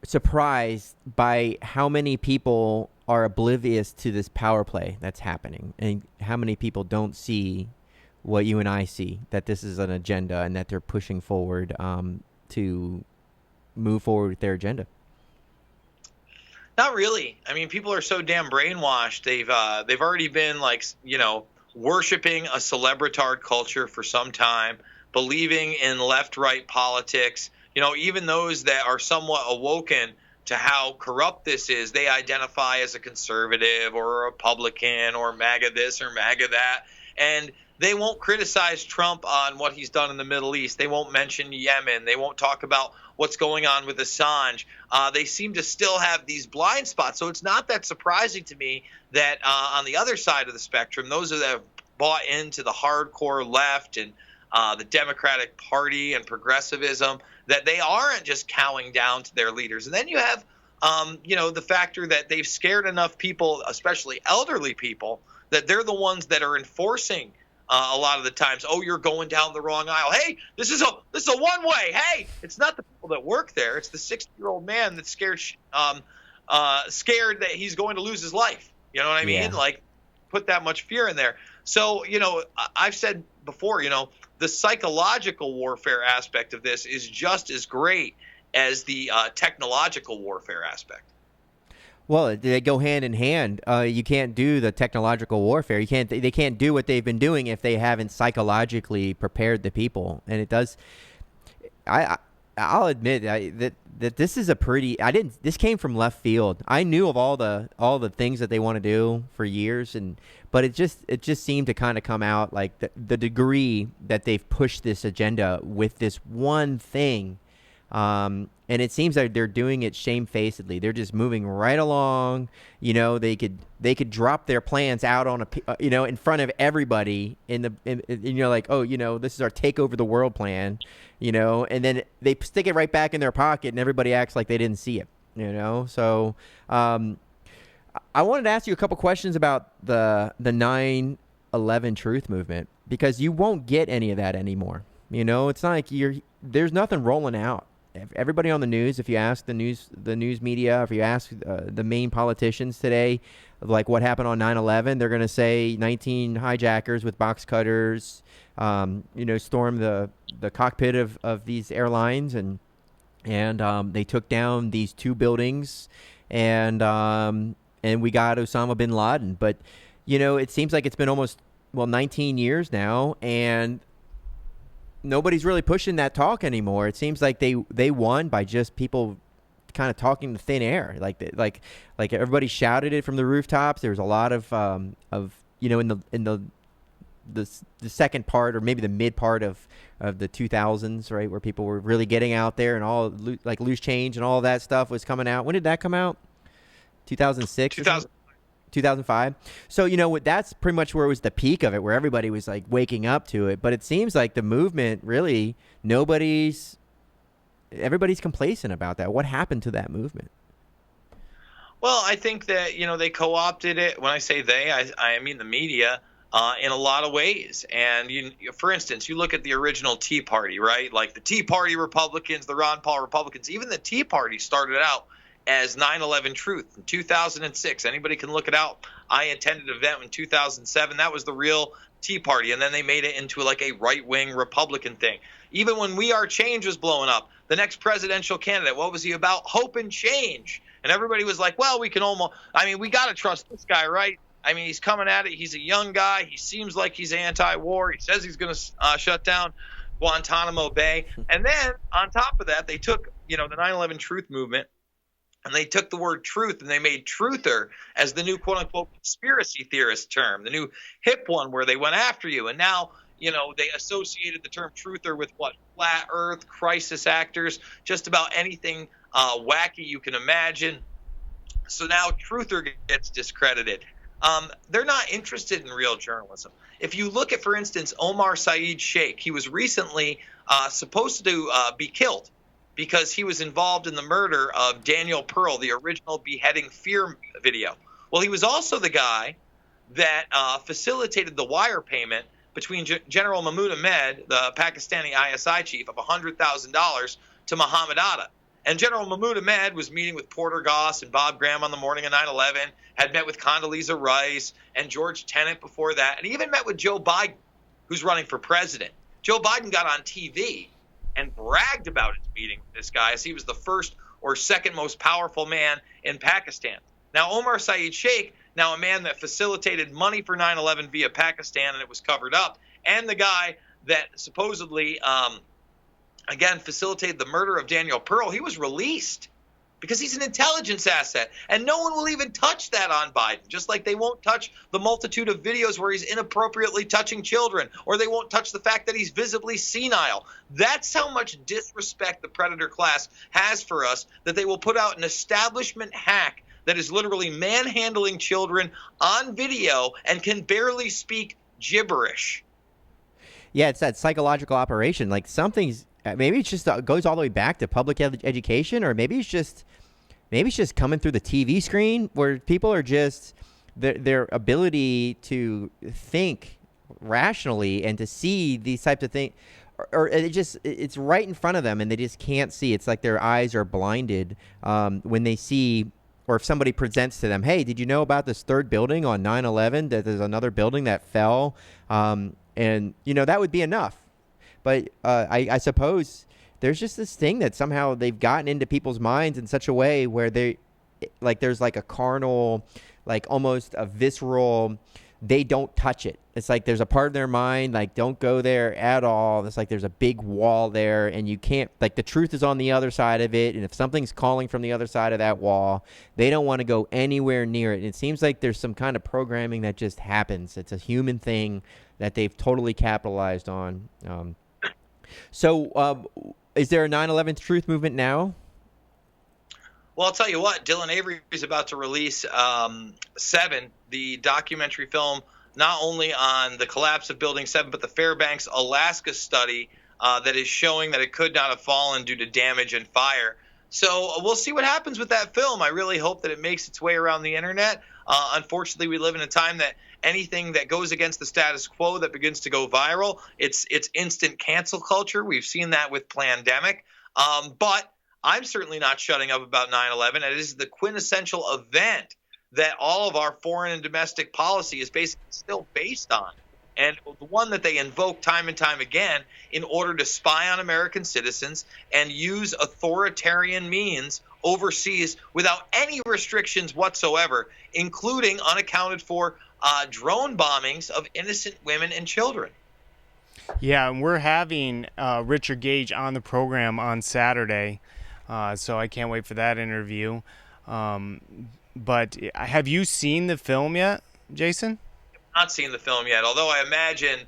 surprised by how many people are oblivious to this power play that's happening, and how many people don't see what you and I see, that this is an agenda and that they're pushing forward to move forward with their agenda? Not really. People are so damn brainwashed. They've already been worshiping a celebritard culture for some time, believing in left-right politics. Even those that are somewhat awoken to how corrupt this is, they identify as a conservative or a Republican or MAGA this or MAGA that. And they won't criticize Trump on what he's done in the Middle East. They won't mention Yemen. They won't talk about what's going on with Assange. They seem to still have these blind spots. So it's not that surprising to me that on the other side of the spectrum, those that have bought into the hardcore left and the Democratic Party and progressivism, that they aren't just cowing down to their leaders. And then you have, the factor that they've scared enough people, especially elderly people, that they're the ones that are enforcing a lot of the times. Oh, you're going down the wrong aisle. Hey, this is a one way. Hey, it's not the people that work there. It's the 60-year-old man that's scared that he's going to lose his life. You know what I mean? Yeah. Put that much fear in there. So, I've said before, the psychological warfare aspect of this is just as great as the technological warfare aspect. Well, they go hand in hand. You can't do the technological warfare. They can't do what they've been doing if they haven't psychologically prepared the people. And it does. I'll admit that this is a pretty. This came from left field. I knew of all the things that they want to do for years, but it just seemed to kind of come out like the degree that they've pushed this agenda with this one thing. And it seems like they're doing it shamefacedly. They're just moving right along. They could drop their plans out on in front of everybody and you're like, oh, this is our take over the world plan, and then they stick it right back in their pocket and everybody acts like they didn't see it, So, I wanted to ask you a couple questions about the 9/11 truth movement, because you won't get any of that anymore. It's not like there's nothing rolling out. Everybody on the news, if you ask the news media, if you ask the main politicians today, like what happened on 9/11, they're going to say 19 hijackers with box cutters, stormed the cockpit of these airlines, and they took down these 2 buildings, and we got Osama bin Laden. But it seems like it's been almost 19 years now, and nobody's really pushing that talk anymore. It seems like they won by just people kind of talking to thin air. Like everybody shouted it from the rooftops. There was a lot of in the second part, or maybe the mid part of the 2000s, right, where people were really getting out there, and all like Loose Change and all that stuff was coming out. When did that come out? 2006. 2005. So, that's pretty much where it was the peak of it, where everybody was like waking up to it. But it seems like the movement, really, everybody's complacent about that. What happened to that movement? Well, I think that, they co-opted it. When I say they, I mean the media, in a lot of ways. And for instance, you look at the original Tea Party, right? Like the Tea Party Republicans, the Ron Paul Republicans, even the Tea Party started out as 9/11 Truth in 2006. Anybody can look it out. I attended an event in 2007. That was the real Tea Party. And then they made it into like a right-wing Republican thing. Even when We Are Change was blowing up, the next presidential candidate, what was he about? Hope and change. And everybody was like, well, we got to trust this guy, right? He's coming at it. He's a young guy. He seems like he's anti-war. He says he's going to shut down Guantanamo Bay. And then on top of that, they took, the 9/11 Truth movement, and they took the word truth and they made truther as the new quote-unquote conspiracy theorist term, the new hip one where they went after you. And now, they associated the term truther with what? Flat earth, crisis actors, just about anything wacky you can imagine. So now truther gets discredited. They're not interested in real journalism. If you look at, for instance, Omar Saeed Sheikh, he was recently supposed to be killed because he was involved in the murder of Daniel Pearl, the original beheading fear video. Well, he was also the guy that facilitated the wire payment between General Mahmoud Ahmed, the Pakistani ISI chief, of $100,000 to Muhammad Atta. And General Mahmoud Ahmed was meeting with Porter Goss and Bob Graham on the morning of 9/11, had met with Condoleezza Rice and George Tenet before that, and he even met with Joe Biden, who's running for president. Joe Biden got on TV and bragged about his meeting with this guy as he was the first or second most powerful man in Pakistan. Now, Omar Saeed Sheikh, now a man that facilitated money for 9/11 via Pakistan, and it was covered up, and the guy that supposedly, again, facilitated the murder of Daniel Pearl, he was released because he's an intelligence asset. And no one will even touch that on Biden, just like they won't touch the multitude of videos where he's inappropriately touching children, or they won't touch the fact that he's visibly senile. That's how much disrespect the predator class has for us, that they will put out an establishment hack that is literally manhandling children on video and can barely speak gibberish. Yeah, it's that psychological operation. Like something's maybe it's just goes all the way back to public education, or maybe it's just coming through the TV screen, where people are just their ability to think rationally and to see these types of things, or it's right in front of them and they just can't see. It's like their eyes are blinded when they see, or if somebody presents to them, hey, did you know about this third building on 9/11? That there's another building that fell, and And, that would be enough. But I suppose there's just this thing that somehow they've gotten into people's minds in such a way where there's like a carnal, like almost a visceral, they don't touch it. It's like there's a part of their mind, like, don't go there at all. It's like there's a big wall there, and you can't, like, the truth is on the other side of it, and if something's calling from the other side of that wall, they don't want to go anywhere near it. And it seems like there's some kind of programming that just happens. It's a human thing that they've totally capitalized on. So is there a 9/11 truth movement now? Well, I'll tell you what, Dylan Avery is about to release 7, the documentary film, not only on the collapse of Building 7, but the Fairbanks, Alaska study that is showing that it could not have fallen due to damage and fire. So we'll see what happens with that film. I really hope that it makes its way around the internet. Unfortunately, we live in a time that anything that goes against the status quo that begins to go viral, it's instant cancel culture. We've seen that with Plandemic. But I'm certainly not shutting up about 9/11. It is the quintessential event that all of our foreign and domestic policy is basically still based on, and the one that they invoke time and time again in order to spy on American citizens and use authoritarian means overseas without any restrictions whatsoever, including unaccounted for drone bombings of innocent women and children. Yeah, and we're having Richard Gage on the program on Saturday, so I can't wait for that interview. But have you seen the film yet, Jason? Not seen the film yet, although I imagine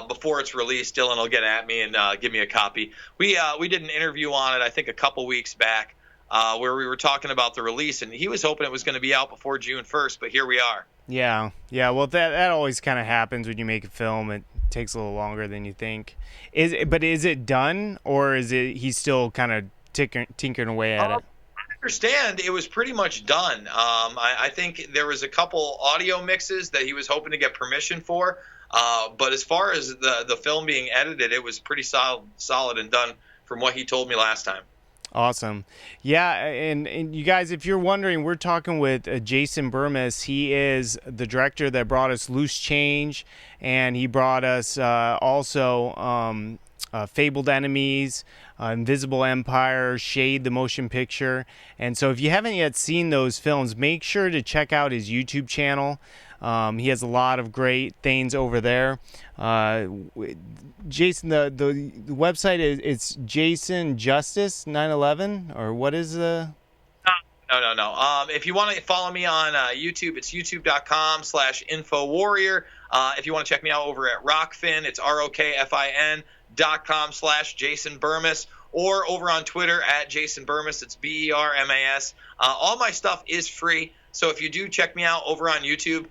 before it's released, Dylan will get at me and give me a copy. We did an interview on it, I think, a couple weeks back, where we were talking about the release, and he was hoping it was going to be out before June 1st, but here we are. Yeah. Well, that always kind of happens when you make a film. It takes a little longer than you think. Is it done, or is it he's still kind of tinkering away at it? I understand it was pretty much done. I think there was a couple audio mixes that he was hoping to get permission for, but as far as the film being edited, it was pretty solid and done from what he told me last time. Awesome. Yeah, and you guys, if you're wondering, we're talking with Jason Bermas. He is the director that brought us Loose Change, and he brought us also Fabled Enemies, Invisible Empire, Shade, the motion picture. And so if you haven't yet seen those films, make sure to check out his YouTube channel. He has a lot of great things over there. Jason, the website it's Jason Justice 9/11, or what is the? No. If you want to follow me on YouTube, it's youtube.com/InfoWarrior. If you want to check me out over at Rockfin, it's ROKFIN.com/Jason Bermas, or over on Twitter at Jason Bermas. It's BERMAS. All my stuff is free, so if you do check me out over on YouTube,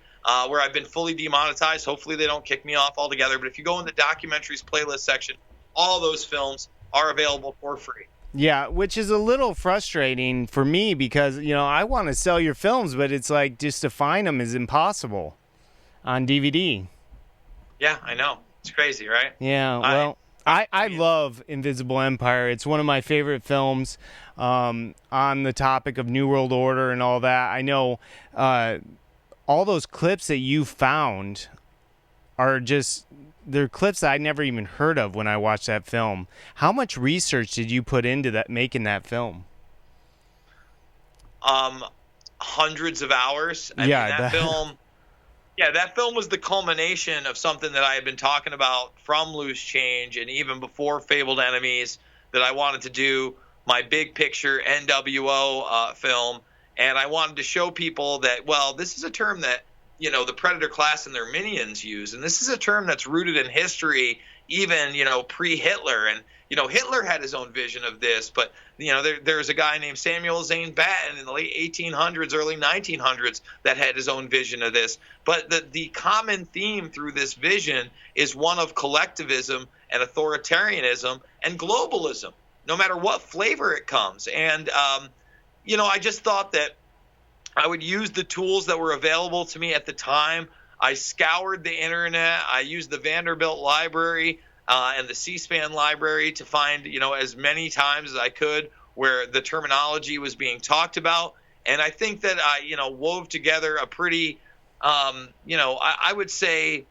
where I've been fully demonetized, hopefully they don't kick me off altogether. But if you go in the documentaries playlist section, all those films are available for free. Yeah, which is a little frustrating for me because, I want to sell your films, but it's like just to find them is impossible on DVD. Yeah, I know. It's crazy, right? Yeah, well, I love Invisible Empire. It's one of my favorite films on the topic of New World Order and all that. I know all those clips that you found are just... they're clips that I never even heard of when I watched that film. How much research did you put into that, making that film? Hundreds of hours. I mean, that film. Yeah, that film was the culmination of something that I had been talking about from Loose Change and even before Fabled Enemies, that I wanted to do my big picture NWO film. And I wanted to show people that, well, this is a term that, the Predator class and their minions use. And this is a term that's rooted in history, even, pre-Hitler. And, Hitler had his own vision of this. But, there's a guy named Samuel Zane Batten in the late 1800s, early 1900s that had his own vision of this. But the common theme through this vision is one of collectivism and authoritarianism and globalism, no matter what flavor it comes. And, I just thought that I would use the tools that were available to me at the time. I scoured the internet. I used the Vanderbilt library to find, as many times as I could, where the terminology was being talked about. And I think that, what we've done is we've wove together a pretty, I would say,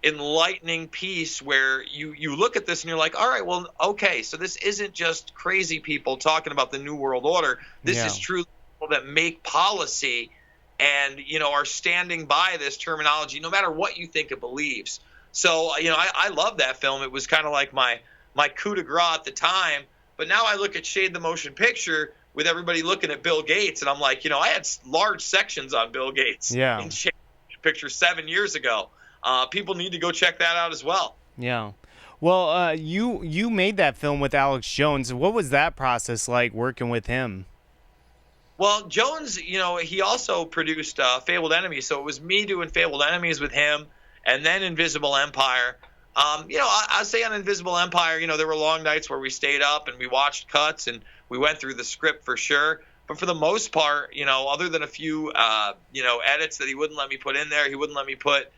enlightening piece where you look at this and you're like, all right, well, okay, so this isn't just crazy people talking about the New World Order. This is truly people that make policy and, are standing by this terminology, no matter what you think it believes. So, I love that film. It was kind of like my coup de grace at the time. But now I look at Shade the Motion Picture with everybody looking at Bill Gates, and I'm like, I had large sections on Bill Gates in Shade the Motion Picture 7 years ago. People need to go check that out as well. Yeah. Well, you made that film with Alex Jones. What was that process like working with him? Well, Jones, he also produced Fabled Enemies, so it was me doing Fabled Enemies with him, and then Invisible Empire. I'd say on Invisible Empire, there were long nights where we stayed up and we watched cuts and we went through the script for sure. But for the most part, other than a few, edits that he wouldn't let me put in there, he wouldn't let me put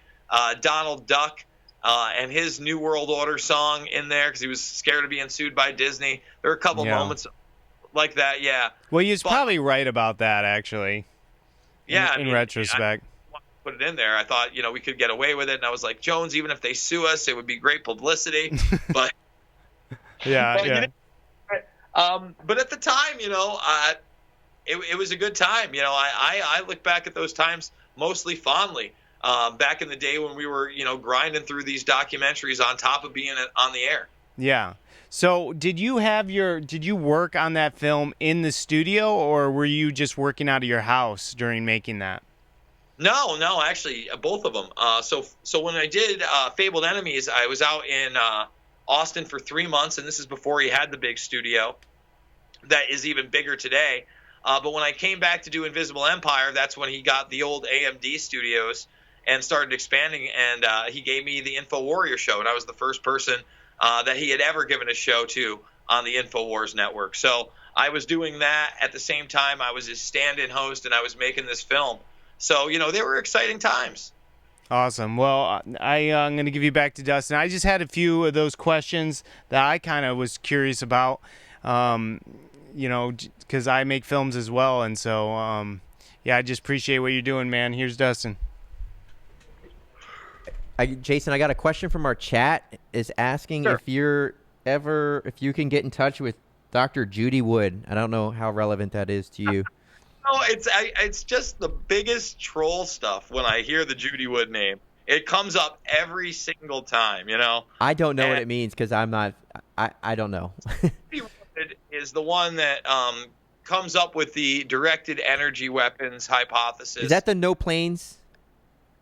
Donald Duck and his New World Order song in there because he was scared of being sued by Disney. There were a couple moments like that, yeah. Well, he's probably right about that, actually. Yeah, in retrospect. I put it in there. I thought, we could get away with it, and I was like, Jones, even if they sue us, it would be great publicity. But yeah. But at the time, it was a good time. I look back at those times mostly fondly. Back in the day when we were, grinding through these documentaries on top of being on the air. Yeah. So did you work on that film in the studio, or were you just working out of your house during making that? No, actually, both of them. So when I did Fabled Enemies, I was out in Austin for 3 months, and this is before he had the big studio that is even bigger today. But when I came back to do Invisible Empire, that's when he got the old AMD studios and started expanding, and he gave me the InfoWarrior show, and I was the first person that he had ever given a show to on the InfoWars network. So I was doing that at the same time. I was his stand-in host, and I was making this film. So, they were exciting times. Awesome. Well, I'm going to give you back to Dustin. I just had a few of those questions that I kind of was curious about, because I make films as well. And so, I just appreciate what you're doing, man. Here's Dustin. Jason, I got a question from our chat. Is asking if you can get in touch with Dr. Judy Wood. I don't know how relevant that is to you. No, it's just the biggest troll stuff when I hear the Judy Wood name. It comes up every single time, I don't know what it means because I'm not. I don't know. Judy Wood is the one that comes up with the directed energy weapons hypothesis. Is that the no planes?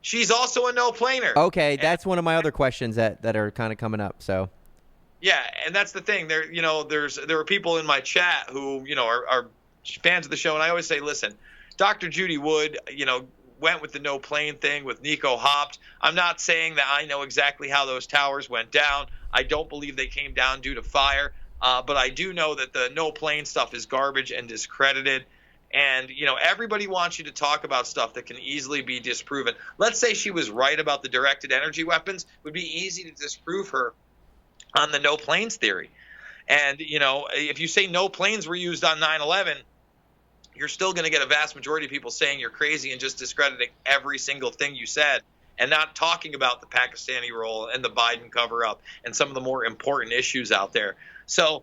She's also a no-planer. Okay, that's one of my other questions that are kind of coming up. So, yeah, and that's the thing. There are people in my chat who are fans of the show, and I always say, listen, Dr. Judy Wood, went with the no-plane thing with Nico Hopt. I'm not saying that I know exactly how those towers went down. I don't believe they came down due to fire, but I do know that the no-plane stuff is garbage and discredited. And, everybody wants you to talk about stuff that can easily be disproven. Let's say she was right about the directed energy weapons. It would be easy to disprove her on the no planes theory. And, if you say no planes were used on 9/11, you're still going to get a vast majority of people saying you're crazy and just discrediting every single thing you said and not talking about the Pakistani role and the Biden cover-up and some of the more important issues out there. So,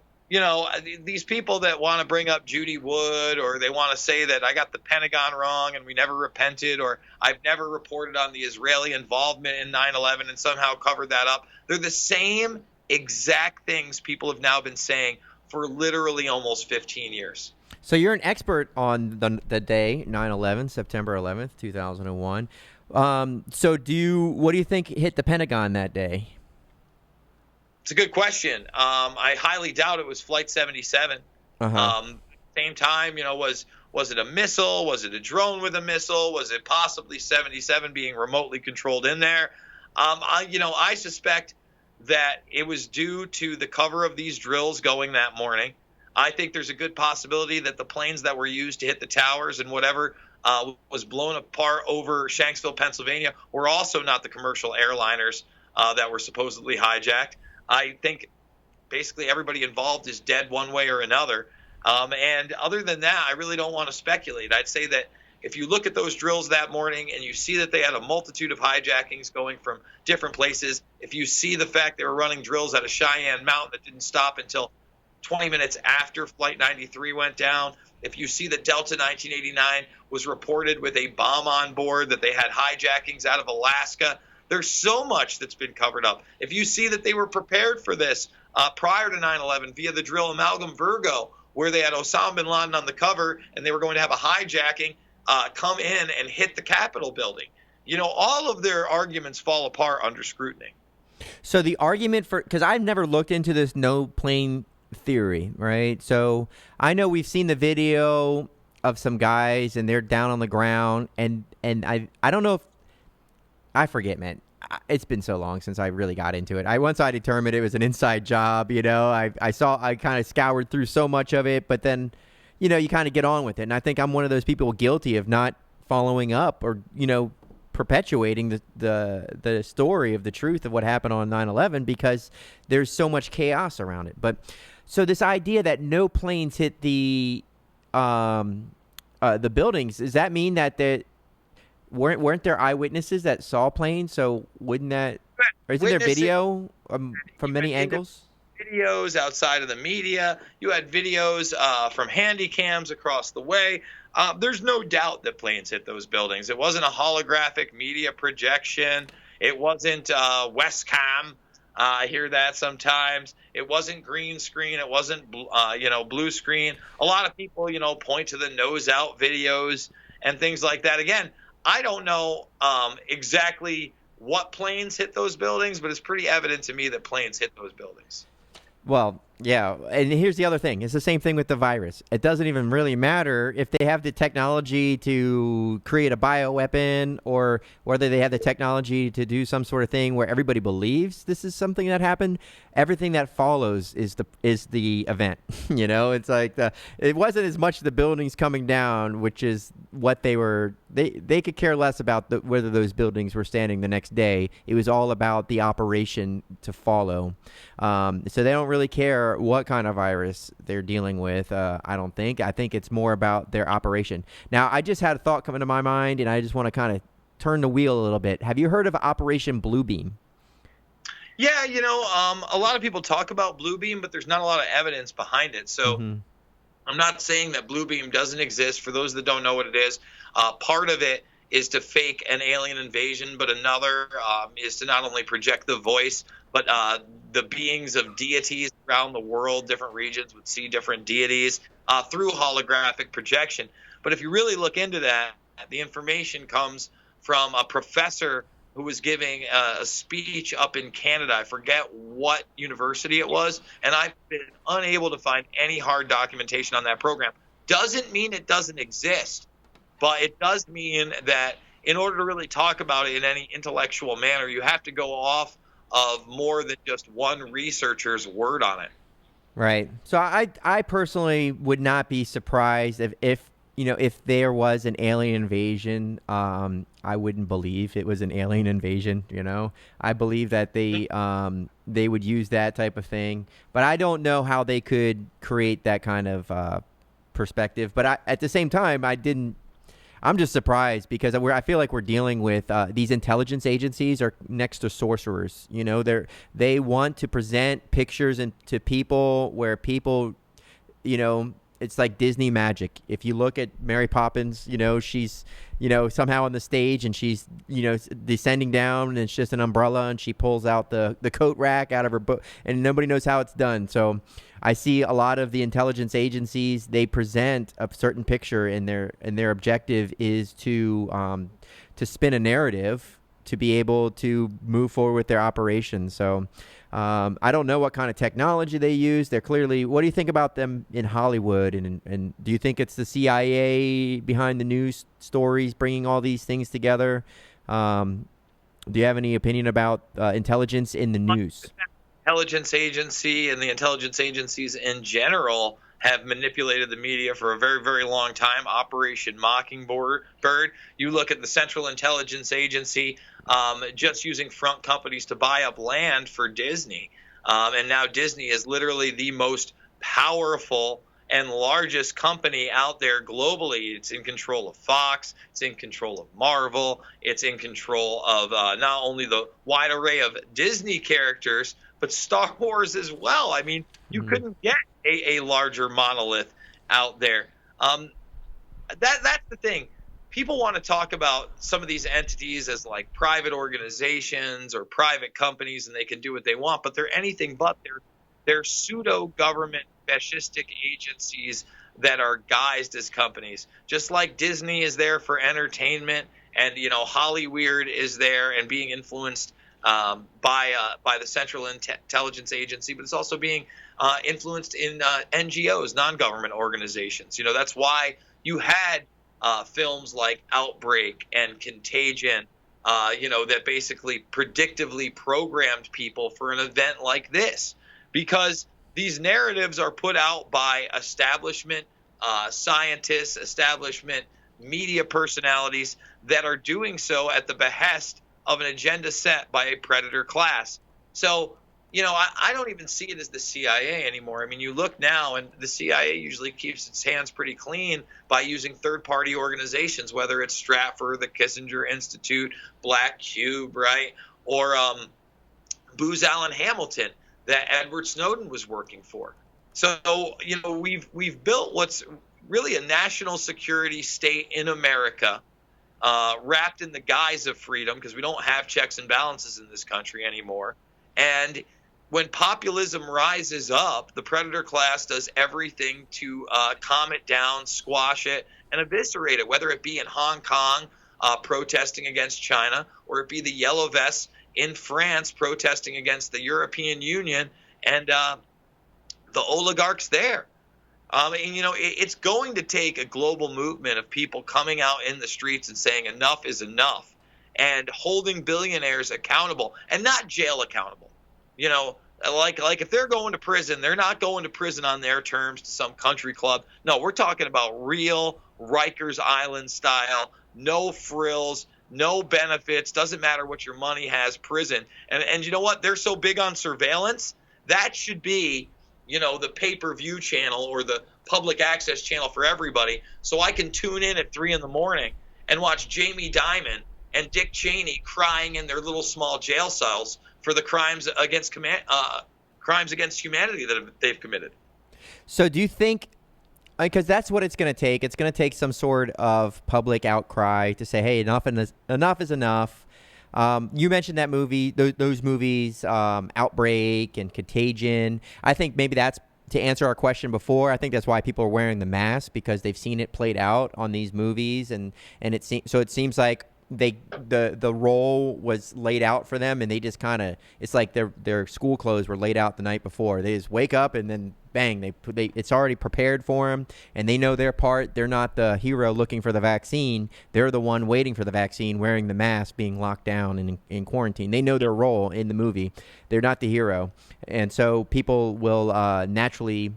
these people that want to bring up Judy Wood, or they want to say that I got the Pentagon wrong and we never repented, or I've never reported on the Israeli involvement in 9/11 and somehow covered that up. They're the same exact things people have now been saying for literally almost 15 years. So you're an expert on the day 9/11, September 11th, 2001. So what do you think hit the Pentagon that day? It's a good question. I highly doubt it was Flight 77. Same time, was it a missile? Was it a drone with a missile? Was it possibly 77 being remotely controlled in there? I suspect that it was due to the cover of these drills going that morning. I think there's a good possibility that the planes that were used to hit the towers and whatever was blown apart over Shanksville, Pennsylvania, were also not the commercial airliners that were supposedly hijacked. I think basically everybody involved is dead one way or another. And other than that, I really don't want to speculate. I'd say that if you look at those drills that morning and you see that they had a multitude of hijackings going from different places, if you see the fact they were running drills at a Cheyenne Mountain that didn't stop until 20 minutes after Flight 93 went down, if you see that Delta 1989 was reported with a bomb on board, that they had hijackings out of Alaska, there's so much that's been covered up. If you see that they were prepared for this prior to 9/11 via the drill Amalgam Virgo, where they had Osama bin Laden on the cover and they were going to have a hijacking come in and hit the Capitol building. All of their arguments fall apart under scrutiny. So the argument because I've never looked into this no plane theory, right? So I know we've seen the video of some guys and they're down on the ground and I don't know if I forget, man. It's been so long since I really got into it. Once I determined it was an inside job, I kind of scoured through so much of it, but then, you kind of get on with it. And I think I'm one of those people guilty of not following up or, perpetuating the story of the truth of what happened on 9/11 because there's so much chaos around it. But so this idea that no planes hit the buildings, does that mean that weren't there eyewitnesses that saw planes? So wouldn't that, or isn't there video from many angles? Videos outside of the media. You had videos from handy cams across the way. There's no doubt that planes hit those buildings. It wasn't a holographic media projection. It wasn't Westcam. I hear that sometimes. It wasn't green screen. It wasn't blue screen. A lot of people point to the nose out videos and things like that. Again, I don't know exactly what planes hit those buildings, but it's pretty evident to me that planes hit those buildings. Well, yeah, and here's the other thing. It's the same thing with the virus. It doesn't even really matter if they have the technology to create a bioweapon or whether they have the technology to do some sort of thing where everybody believes this is something that happened. Everything that follows is the event. It's like it wasn't as much the buildings coming down, which is what they were. They could care less about whether those buildings were standing the next day. It was all about the operation to follow. So they don't really care what kind of virus they're dealing with. I don't think. I think it's more about their operation. Now, I just had a thought come into my mind, and I just want to kind of turn the wheel a little bit. Have you heard of Operation Bluebeam? Yeah, a lot of people talk about Bluebeam, but there's not a lot of evidence behind it. So I'm not saying that Bluebeam doesn't exist. For those that don't know what it is, part of it is to fake an alien invasion, but another is to not only project the voice, but the beings of deities around the world, different regions would see different deities through holographic projection. But if you really look into that, the information comes from a professor who was giving a speech up in Canada. I forget what university it was, and I've been unable to find any hard documentation on that program. Doesn't mean it doesn't exist, but it does mean that in order to really talk about it in any intellectual manner, you have to go off of more than just one researcher's word on it. Right. So I personally would not be surprised if there was an alien invasion. I wouldn't believe it was an alien invasion. I believe that they would use that type of thing, but I don't know how they could create that kind of perspective. But at the same time, I'm just surprised because I feel like we're dealing with these intelligence agencies are next to sorcerers. They want to present pictures to people where people, it's like Disney magic. If you look at Mary Poppins, she's, somehow on the stage and she's, descending down and it's just an umbrella and she pulls out the coat rack out of her book and nobody knows how it's done. So I see a lot of the intelligence agencies, they present a certain picture and their objective is to spin a narrative to be able to move forward with their operations. So I don't know what kind of technology they use. They're clearly, what do you think about them in Hollywood? And do you think it's the CIA behind the news stories bringing all these things together? Do you have any opinion about intelligence in the news? Intelligence agency and the intelligence agencies in general have manipulated the media for a very, very long time. Operation Mockingbird. You look at the Central Intelligence Agency just using front companies to buy up land for Disney. And now Disney is literally the most powerful and largest company out there globally. It's in control of Fox. It's in control of Marvel. It's in control of not only the wide array of Disney characters, but Star Wars as well. I mean, you couldn't get a larger monolith out there. That's the thing. People want to talk about some of these entities as like private organizations or private companies, and they can do what they want, but they're anything but. They're pseudo-government fascistic agencies that are guised as companies. Just like Disney is there for entertainment, and Hollyweird is there and being influenced by the Central Intelligence Agency, but it's also being influenced in NGOs, non-government organizations. That's why you had films like Outbreak and Contagion, that basically predictively programmed people for an event like this, because these narratives are put out by establishment scientists, establishment media personalities that are doing so at the behest of an agenda set by a predator class. So, I don't even see it as the CIA anymore. I mean, you look now, and the CIA usually keeps its hands pretty clean by using third-party organizations, whether it's Stratfor, the Kissinger Institute, Black Cube, right, or Booz Allen Hamilton that Edward Snowden was working for. So, we've built what's really a national security state in America, wrapped in the guise of freedom, because we don't have checks and balances in this country anymore. And when populism rises up, the predator class does everything to calm it down, squash it, and eviscerate it, whether it be in Hong Kong protesting against China, or it be the yellow vests in France protesting against the European Union and the oligarchs there. It's going to take a global movement of people coming out in the streets and saying enough is enough, and holding billionaires accountable, and not jail accountable. Like if they're going to prison, they're not going to prison on their terms to some country club. No, we're talking about real Rikers Island style, no frills, no benefits, doesn't matter what your money has, prison. And you know what? They're so big on surveillance. That should be, the pay-per-view channel or the public access channel for everybody, so I can tune in at 3 a.m. and watch Jamie Dimon and Dick Cheney crying in their little small jail cells for the crimes against humanity that they've committed. So do you think, because that's what it's going to take. It's going to take some sort of public outcry to say, hey, enough is enough. You mentioned that movie, those movies, Outbreak and Contagion. I think maybe that's, to answer our question before, I think that's why people are wearing the mask, because they've seen it played out on these movies, and it seems like the role was laid out for them, and they just kind of, it's like their school clothes were laid out the night before. They just wake up and then bang, it's already prepared for them, and they know their part. They're not the hero looking for the vaccine. They're the one waiting for the vaccine, wearing the mask, being locked down and in quarantine. They know their role in the movie. They're not the hero, and so people will naturally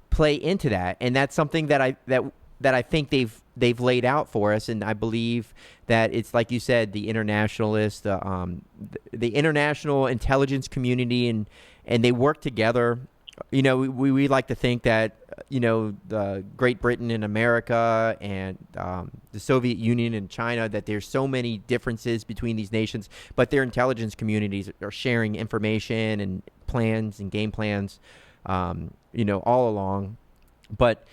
play into that, and that's something that I think they've laid out for us, and I believe that it's like you said, the internationalists, the international intelligence community, and they work together. We like to think that the Great Britain and America and the Soviet Union and China, that there's so many differences between these nations, but their intelligence communities are sharing information and plans and game plans, all along. But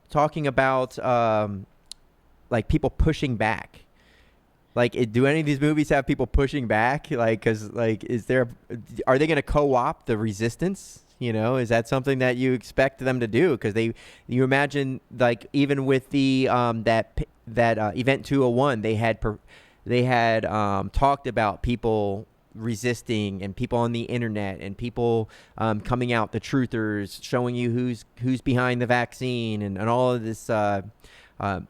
talking about like people pushing back, like, do any of these movies have people pushing back? Like, because like, are they going to co-opt the resistance? Is that something that you expect them to do? Because you imagine, like, even with the that Event 201, they had talked about people resisting, and people on the internet, and people coming out, the truthers, showing you who's behind the vaccine, and all of this.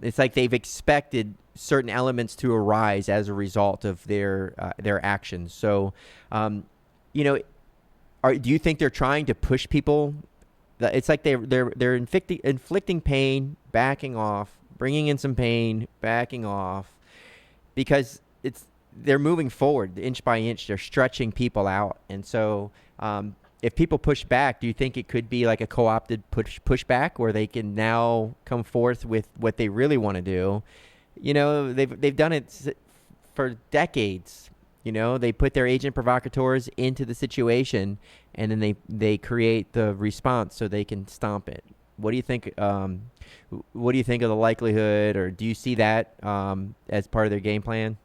It's like they've expected certain elements to arise as a result of their actions. So, do you think they're trying to push people? It's like they're inflicting pain, backing off, bringing in some pain, backing off, because they're moving forward inch by inch. They're stretching people out, and so if people push back, do you think it could be like a co-opted pushback where they can now come forth with what they really want to do? You know, they've done it for decades. You know, they put their agent provocateurs into the situation, and then they create the response so they can stomp it. What do you think? What do you think of the likelihood, or do you see that as part of their game plan?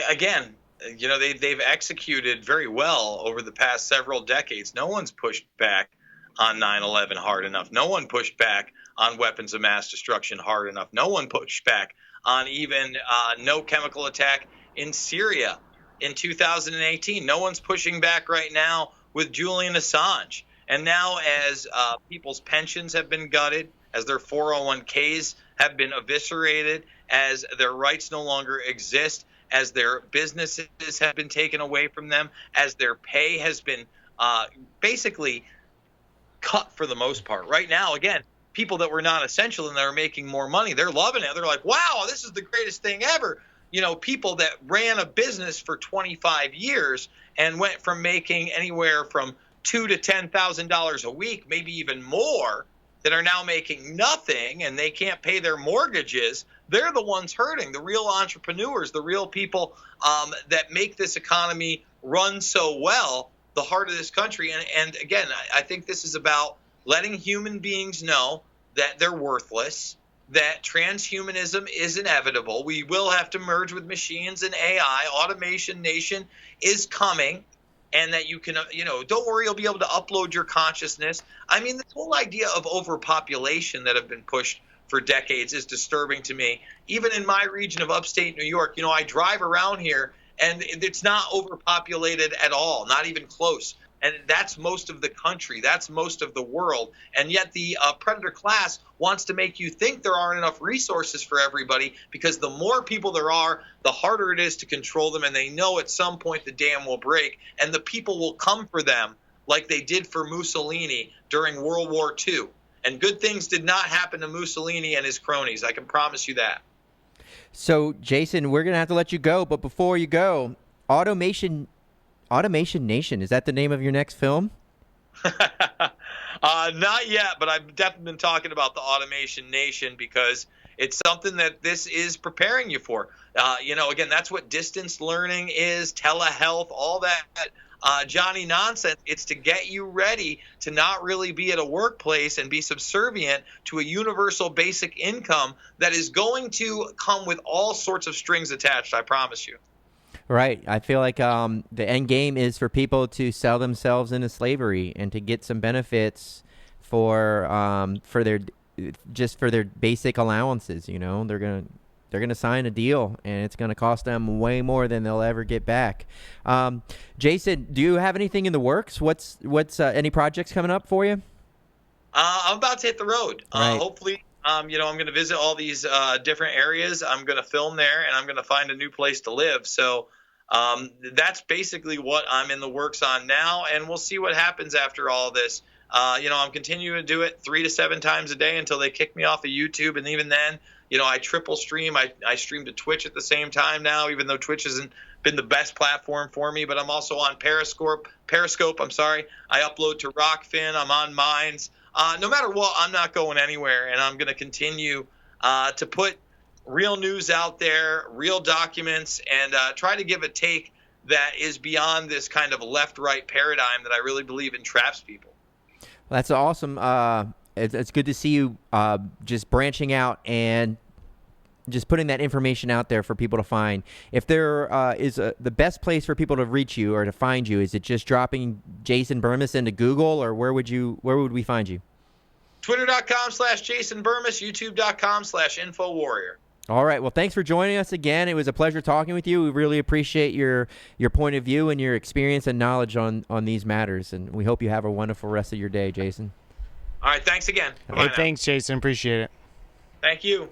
Again, you know, they've executed very well over the past several decades. No one's pushed back on 9/11 hard enough. No one pushed back on weapons of mass destruction hard enough. No one pushed back on even no chemical attack in Syria in 2018. No one's pushing back right now with Julian Assange. And now as people's pensions have been gutted, as their 401ks have been eviscerated, as their rights no longer exist, as their businesses have been taken away from them, as their pay has been basically cut for the most part. Right now, again, people that were not essential and that are making more money, they're loving it. They're like, wow, this is the greatest thing ever. You know, people that ran a business for 25 years and went from making anywhere from $2,000 to $10,000 a week, maybe even more, that are now making nothing and they can't pay their mortgages. They're the ones hurting, the real entrepreneurs, the real people that make this economy run so well, the heart of this country. And again, I think this is about letting human beings know that they're worthless, that transhumanism is inevitable. We will have to merge with machines and AI. Automation Nation is coming. And that you can, you know, don't worry, you'll be able to upload your consciousness. I mean, this whole idea of overpopulation that have been pushed for decades is disturbing to me. Even in my region of upstate New York, you know, I drive around here and it's not overpopulated at all, not even close. And that's most of the country. That's most of the world. And yet the predator class wants to make you think there aren't enough resources for everybody, because the more people there are, the harder it is to control them. And they know at some point the dam will break and the people will come for them like they did for Mussolini during World War II. And good things did not happen to Mussolini and his cronies. I can promise you that. So, Jason, we're going to have to let you go. But before you go, Automation Nation, is that the name of your next film? Not yet, but I've definitely been talking about the Automation Nation because it's something that this is preparing you for. You know, again, that's what distance learning is, telehealth, all that Johnny nonsense. It's to get you ready to not really be at a workplace and be subservient to a universal basic income that is going to come with all sorts of strings attached, I promise you. Right. I feel like the end game is for people to sell themselves into slavery and to get some benefits for their basic allowances. You know, they're gonna sign a deal and it's gonna cost them way more than they'll ever get back. Jason, do you have anything in the works? What's any projects coming up for you? I'm about to hit the road. Right. Hopefully. You know, I'm going to visit all these different areas. I'm going to film there, and I'm going to find a new place to live. So that's basically what I'm in the works on now, and we'll see what happens after all this. You know, I'm continuing to do it 3 to 7 times a day until they kick me off of YouTube, and even then, you know, I triple stream. I stream to Twitch at the same time now, even though Twitch hasn't been the best platform for me. But I'm also on Periscope. I upload to Rockfin. I'm on Minds. No matter what, I'm not going anywhere, and I'm going to continue to put real news out there, real documents, and try to give a take that is beyond this kind of left-right paradigm that I really believe entraps people. Well, that's awesome. It's good to see you just branching out and just putting that information out there for people to find. If there is the best place for people to reach you or to find you, is it just dropping Jason Bermas into Google, or where would we find you? Twitter.com/Jason Bermas, YouTube.com/InfoWarrior. All right. Well, thanks for joining us again. It was a pleasure talking with you. We really appreciate your point of view and your experience and knowledge on these matters. And we hope you have a wonderful rest of your day, Jason. All right. Thanks again. Hey, thanks, Jason. Appreciate it. Thank you.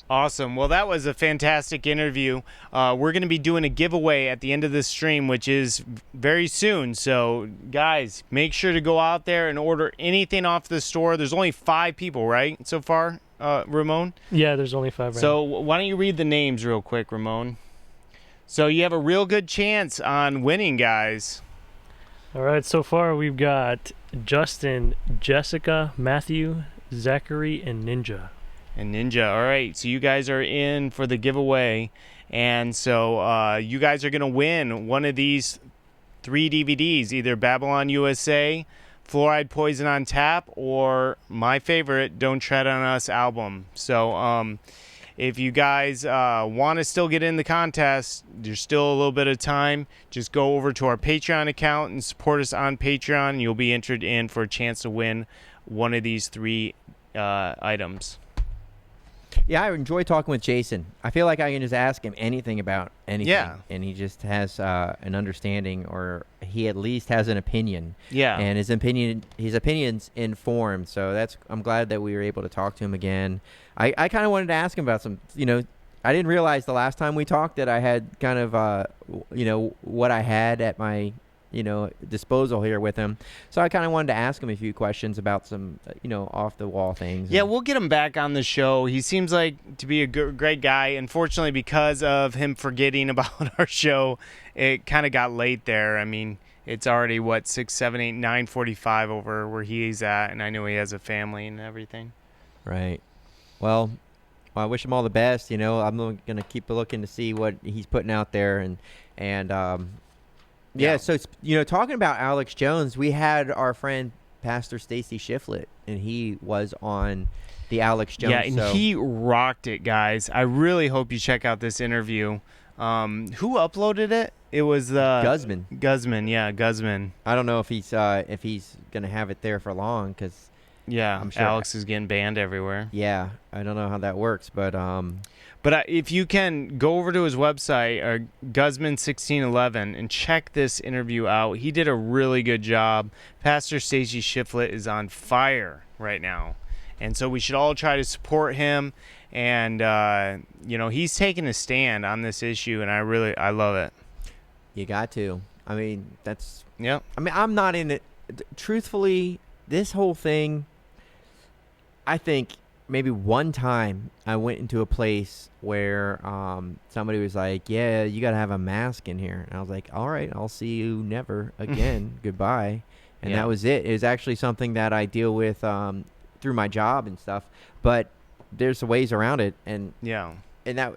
Awesome. Well, that was a fantastic interview. We're going to be doing a giveaway at the end of this stream, which is very soon. So, guys, make sure to go out there and order anything off the store. There's only 5 people, right, so far, Ramon? Yeah, there's only 5 right So why don't you read the names real quick, Ramon? So you have a real good chance on winning, guys. All right, so far we've got Justin, Jessica, Matthew, Zachary, and Ninja. And Ninja. All right, so you guys are in for the giveaway. And so you guys are going to win one of these 3 DVDs, either Babylon USA, Fluoride Poison on Tap, or my favorite, Don't Tread on Us album. So if you guys want to still get in the contest, there's still a little bit of time. Just go over to our Patreon account and support us on Patreon. You'll be entered in for a chance to win one of these 3 items. Yeah, I enjoy talking with Jason. I feel like I can just ask him anything about anything. Yeah. And he just has an understanding, or he at least has an opinion. Yeah. And his opinion's informed. So I'm glad that we were able to talk to him again. I kind of wanted to ask him about some, I didn't realize the last time we talked that I had kind of, what I had at my, disposal here with him. So I kind of wanted to ask him a few questions about some, off the wall things. Yeah, we'll get him back on the show. He seems like to be a great guy. Unfortunately, because of him forgetting about our show, it kind of got late there. I mean, it's already, 6, 7, 8, 9:45 over where he's at, and I know he has a family and everything. Right. Well, I wish him all the best. I'm going to keep looking to see what he's putting out there. Yeah, so, talking about Alex Jones, we had our friend Pastor Stacy Shiflett, and he was on the Alex Jones show. Yeah, and he rocked it, guys. I really hope you check out this interview. Who uploaded it? It was Guzman. Guzman. I don't know if he's going to have it there for long, because I'm sure Alex is getting banned everywhere. Yeah, I don't know how that works, but if you can go over to his website, Guzman1611, and check this interview out. He did a really good job. Pastor Stacey Shiflett is on fire right now. And so we should all try to support him. And, he's taking a stand on this issue, and I love it. You got to. I mean, that's... Yep. I mean, I'm not in it. Truthfully, this whole thing, I think... Maybe one time I went into a place where somebody was like, yeah, you got to have a mask in here. And I was like, all right, I'll see you never again. Goodbye. And that was it. It was actually something that I deal with through my job and stuff. But there's ways around it. And I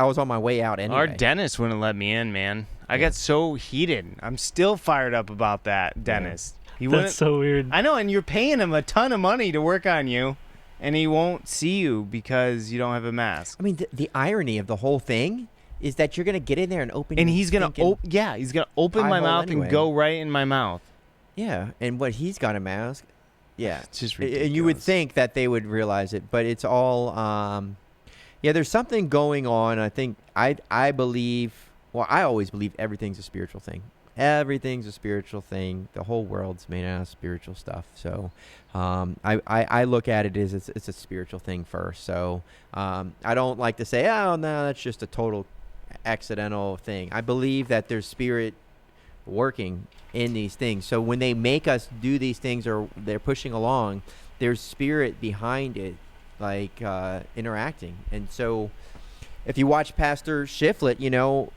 was on my way out anyway. Our dentist wouldn't let me in, man. I got so heated. I'm still fired up about that dentist. That's so weird. I know, and you're paying him a ton of money to work on you. And he won't see you because you don't have a mask. I mean, the irony of the whole thing is that you're going to get in there and open. And he's going to open my mouth and go right in my mouth. Yeah, and he's got a mask. Yeah, it's just ridiculous. And you would think that they would realize it, but it's all. There's something going on. I think I believe. Well, I always believe everything's a spiritual thing. Everything's a spiritual thing. The whole world's made out of spiritual stuff. So I look at it as it's a spiritual thing first. So I don't like to say, oh, no, that's just a total accidental thing. I believe that there's spirit working in these things. So when they make us do these things or they're pushing along, there's spirit behind it, like interacting. And so if you watch Pastor Shiflett,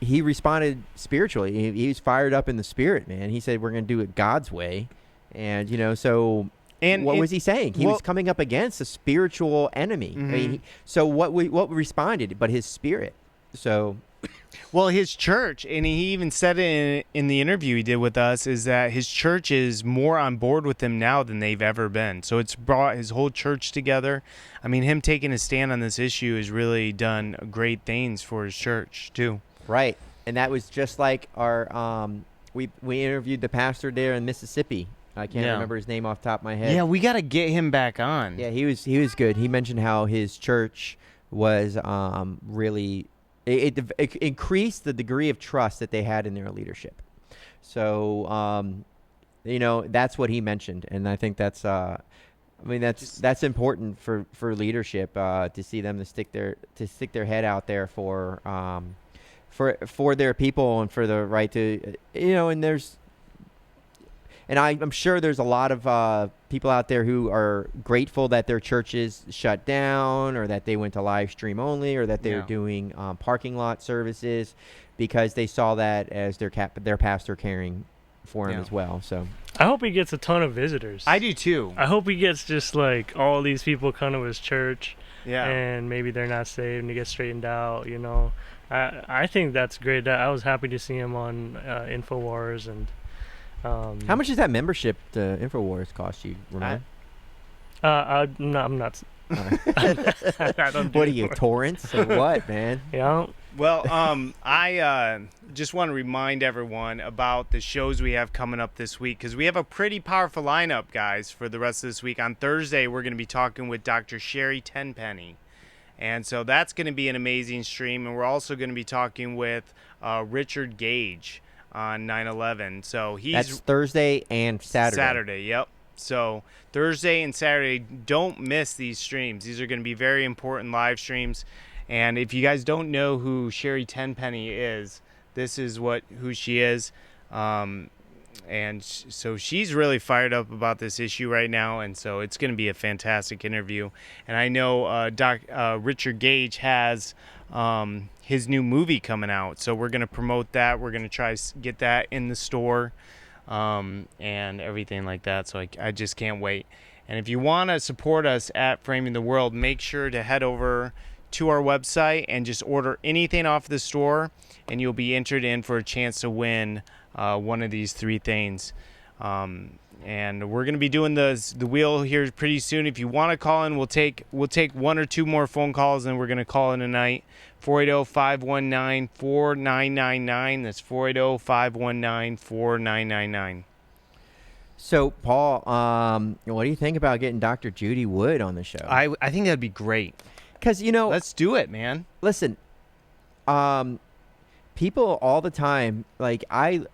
he responded spiritually. He was fired up in the spirit, man. He said, we're going to do it God's way. And, what was he saying? He was coming up against a spiritual enemy. Mm-hmm. I mean, so what responded? But his spirit. So... Well, his church, and he even said it in the interview he did with us, is that his church is more on board with him now than they've ever been. So it's brought his whole church together. I mean, him taking a stand on this issue has really done great things for his church, too. Right. And that was just like our we interviewed the pastor there in Mississippi. I can't remember his name off the top of my head. Yeah, we got to get him back on. Yeah, he was good. He mentioned how his church was really it increased the degree of trust that they had in their leadership. So that's what he mentioned, and I think that's that's important for leadership to see them to stick their head out there for their people and for the right to and and I'm sure there's a lot of people out there who are grateful that their churches shut down, or that they went to live stream only, or that they're doing parking lot services, because they saw that as their pastor caring for him as well. So I hope he gets a ton of visitors. I do too. I hope he gets just like all these people come to his church. Yeah. And maybe they're not saved and they get straightened out, you know. I think that's great. I was happy to see him on InfoWars. And how much does that membership to InfoWars cost you, Ramon? I'm not. I don't do what are you, torrents or what, man? Yeah. Well, I just want to remind everyone about the shows we have coming up this week, because we have a pretty powerful lineup, guys, for the rest of this week. On Thursday, we're going to be talking with Dr. Sherry Tenpenny, and so that's going to be an amazing stream. And we're also going to be talking with Richard Gage on 9/11. So that's Thursday and Saturday. Saturday, yep. So Thursday and Saturday, don't miss these streams. These are going to be very important live streams. And if you guys don't know who Sherry Tenpenny is, this is who she is. So she's really fired up about this issue right now, and so it's going to be a fantastic interview. And I know Richard Gage has his new movie coming out, so we're going to promote that. We're going to try to get that in the store and everything like that. So I just can't wait. And if you want to support us at Framing the World, make sure to head over to our website and just order anything off the store, and you'll be entered in for a chance to win one of these 3 things. And we're going to be doing the wheel here pretty soon. If you want to call in, we'll take 1 or 2 more phone calls, and we're going to call in tonight. 480-519-4999. That's 480-519-4999. So, Paul, what do you think about getting Dr. Judy Wood on the show? I think that'd be great. Because, let's do it, man. Listen, people all the time, like I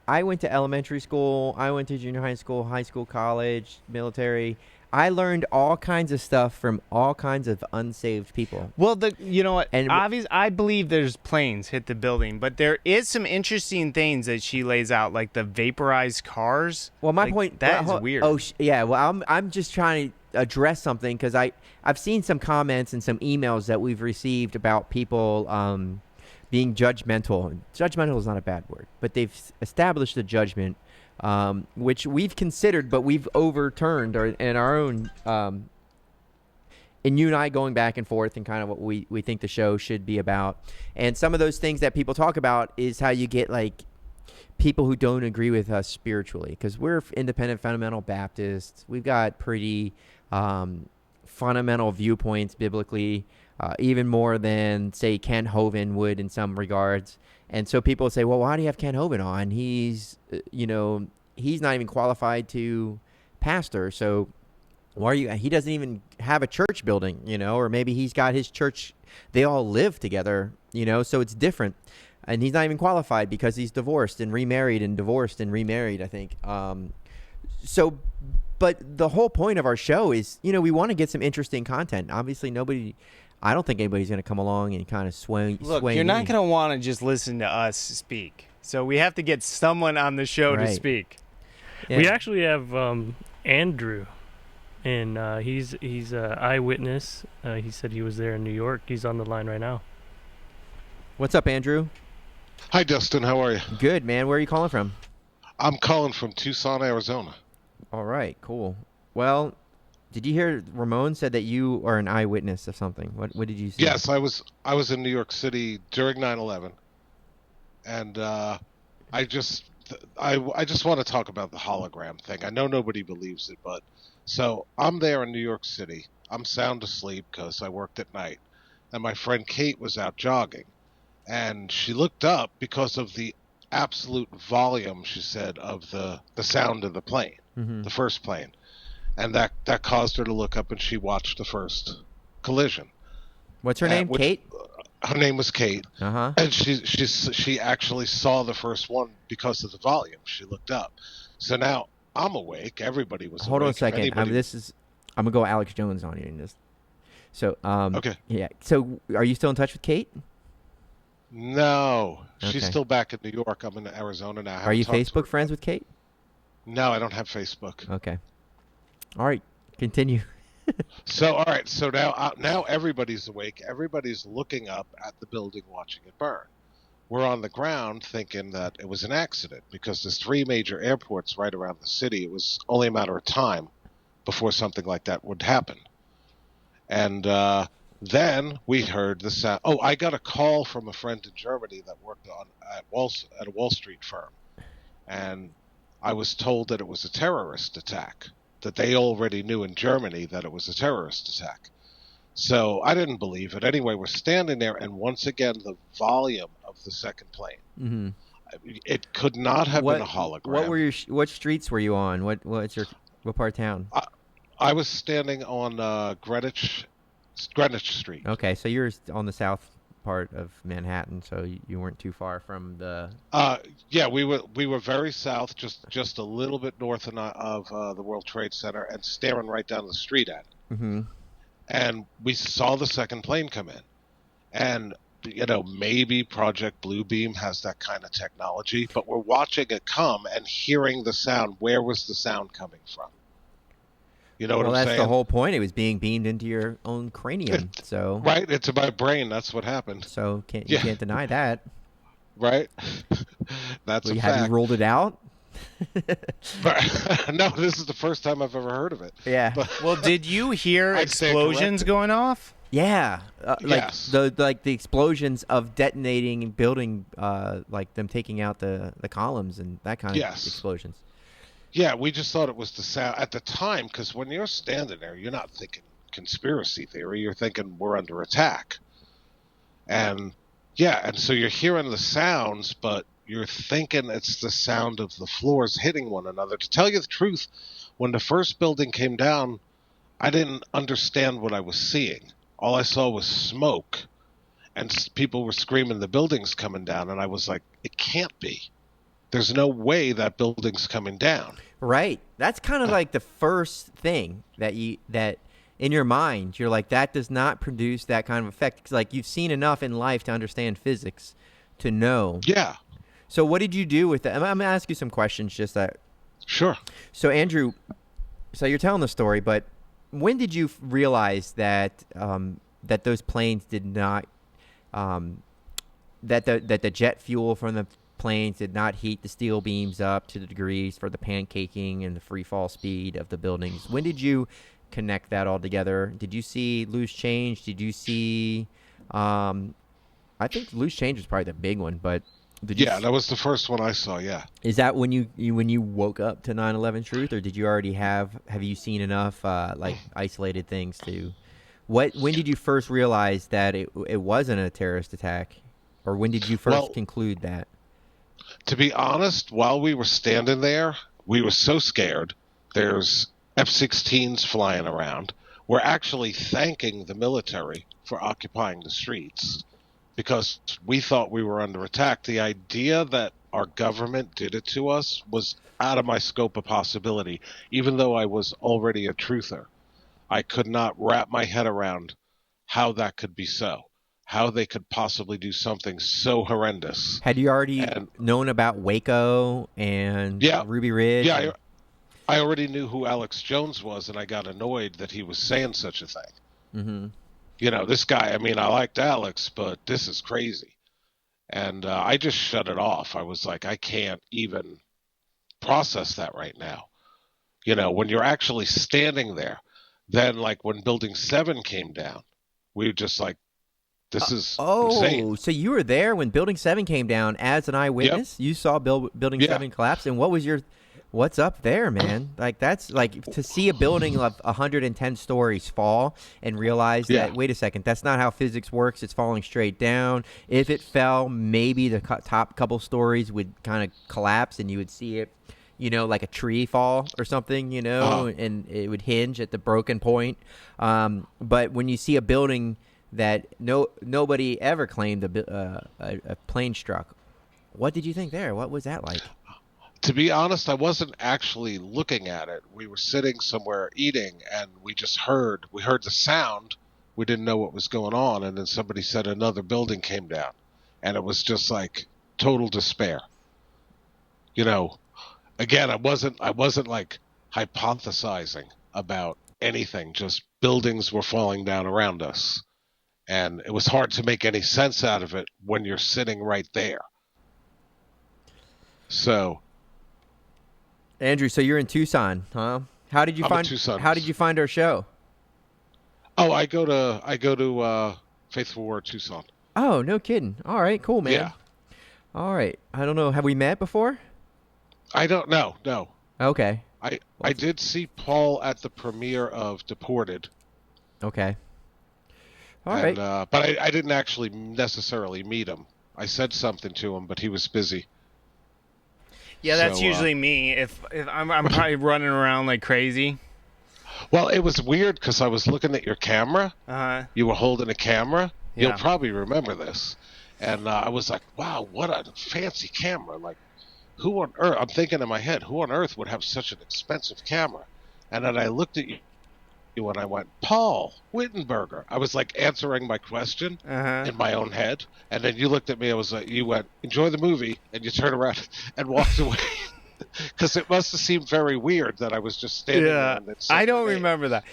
went to elementary school, I went to junior high school, college, military. I learned all kinds of stuff from all kinds of unsaved people. Well, you know what? And I believe there's planes hit the building, but there is some interesting things that she lays out, like the vaporized cars. Well, my point that is weird. Oh, yeah. Well, I'm just trying to address something, because I've seen some comments and some emails that we've received about people being judgmental. Judgmental is not a bad word, but they've established a judgment, which we've considered, but we've overturned in our own. And you and I going back and forth and kind of what we think the show should be about. And some of those things that people talk about is how you get like people who don't agree with us spiritually, because we're independent fundamental Baptists. We've got pretty fundamental viewpoints biblically, even more than, say, Ken Hovind would in some regards. And so people say, well, why do you have Ken Hovind on? He's not even qualified to pastor. So he doesn't even have a church building, or maybe he's got his church. They all live together, so it's different. And he's not even qualified because he's divorced and remarried and divorced and remarried, I think. But the whole point of our show is, we want to get some interesting content. Obviously, I don't think anybody's going to come along and kind of sway. Look, you're not going to want to just listen to us speak. So we have to get someone on the show to speak. Yeah. We actually have Andrew, and he's an eyewitness. He said he was there in New York. He's on the line right now. What's up, Andrew? Hi, Dustin. How are you? Good, man. Where are you calling from? I'm calling from Tucson, Arizona. All right, cool. Well, did you hear Ramon said that you are an eyewitness of something? What did you say? Yes, I was in New York City during 9/11, and I just want to talk about the hologram thing. I know nobody believes it, but so I'm there in New York City. I'm sound asleep because I worked at night, and my friend Kate was out jogging, and she looked up because of the absolute volume, she said, of the sound of the plane, the first plane. And that caused her to look up, and she watched the first collision. What's her name? Kate? Her name was Kate. Uh-huh. And she actually saw the first one because of the volume. She looked up. So now I'm awake. Everybody was Hold awake. on a second. I'm going to go Alex Jones on you in this. So, okay. Yeah. So are you still in touch with Kate? No. Okay. She's still back in New York. I'm in Arizona now. Are you Facebook friends with Kate? No, I don't have Facebook. Okay. All right. Continue. So, all right. So now everybody's awake. Everybody's looking up at the building, watching it burn. We're on the ground thinking that it was an accident because there's 3 major airports right around the city. It was only a matter of time before something like that would happen. And then we heard the sound. Oh, I got a call from a friend in Germany that worked at a Wall Street firm, and I was told that it was a terrorist attack. That they already knew in Germany that it was a terrorist attack. So I didn't believe it. Anyway, we're standing there, and once again, the volume of the second plane. Mm-hmm. It could not have been a hologram. What streets were you on? What part of town? I was standing on Greenwich Street. Okay, so you're on the south part of Manhattan, so you weren't too far from the. Yeah, we were very south, just a little bit north of the World Trade Center, and staring right down the street at it. Mm-hmm. And we saw the second plane come in, and maybe Project Bluebeam has that kind of technology, but we're watching it come and hearing the sound. Where was the sound coming from? You know what I'm saying? Well, that's the whole point. It was being beamed into your own cranium. So right, it's in my brain. That's what happened. So you can't deny that. Right. That's a fact. Have you ruled it out? No, this is the first time I've ever heard of it. Yeah. Well, did you hear explosions going off? Yeah. Yes. The explosions of detonating and building, like them taking out the columns and that kind of explosions. Yeah, we just thought it was the sound at the time, because when you're standing there, you're not thinking conspiracy theory. You're thinking we're under attack. And so you're hearing the sounds, but you're thinking it's the sound of the floors hitting one another. To tell you the truth, when the first building came down, I didn't understand what I was seeing. All I saw was smoke, and people were screaming the building's coming down, and I was like, it can't be. There's no way that building's coming down. Right. That's kind of like the first thing that in your mind, you're like, that does not produce that kind of effect. Because like you've seen enough in life to understand physics to know. Yeah. So what did you do with that? I'm going to ask you some questions just that. Sure. So Andrew, so you're telling the story, but when did you realize that that those planes did not, that the jet fuel from the planes did not heat the steel beams up to the degrees for the pancaking and the free fall speed of the buildings? When did you connect that all together? Did you see loose change? Did you see I think loose change was probably the big one, but that was the first one I saw. Yeah. Is that when you woke up to 9/11 truth, or did you already have you seen enough like isolated things to when did you first realize that it wasn't a terrorist attack, or when did you first conclude that? To be honest, while we were standing there, we were so scared. There's F-16s flying around. We're actually thanking the military for occupying the streets because we thought we were under attack. The idea that our government did it to us was out of my scope of possibility. Even though I was already a truther, I could not wrap my head around how that could be so. How they could possibly do something so horrendous. Had you already known about Waco and Ruby Ridge? Yeah, I already knew who Alex Jones was, and I got annoyed that he was saying such a thing. Mm-hmm. This guy, I mean, I liked Alex, but this is crazy. And I just shut it off. I was like, I can't even process that right now. When you're actually standing there, then like when Building 7 came down, we were just like, this is insane. So you were there when Building 7 came down as an eyewitness? Yep. You saw Building 7 collapse, and what's up there, man? Like, that's like to see a building of 110 stories fall and realize that, wait a second, that's not how physics works. It's falling straight down. If it fell, maybe the top couple stories would kind of collapse and you would see it, like a tree fall or something, and it would hinge at the broken point. But when you see a building that nobody ever claimed a plane struck, what did you think there? What was that like? To be honest, I wasn't actually looking at it. We were sitting somewhere eating, and we heard the sound. We didn't know what was going on, and then somebody said another building came down, and it was just like total despair. again, I wasn't like hypothesizing about anything. Just buildings were falling down around us, and it was hard to make any sense out of it when you're sitting right there. So, Andrew, so you're in Tucson, huh? How did you I'm in find? Tucson. How did you find our show? Oh, I go to Faithful Word Tucson. Oh, no kidding. All right, cool, man. Yeah. All right. I don't know. Have we met before? I don't know. No. Okay. I did see Paul at the premiere of Deported. Okay. All right. But I didn't actually necessarily meet him. I said something to him, but he was busy. Yeah, that's So, usually me. If I'm probably running around like crazy. Well, it was weird because I was looking at your camera. Uh-huh. You were holding a camera. Yeah. You'll probably remember this. And I was like, wow, what a fancy camera. Like, who on earth, I'm thinking in my head, who on earth would have such an expensive camera? And then I looked at you and I went, Paul Wittenberger. I was like answering my question in my own head. And then you looked at me, I was like, you went, enjoy the movie. And you turned around and walked away. Because it must have seemed very weird that I was just standing there. Yeah, And then I don't remember that.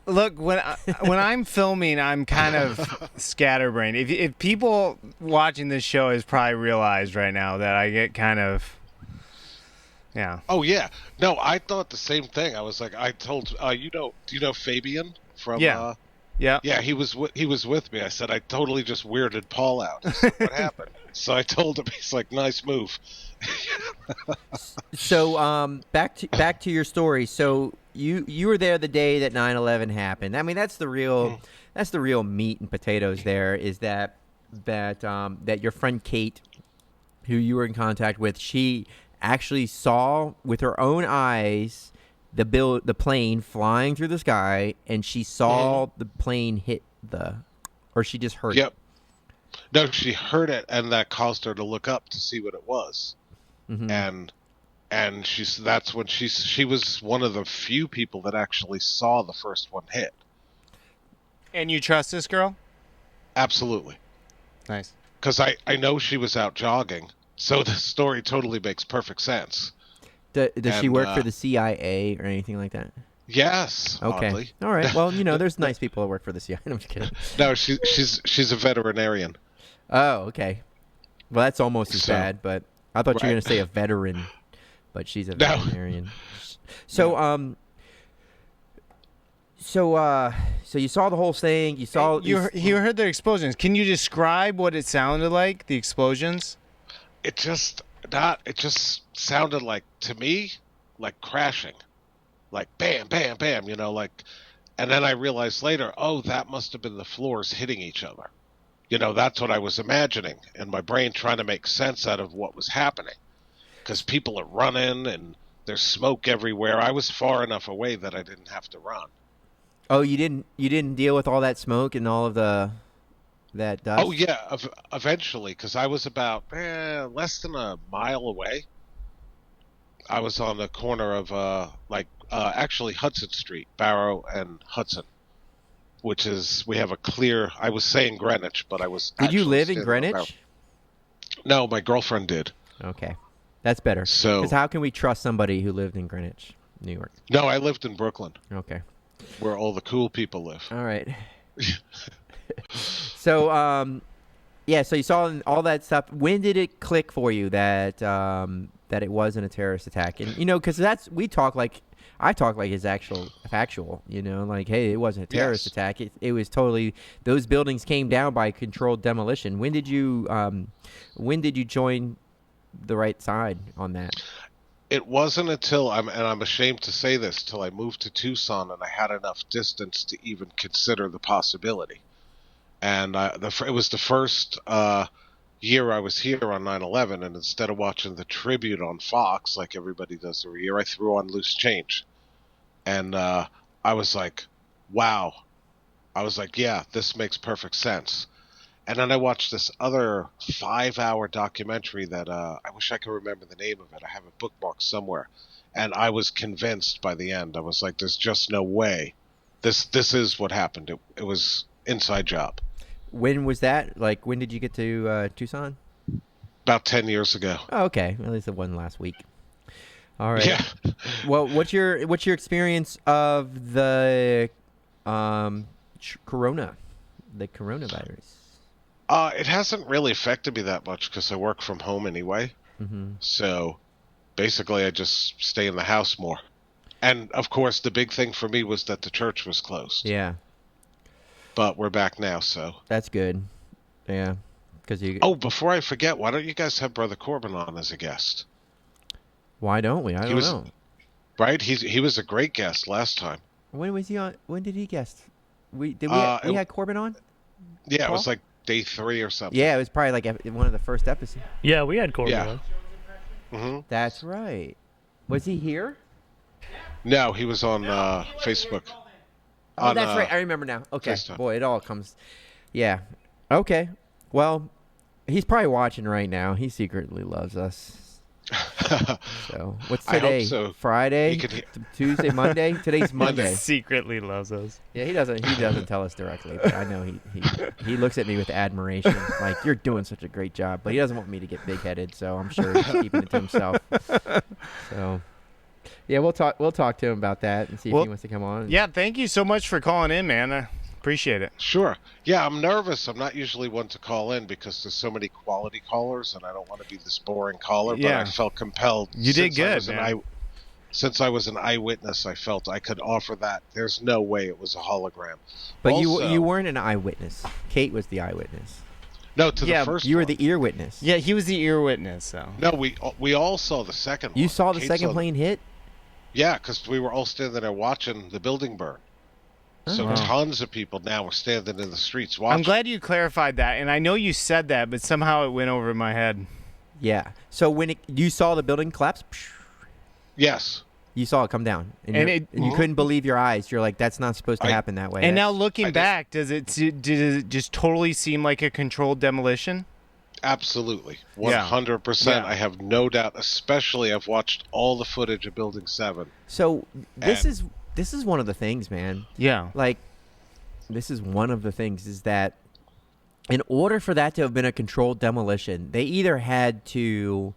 Look, when I'm filming, I'm kind of scatterbrained. If people watching this show has probably realized right now that I get kind of, yeah. Oh yeah, no, I thought the same thing. I was like, I told do you know Fabian from? Yeah. Yeah. Yeah, he was with me. I said I totally just weirded Paul out. He said, what happened? So I told him. He's like, nice move. So back to your story. So you were there the day that 9/11 happened. I mean, that's the real meat and potatoes. There is that your friend Kate, who you were in contact with, she actually saw with her own eyes the plane flying through the sky, and she saw the plane hit or she just heard it. No, she heard it, and that caused her to look up to see what it was. Mm-hmm. And that's when she was one of the few people that actually saw the first one hit. And you trust this girl? Absolutely. Nice. Because I know she was out jogging, so the story totally makes perfect sense. Does she work for the CIA or anything like that? Yes. Okay. Oddly. All right. Well, there's nice people that work for the CIA. I'm just kidding. No, she's a veterinarian. Oh, okay. Well, that's almost as bad, but I thought you were going to say a veteran, but she's a veterinarian. So, so you saw the whole thing. You saw you heard the explosions. Can you describe what it sounded like? The explosions? It just sounded like, to me, like crashing, like bam, bam, bam. And then I realized later, oh, that must have been the floors hitting each other. That's what I was imagining in my brain, trying to make sense out of what was happening. Because people are running and there's smoke everywhere. I was far enough away that I didn't have to run. Oh, you didn't deal with all that smoke and all of that dust? Oh yeah, eventually, because I was about less than a mile away. I was on the corner of actually Hudson Street, Barrow and Hudson. Which is, we have a clear, I was saying Greenwich, but I was Did you live in standing Greenwich? around. No, my girlfriend did. Okay. That's better. So, because how can we trust somebody who lived in Greenwich, New York? No, I lived in Brooklyn. Okay. Where all the cool people live. All right. So, so you saw all that stuff. When did it click for you that it wasn't a terrorist attack? And, because I talk like it's factual, like, hey, it wasn't a terrorist attack. It was totally, those buildings came down by controlled demolition. When did you join the right side on that? It wasn't until, and I'm ashamed to say this, till I moved to Tucson and I had enough distance to even consider the possibility. And it was the first year I was here on 9/11, and instead of watching the tribute on Fox like everybody does every year, I threw on Loose Change. And I was like, wow. I was like, yeah, this makes perfect sense. And then I watched this other 5-hour documentary that I wish I could remember the name of it. I have it bookmarked somewhere. And I was convinced by the end. I was like, there's just no way. This is what happened. It was inside job. When was that? Like, when did you get to Tucson? About 10 years ago. Oh, okay. At least it wasn't last week. All right. Yeah. Well, what's your experience of the corona, the coronavirus? It hasn't really affected me that much because I work from home anyway. Mm-hmm. So basically, I just stay in the house more. And of course, the big thing for me was that the church was closed. Yeah, But we're back now, so. that's good. Yeah, because you. Oh, before I forget, why don't you guys have Brother Corbin on as a guest? Why don't we? I don't know. Right? He was a great guest last time. When was he on? When did he guest? We it- had Corbin on. Yeah, Paul? it was like day 3 or something. Yeah, it was probably like one of the first episodes. Yeah, we had Corbin Yeah. on. Mm-hmm. That's right. Was he here? No, he was on Facebook. Oh, On, that's right. I remember now. Okay. FaceTime. Boy, it all comes. Yeah. Okay. Well, he's probably watching right now. He secretly loves us. So, what's I hope today? so. Friday, He could- Tuesday, Monday. Today's Monday. Secretly loves us. Yeah, he doesn't tell us directly, but I know he looks at me with admiration, like you're doing such a great job. But he doesn't want me to get big-headed, so I'm sure he's keeping it to himself. So, yeah, we'll talk to him about that and see if he wants to come on. Yeah, thank you so much for calling in, man. I appreciate it. Sure. Yeah, I'm nervous. I'm not usually one to call in because there's so many quality callers, and I don't want to be this boring caller. Yeah. But I felt compelled. You did since I good, was an man. Since I was an eyewitness, I felt I could offer that. There's no way it was a hologram. But Also- you weren't an eyewitness. Kate was the eyewitness. No, to Yeah, the first. You were one. the ear witness. Yeah, he was the ear witness, so. No, we all saw the second one. You saw the Kate second saw plane hit? Yeah, because we were all standing there watching the building burn. So Oh, wow. tons of people now were standing in the streets watching. I'm glad you clarified that, and I know you said that, but somehow it went over my head. Yeah. So when you saw the building collapse, Yes. you saw it come down, and And you couldn't believe your eyes. You're like, "That's not supposed to happen that way." And now That's- looking I just- back, did it just totally seem like a controlled demolition? Absolutely. Yeah. 100%. Yeah. I have no doubt, especially I've watched all the footage of Building 7. so this And- is one of the things, man. Yeah. Like, this is one of the things is that in order for that to have been a controlled demolition, they either had to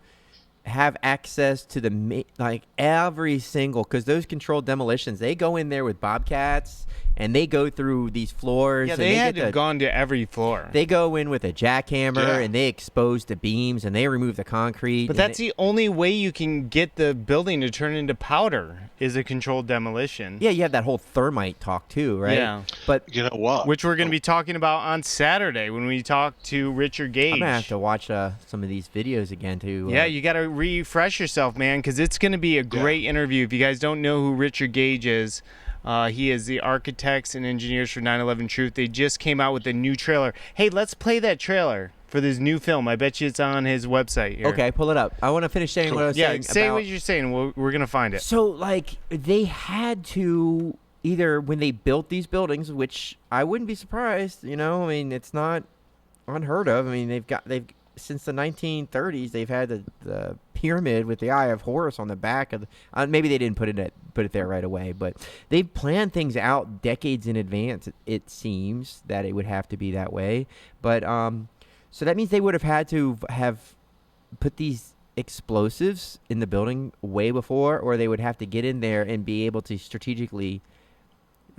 have access to the like every single, because those controlled demolitions, they go in there with bobcats and they go through these floors. Yeah, and they had get to have gone to every floor. They go in with a jackhammer Yeah. and they expose the beams and they remove the concrete. But and that's the only way you can get the building to turn into powder is a controlled demolition. yeah, you have that whole thermite talk too, right? Yeah. But You know what? Which we're going to be talking about on Saturday when we talk to Richard Gage. I'm gonna have to watch some of these videos again too. Yeah, you got to refresh yourself, man, because it's going to be a great interview. If you guys don't know who Richard Gage is, he is the architects and engineers for 9/11 Truth. They just came out with a new trailer. Hey, let's play that trailer for this new film. I bet you it's on his website here. Okay, pull it up. I want to finish saying what I was Yeah, saying say about. what you're saying. We're going to find it. So, like, they had to either when they built these buildings, which I wouldn't be surprised. You know, I mean, it's not unheard of. I mean, they've since the 1930s they've had the pyramid with the Eye of Horus on the back of the, maybe they didn't put it there right away, but they've planned things out decades in advance. It seems that it would have to be that way, but so that means they would have had to have put these explosives in the building way before, or they would have to get in there and be able to strategically.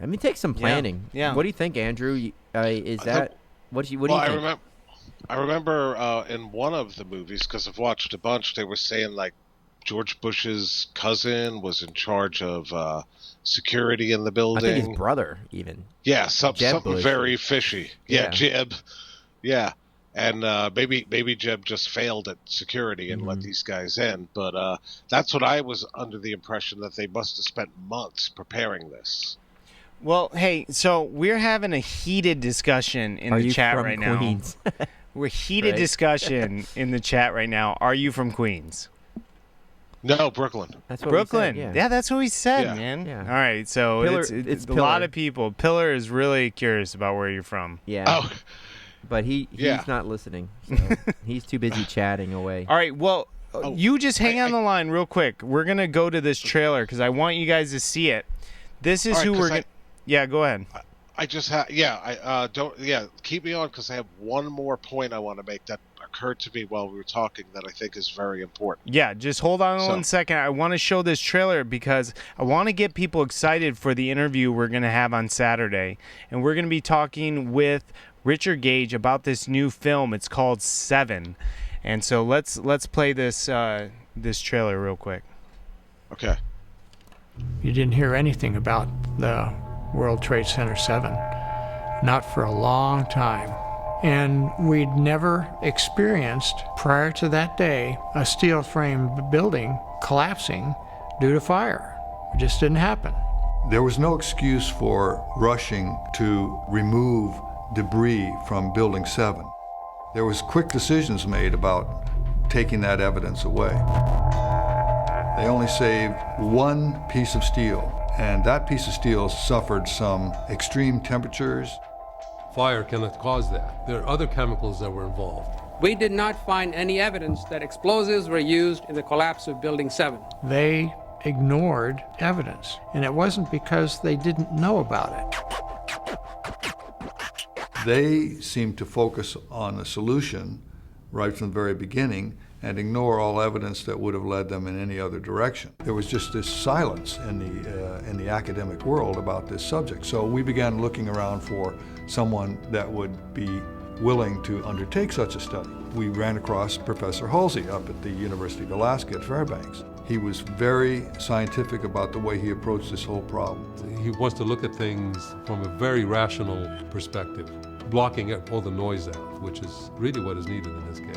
I mean, take some planning. Yeah. What do you think, Andrew? Is that what do you well, think? I remember in one of the movies, because I've watched a bunch, they were saying like George Bush's cousin was in charge of security in the I building. think his brother even. Yeah, Jeb something Bush. very fishy. Yeah. Yeah, Jeb. Yeah. And maybe Jeb just failed at security and let these guys in. But that's what I was under the impression, that they must have spent months preparing this. Well, hey, so we're having a heated discussion in Are the you chat from right Queens? now. We're heated Right. discussion in the chat right now. Are you from Queens? No, Brooklyn. That's what Brooklyn. We said, Yeah, that's what we said, Yeah. man. Yeah. All right, so Pillar- it's it's a lot Pillar. of people. Pillar is really curious about where you're from. Yeah. Oh, But he's Yeah. not listening. So he's too busy chatting away. All right, well, Oh, you just hang on the line real quick. We're going to go to this trailer because I want you guys to see it. This is All right, who 'cause we're going to... Yeah, go ahead. I just have, I don't, keep me on, because I have one more point I want to make that occurred to me while we were talking that I think is very important. Yeah, just hold on 1 second. I want to show this trailer because I want to get people excited for the interview we're going to have on Saturday. And we're going to be talking with Richard Gage about this new film. It's called Seven. And so let's play this this trailer real quick. Okay. You didn't hear anything about the World Trade Center 7, not for a long time. And we'd never experienced, prior to that day, a steel frame building collapsing due to fire. It just didn't happen. There was no excuse for rushing to remove debris from Building 7. There was quick decisions made about taking that evidence away. They only saved one piece of steel, and that piece of steel suffered some extreme temperatures. Fire cannot cause that. There are other chemicals that were involved. We did not find any evidence that explosives were used in the collapse of Building 7. They ignored evidence, and it wasn't because they didn't know about it. They seemed to focus on the solution right from the very beginning and ignore all evidence that would have led them in any other direction. There was just this silence in the academic world about this subject. So we began looking around for someone that would be willing to undertake such a study. We ran across Professor Halsey up at the University of Alaska at Fairbanks. He was very scientific about the way he approached this whole problem. He wants to look at things from a very rational perspective, blocking all the noise out, which is really what is needed in this case.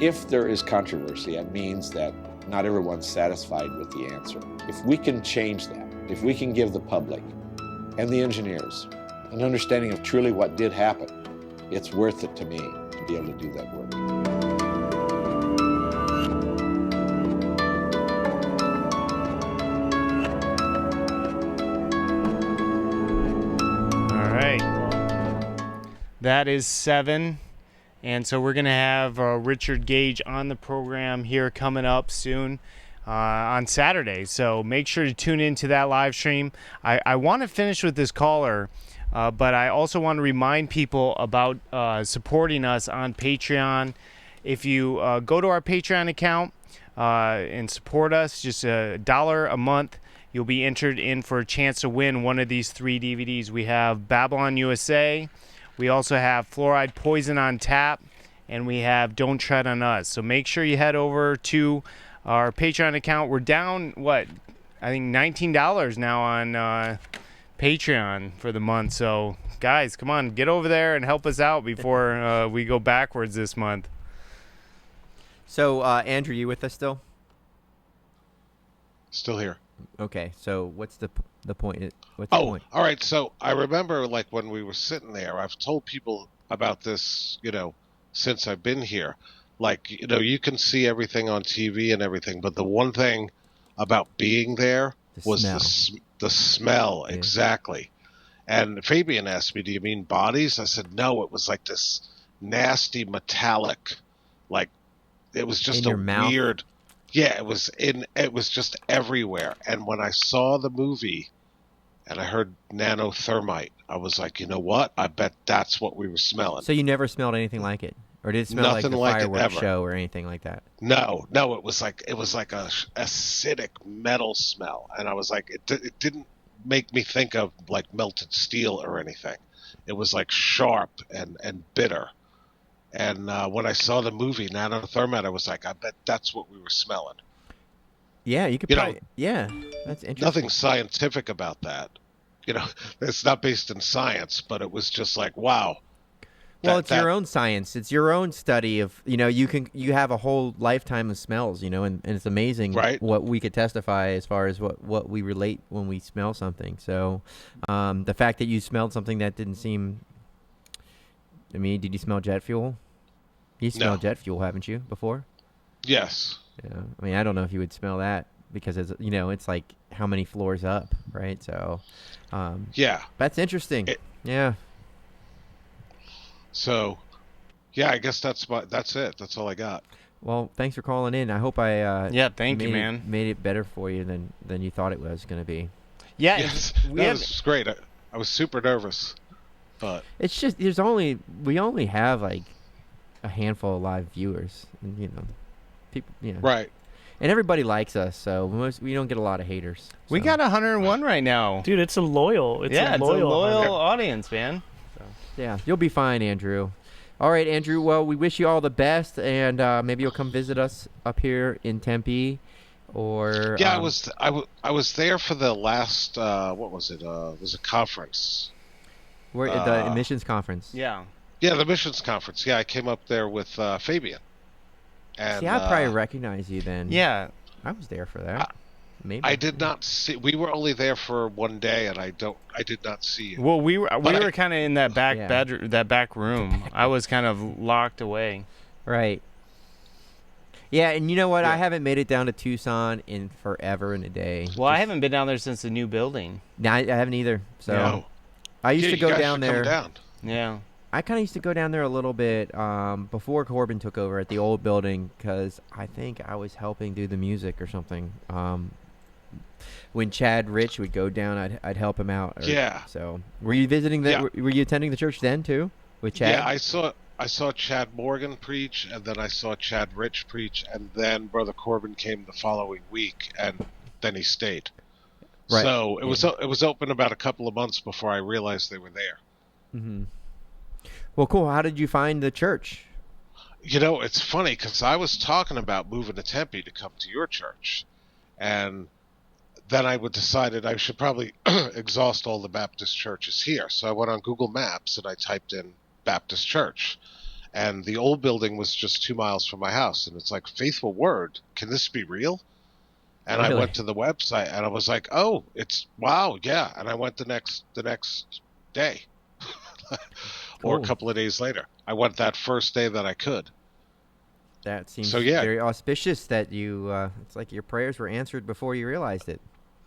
If there is controversy, it means that not everyone's satisfied with the answer. If we can change that, if we can give the public and the engineers an understanding of truly what did happen, it's worth it to me to be able to do that work. All right. That is Seven. And so we're going to have Richard Gage on the program here coming up soon on Saturday. So make sure to tune into that live stream. I want to finish with this caller, but I also want to remind people about supporting us on Patreon. If you go to our Patreon account and support us, just $1 a month, you'll be entered in for a chance to win one of these 3 DVDs. We have Babylon USA. We also have Fluoride Poison on Tap, and we have Don't Tread on Us. So make sure you head over to our Patreon account. We're down, I think $19 now on Patreon for the month. So, guys, come on, get over there and help us out before we go backwards this month. So, Andrew, you with us still? Still here. Okay, so what's the point? What's the point? All right. So I remember, like, when we were sitting there, I've told people about this, since I've been here. Like, you can see everything on TV and everything, but the one thing about being there was the smell. Yeah. Exactly. And Fabian asked me, "Do you mean bodies?" I said, "No, it was like this nasty metallic, like it was just a weird." Yeah, it was just everywhere. And when I saw the movie and I heard nanothermite, I was like, you know what? I bet that's what we were smelling. So you never smelled anything like it? Or did it smell Nothing like the like fireworks show or anything like that? No, it was like a acidic metal smell. And I was like, it didn't make me think of like melted steel or anything. It was like sharp and bitter. And when I saw the movie Nanothermite, I was like, I bet that's what we were smelling. Yeah, you could probably. Yeah, that's interesting. Nothing scientific about that. It's not based in science, but it was just like, wow. Well, it's your own science. It's your own study of, you have a whole lifetime of smells, and it's amazing what we could testify as far as what we relate when we smell something. So the fact that you smelled something that didn't seem, did you smell jet fuel? You smelled jet fuel, haven't you, before? Yes. Yeah. I don't know if you would smell that because it's like how many floors up, right? So, yeah. That's interesting. Yeah. So, yeah, I guess that's it. That's all I got. Well, thanks for calling in. I hope I thank you, man. Made it better for you than you thought it was going to be. Yeah, yes, that was great. I was super nervous. But It's just we only have like a handful of live viewers, and people, right. and everybody likes us, so we don't get a lot of haters. We so. got 101 right now. Dude, it's a loyal. It's yeah, a loyal audience, man. Yeah, you'll be fine, Andrew. All right, Andrew. Well, we wish you all the best, and maybe you'll come visit us up here in Tempe, or Yeah, I was there for the last what was it? It was a conference. Where the emissions conference. Yeah. Yeah, the missions conference. Yeah, I came up there with Fabian. And, See, I probably recognize you then. Yeah, I was there for that. Maybe I did not see. We were only there for one day, and I did not see you. Well, we were kind of in that back Yeah. bedroom, that back room. I was kind of locked away. Right. Yeah, and you know what? Yeah. I haven't made it down to Tucson in forever and a day. Well, I haven't been down there since the new building. No, I haven't either. So No. I used Yeah, to you go guys down should come there. down. Yeah. I kind of used to go down there a little bit before Corbin took over at the old building, because I think I was helping do the music or something. When Chad Rich would go down, I'd help him out. Yeah. So were you visiting the? Yeah. Were you attending the church then too with Chad? Yeah, I saw Chad Morgan preach, and then I saw Chad Rich preach, and then Brother Corbin came the following week, and then he stayed. Right. So it was open about a couple of months before I realized they were there. Mm-hmm. Well, cool. How did you find the church? It's funny because I was talking about moving to Tempe to come to your church, and then I decided I should probably exhaust all the Baptist churches here. So I went on Google Maps and I typed in Baptist Church, and the old building was just 2 miles from my house, and it's like, Faithful Word, can this be real? And Really? I went to the website and I was like, oh, it's wow, yeah. And I went the next day. Or a Cool. couple of days later. I went that first day that I could. That seems So, yeah. very auspicious that you. It's like your prayers were answered before you realized it.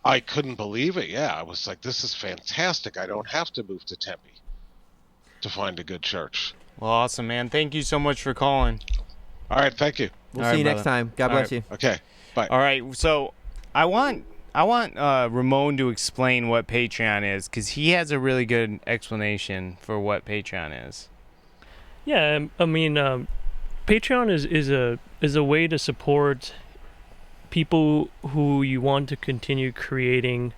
I couldn't believe it. Yeah, I was like, this is fantastic. I don't have to move to Tempe to find a good church. Well, awesome, man. Thank you so much for calling. All right, thank you. We'll All see right, you next brother. time. God All bless right. you. Okay, bye. All right, so I want Ramon to explain what Patreon is, because he has a really good explanation for what Patreon is. Yeah, I mean, Patreon is a way to support people who you want to continue creating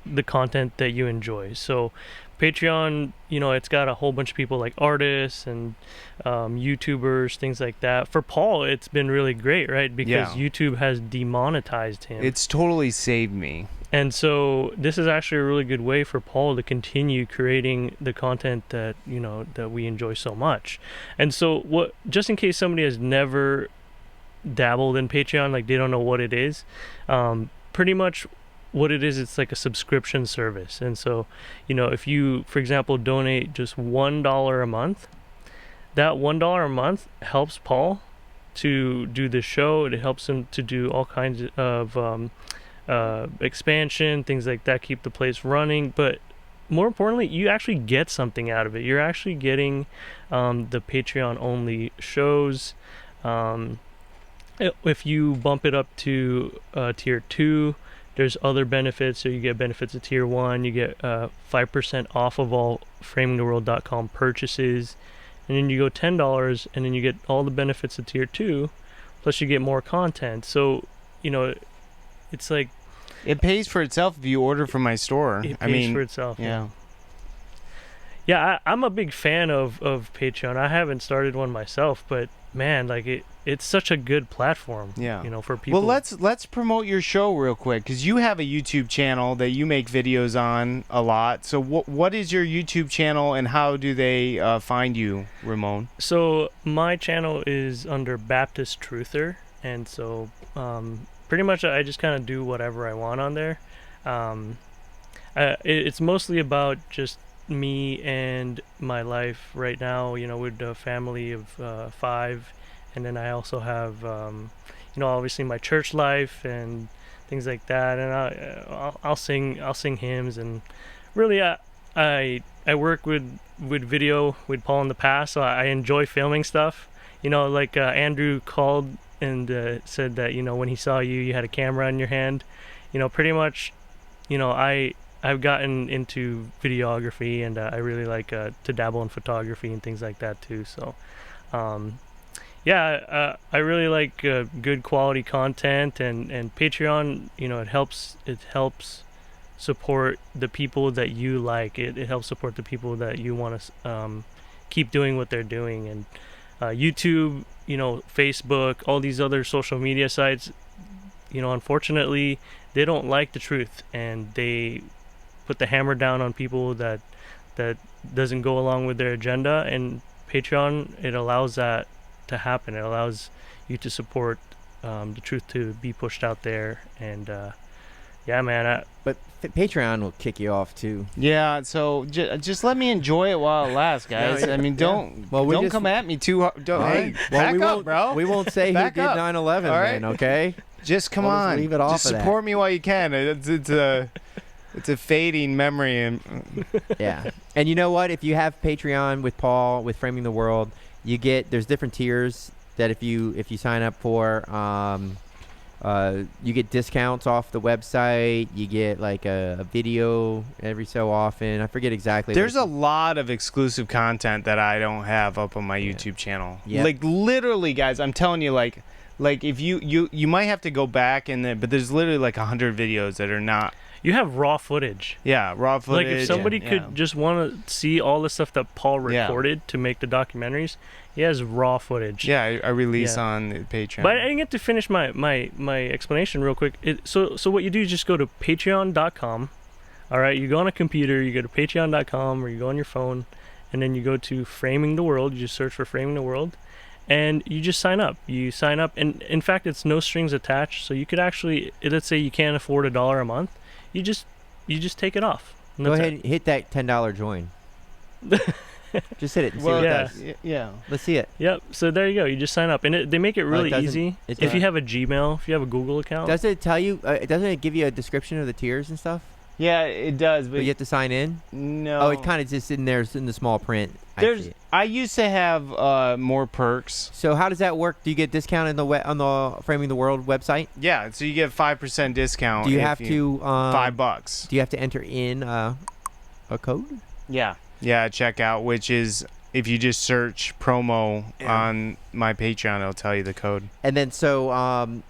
the content that you enjoy. So Patreon, it's got a whole bunch of people like artists and YouTubers, things like that. For Paul, it's been really great, right? Because Yeah. YouTube has demonetized him. It's totally saved me. And so this is actually a really good way for Paul to continue creating the content that, that we enjoy so much. And so just in case somebody has never dabbled in Patreon, like they don't know what it is, pretty much what it is, it's like a subscription service. And so, if you, for example, donate just $1 a month, that $1 a month helps Paul to do the show. It helps him to do all kinds of expansion, things like that, keep the place running. But more importantly, you actually get something out of it. You're actually getting the Patreon only shows. If you bump it up to tier 2, there's other benefits. So you get benefits of tier 1, you get 5% off of all framingtheworld.com purchases, and then you go $10 and then you get all the benefits of tier 2, plus you get more content. So it's like It pays for itself if you order from my store. it pays for itself. Yeah. Yeah, I'm a big fan of Patreon. I haven't started one myself, but man, like it's such a good platform. Yeah. For people. Well, let's promote your show real quick, because you have a YouTube channel that you make videos on a lot. So what is your YouTube channel, and how do they find you, Ramon? So my channel is under Baptist Truther, and so pretty much I just kind of do whatever I want on there. It's mostly about just me and my life right now, with a family of 5, and then I also have obviously my church life and things like that, and I'll sing hymns, and really I work with video with Paul in the past, so I enjoy filming stuff. Like Andrew called and said that when he saw you had a camera in your hand. Pretty much I I've gotten into videography, and I really like to dabble in photography and things like that too. So, I really like good quality content, and Patreon. It helps support the people that you like. It helps support the people that you want to keep doing what they're doing, and YouTube, Facebook, all these other social media sites. Unfortunately, they don't like the truth, and they put the hammer down on people that doesn't go along with their agenda. And Patreon, it allows that to happen. It allows you to support the truth to be pushed out there. And yeah, man. But Patreon will kick you off too. Yeah, so just let me enjoy it while it lasts, guys. No, I mean, don't come at me too hard. Hey, back up, bro. We won't say who did 9/11, man. Okay. Just come We'll on. just leave it off just of that. support me while you can. It's a fading memory, and Yeah. And you know what? If you have Patreon with Paul with Framing the World, there's different tiers that if you sign up for, you get discounts off the website. You get like a video every so often. I forget exactly. There's a lot of exclusive content that I don't have up on my YouTube channel. Yep. Like literally, guys, I'm telling you, like if you might have to go back but there's literally like 100 videos that are not. You have raw footage. Yeah, raw footage. Like if somebody could just want to see all the stuff that Paul recorded to make the documentaries, he has raw footage. Yeah, I release on Patreon. But I didn't get to finish my explanation real quick. So what you do is just go to patreon.com. All right, you go on a computer, you go to patreon.com, or you go on your phone, and then you go to Framing the World. You just search for Framing the World, and you just sign up. You sign up, and in fact, it's no strings attached. So you could actually, let's say you can't afford $1 a month. You just take it off. Go ahead and hit that $10 join. Just hit it and see what it does. Yeah. Let's see it. Yep. So there you go. You just sign up, and they make it really easy. If you have a Gmail, if you have a Google account. Does it tell you? Doesn't it give you a description of the tiers and stuff? Yeah, it does. But you have to sign in. No. Oh, it kind of just in there in the small print. I used to have more perks. So how does that work? Do you get discount on the Framing the World website? Yeah, so you get 5% discount. Do you have to $5? Do you have to enter in a code? Yeah, at checkout, which is if you just search promo on my Patreon, it'll tell you the code. And then so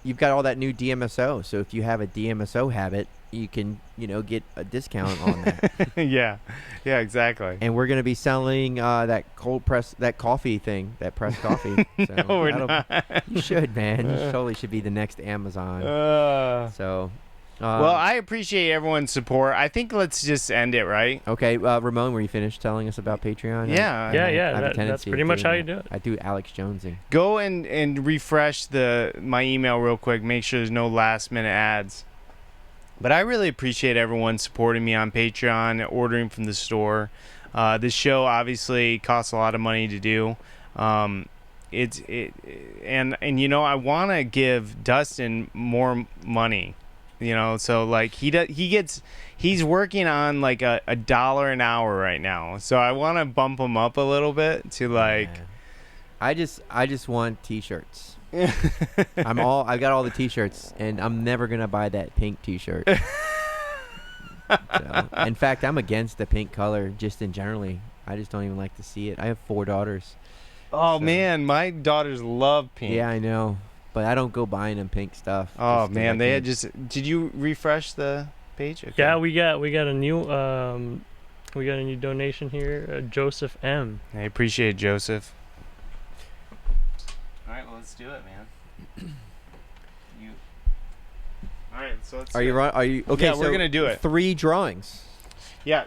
you've got all that new DMSO. So if you have a DMSO habit, you can get a discount on that. yeah, exactly. And we're gonna be selling that cold press, that coffee thing, that pressed coffee. So no, we're not. You should, man. You totally should be the next Amazon. Well, I appreciate everyone's support. I think let's just end it, right? Okay, Ramon, were you finished telling us about Patreon? Yeah. That's pretty much how you do it. I do Alex Jonesing. Go and refresh my email real quick. Make sure there's no last minute ads. But I really appreciate everyone supporting me on Patreon, ordering from the store. This show obviously costs a lot of money to do. And I want to give Dustin more money. So like he's working on like $1 an hour right now. So I want to bump him up a little bit to like. Yeah. I just want T-shirts. I've got all the T-shirts, and I'm never gonna buy that pink T-shirt. In fact, I'm against the pink color just in generally. I just don't even like to see it. I have 4 daughters. Oh man, my daughters love pink. Yeah, I know, but I don't go buying them pink stuff. Oh man, they had just. Did you refresh the page? Okay. Yeah, we got a new donation here, Joseph M. I appreciate it, Joseph. All right, well, let's do it, man. All right, so let's. Are you okay? Yeah, so we're gonna do it. 3 drawings. Yeah.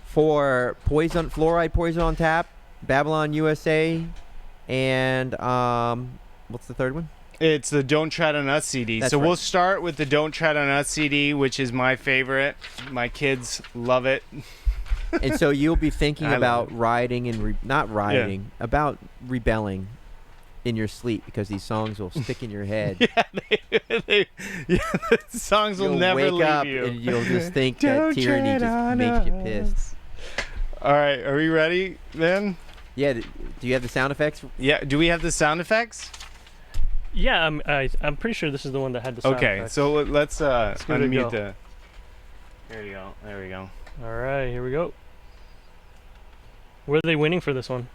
For fluoride poison on tap, Babylon USA, and what's the third one? It's the Don't Tread on Us CD. That's so right. we'll start with the Don't Tread on Us CD, which is my favorite. My kids love it. And so you'll be thinking about riding and about rebelling in your sleep, because these songs will stick in your head. The songs will never wake leave up you. And you'll just think that tyranny just makes you pissed. All right, are we ready then? Yeah. Do you have the sound effects? Yeah. Do we have the sound effects? Yeah, I'm pretty sure this is the one that had the sound effects. So let's unmute the. There you go. There we go. All right, here we go. Where are they winning for this one?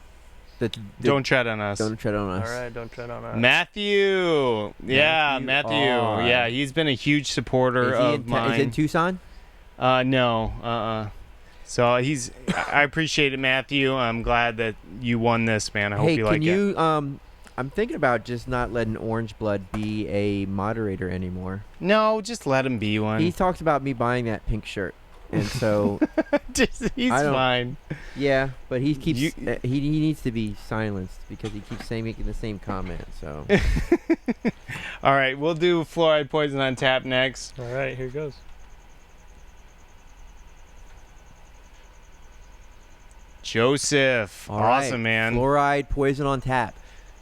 Don't tread on us. Don't tread on us. All right, don't tread on us. Matthew. Yeah, Matthew. Oh. Yeah, he's been a huge supporter of mine. Is it Tucson? No. So I appreciate it, Matthew. I'm glad that you won this, man. I hope you like it. Hey, can you, I'm thinking about just not letting Orange Blood be a moderator anymore. No, just let him be one. He talks about me buying that pink shirt. And so he's fine. Yeah, but he keeps he needs to be silenced because he keeps making the same comment. So all right, we'll do Fluoride Poison on Tap next. All right, here goes. Joseph, all awesome, right. Man. Fluoride Poison on Tap.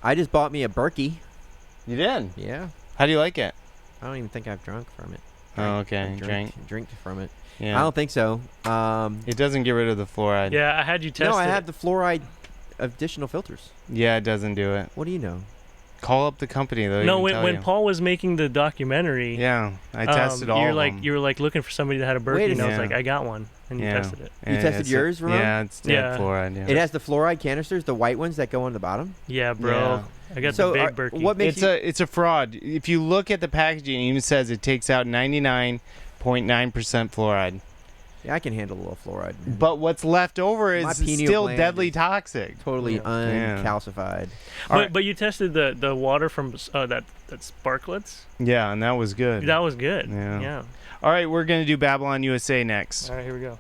I just bought me a Berkey. You did? Yeah. How do you like it? I don't even think I've drunk from it. Oh, okay. Drink from it. Yeah. I don't think so. It doesn't get rid of the fluoride. Yeah, I had you test it. No, I have the fluoride additional filters. Yeah, it doesn't do it. What do you know? Call up the company though. No, when Paul was making the documentary, yeah, I tested all of them. You were like looking for somebody that had a Berkey, and I was like, I got one, and you tested it. You tested yours, Ramon? Yeah, it's dead fluoride. Yeah. It has the fluoride canisters, the white ones that go on the bottom. Yeah, bro. Yeah. I got the big Berkey. What makes it's a fraud. If you look at the packaging, it even says it takes out 99.9% fluoride. Yeah, I can handle a little fluoride. But what's left over is still deadly toxic. Totally uncalcified. But you tested the water from that Sparklets? Yeah, and that was good. That was good. Yeah. All right, we're going to do Babylon USA next. All right, here we go.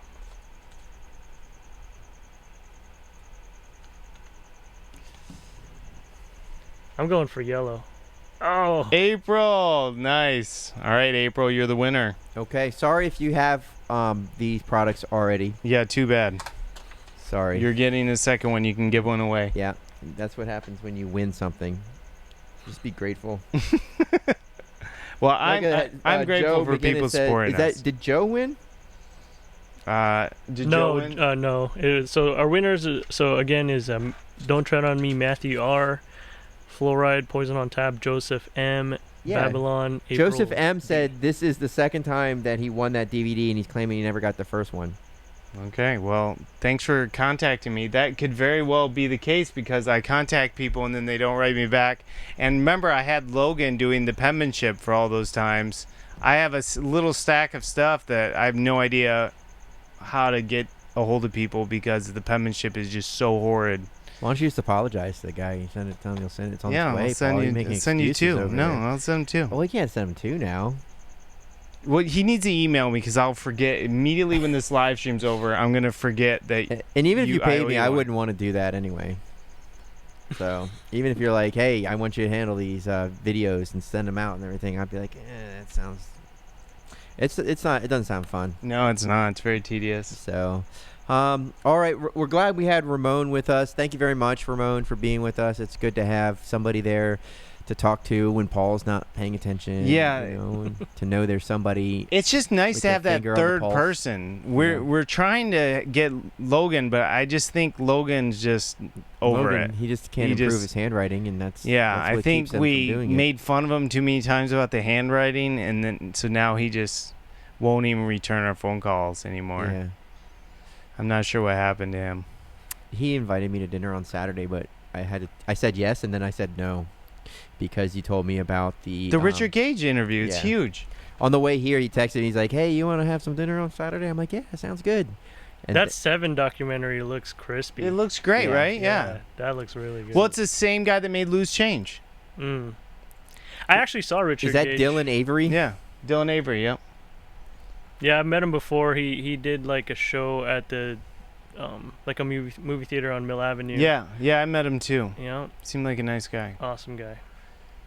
I'm going for yellow. Oh. April. Nice. All right, April, you're the winner. Okay. Sorry if you have these products already. Yeah, too bad. Sorry. You're getting a second one. You can give one away. Yeah, that's what happens when you win something. Just be grateful. Well, I'm grateful for people supporting us. Did Joe win? Did Joe win? No. So our winners, again, is Don't Tread on Me, Matthew R., Fluoride, Poison on Tap, Joseph M., Babylon, April. Joseph M. said this is the second time that he won that DVD, and he's claiming he never got the first one. Okay, well, thanks for contacting me. That could very well be the case because I contact people and then they don't write me back. And remember, I had Logan doing the penmanship for all those times. I have a little stack of stuff that I have no idea how to get a hold of people because the penmanship is just so horrid. Why don't you just apologize to the guy? You send it, tell him you'll send it. It's on its way. I'll send you two. No, I'll send him two. Well, we can't send him two now. Well, he needs to email me because I'll forget immediately when this live stream's over. I'm gonna forget that. And even if you paid me, I wouldn't want to do that anyway. So even if you're like, hey, I want you to handle these videos and send them out and everything, I'd be like, that sounds. It's not. It doesn't sound fun. No, it's not. It's very tedious. So. All right, we're glad we had Ramon with us. Thank you very much, Ramon, for being with us. It's good to have somebody there to talk to when Paul's not paying attention. Yeah, and to know there's somebody. It's just nice to have that third person. We're trying to get Logan, but I just think Logan's just over it. He just can't improve his handwriting, and that's I think we made fun of him too many times about the handwriting, and then so now he just won't even return our phone calls anymore. Yeah. I'm not sure what happened to him. He invited me to dinner on Saturday, but I said yes, and then I said no because you told me about the Richard Gage interview. It's huge. On the way here, he texted me. He's like, "Hey, you want to have some dinner on Saturday?" I'm like, "Yeah, that sounds good." And that 7 documentary looks crispy. It looks great, right? Yeah, that looks really good. Well, it's the same guy that made Loose Change. I actually saw Richard. Is that Gage. Dylan Avery? Yeah, Dylan Avery. Yep. Yeah, I met him before. He did like a show at the, like a movie theater on Mill Avenue. Yeah, I met him too. Yeah, seemed like a nice guy. Awesome guy.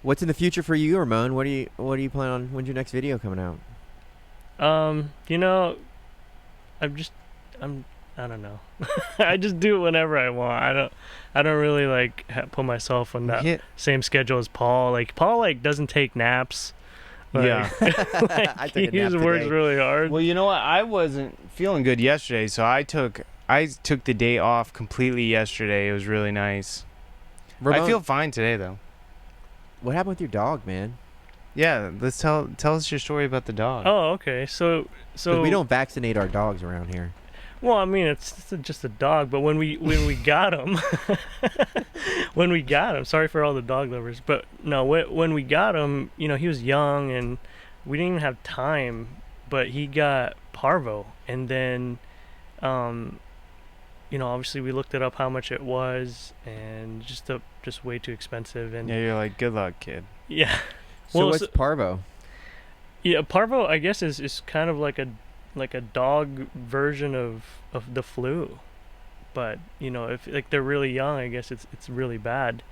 What's in the future for you, Ramon? What do you plan on? When's your next video coming out? I don't know. I just do it whenever I want. I don't really like put myself on that same schedule as Paul. Like Paul doesn't take naps. Yeah. I took a he nap just works today. really hard. Well, you know what? I wasn't feeling good yesterday, so I took the day off completely yesterday. It was really nice. Ramon, I feel fine today, though. What happened with your dog, man? Yeah, let's tell us your story about the dog. Oh, okay. So 'Cause we don't vaccinate our dogs around here. Well, I mean, it's just a dog, but when we got him, sorry for all the dog lovers, but no, when we got him, you know, he was young and we didn't even have time, but he got parvo, and then, you know, obviously we looked it up how much it was, and just way too expensive, and Yeah, you're like, good luck, kid. yeah. So what's parvo? Yeah, parvo, I guess is kind of like a dog version of the flu, but you know, if like they're really young, I guess it's really bad.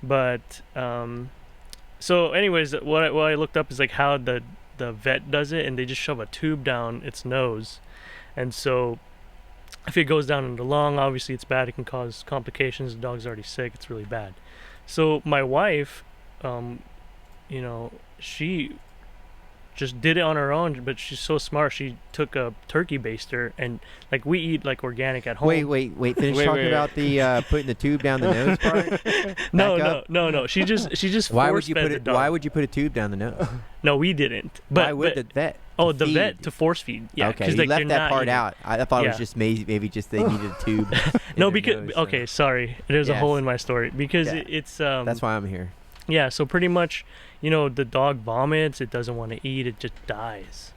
But so anyways, what I looked up is like how the vet does it, and they just shove a tube down its nose, and so if it goes down in the lung, obviously it's bad. It can cause complications. The dog's already sick. It's really bad. So my wife, you know, she just did it on her own, but she's so smart. She took a turkey baster, and like we eat like organic at home. Wait. Finish talking about the putting the tube down the nose part. No. She just Why would force you fed put the it? dog. Why would you put a tube down the nose? No, we didn't. Why would the vet? Oh, to the feed? vet to force feed. Yeah, okay, 'cause, you like, left they're that not part eating. out. I thought it was Yeah. just maybe just they needed a tube. No, in their because nose, okay, sorry. There's a hole Yes. in my story because Yeah. it's That's why I'm here. Yeah, so pretty much, you know, the dog vomits. It doesn't want to eat. It just dies.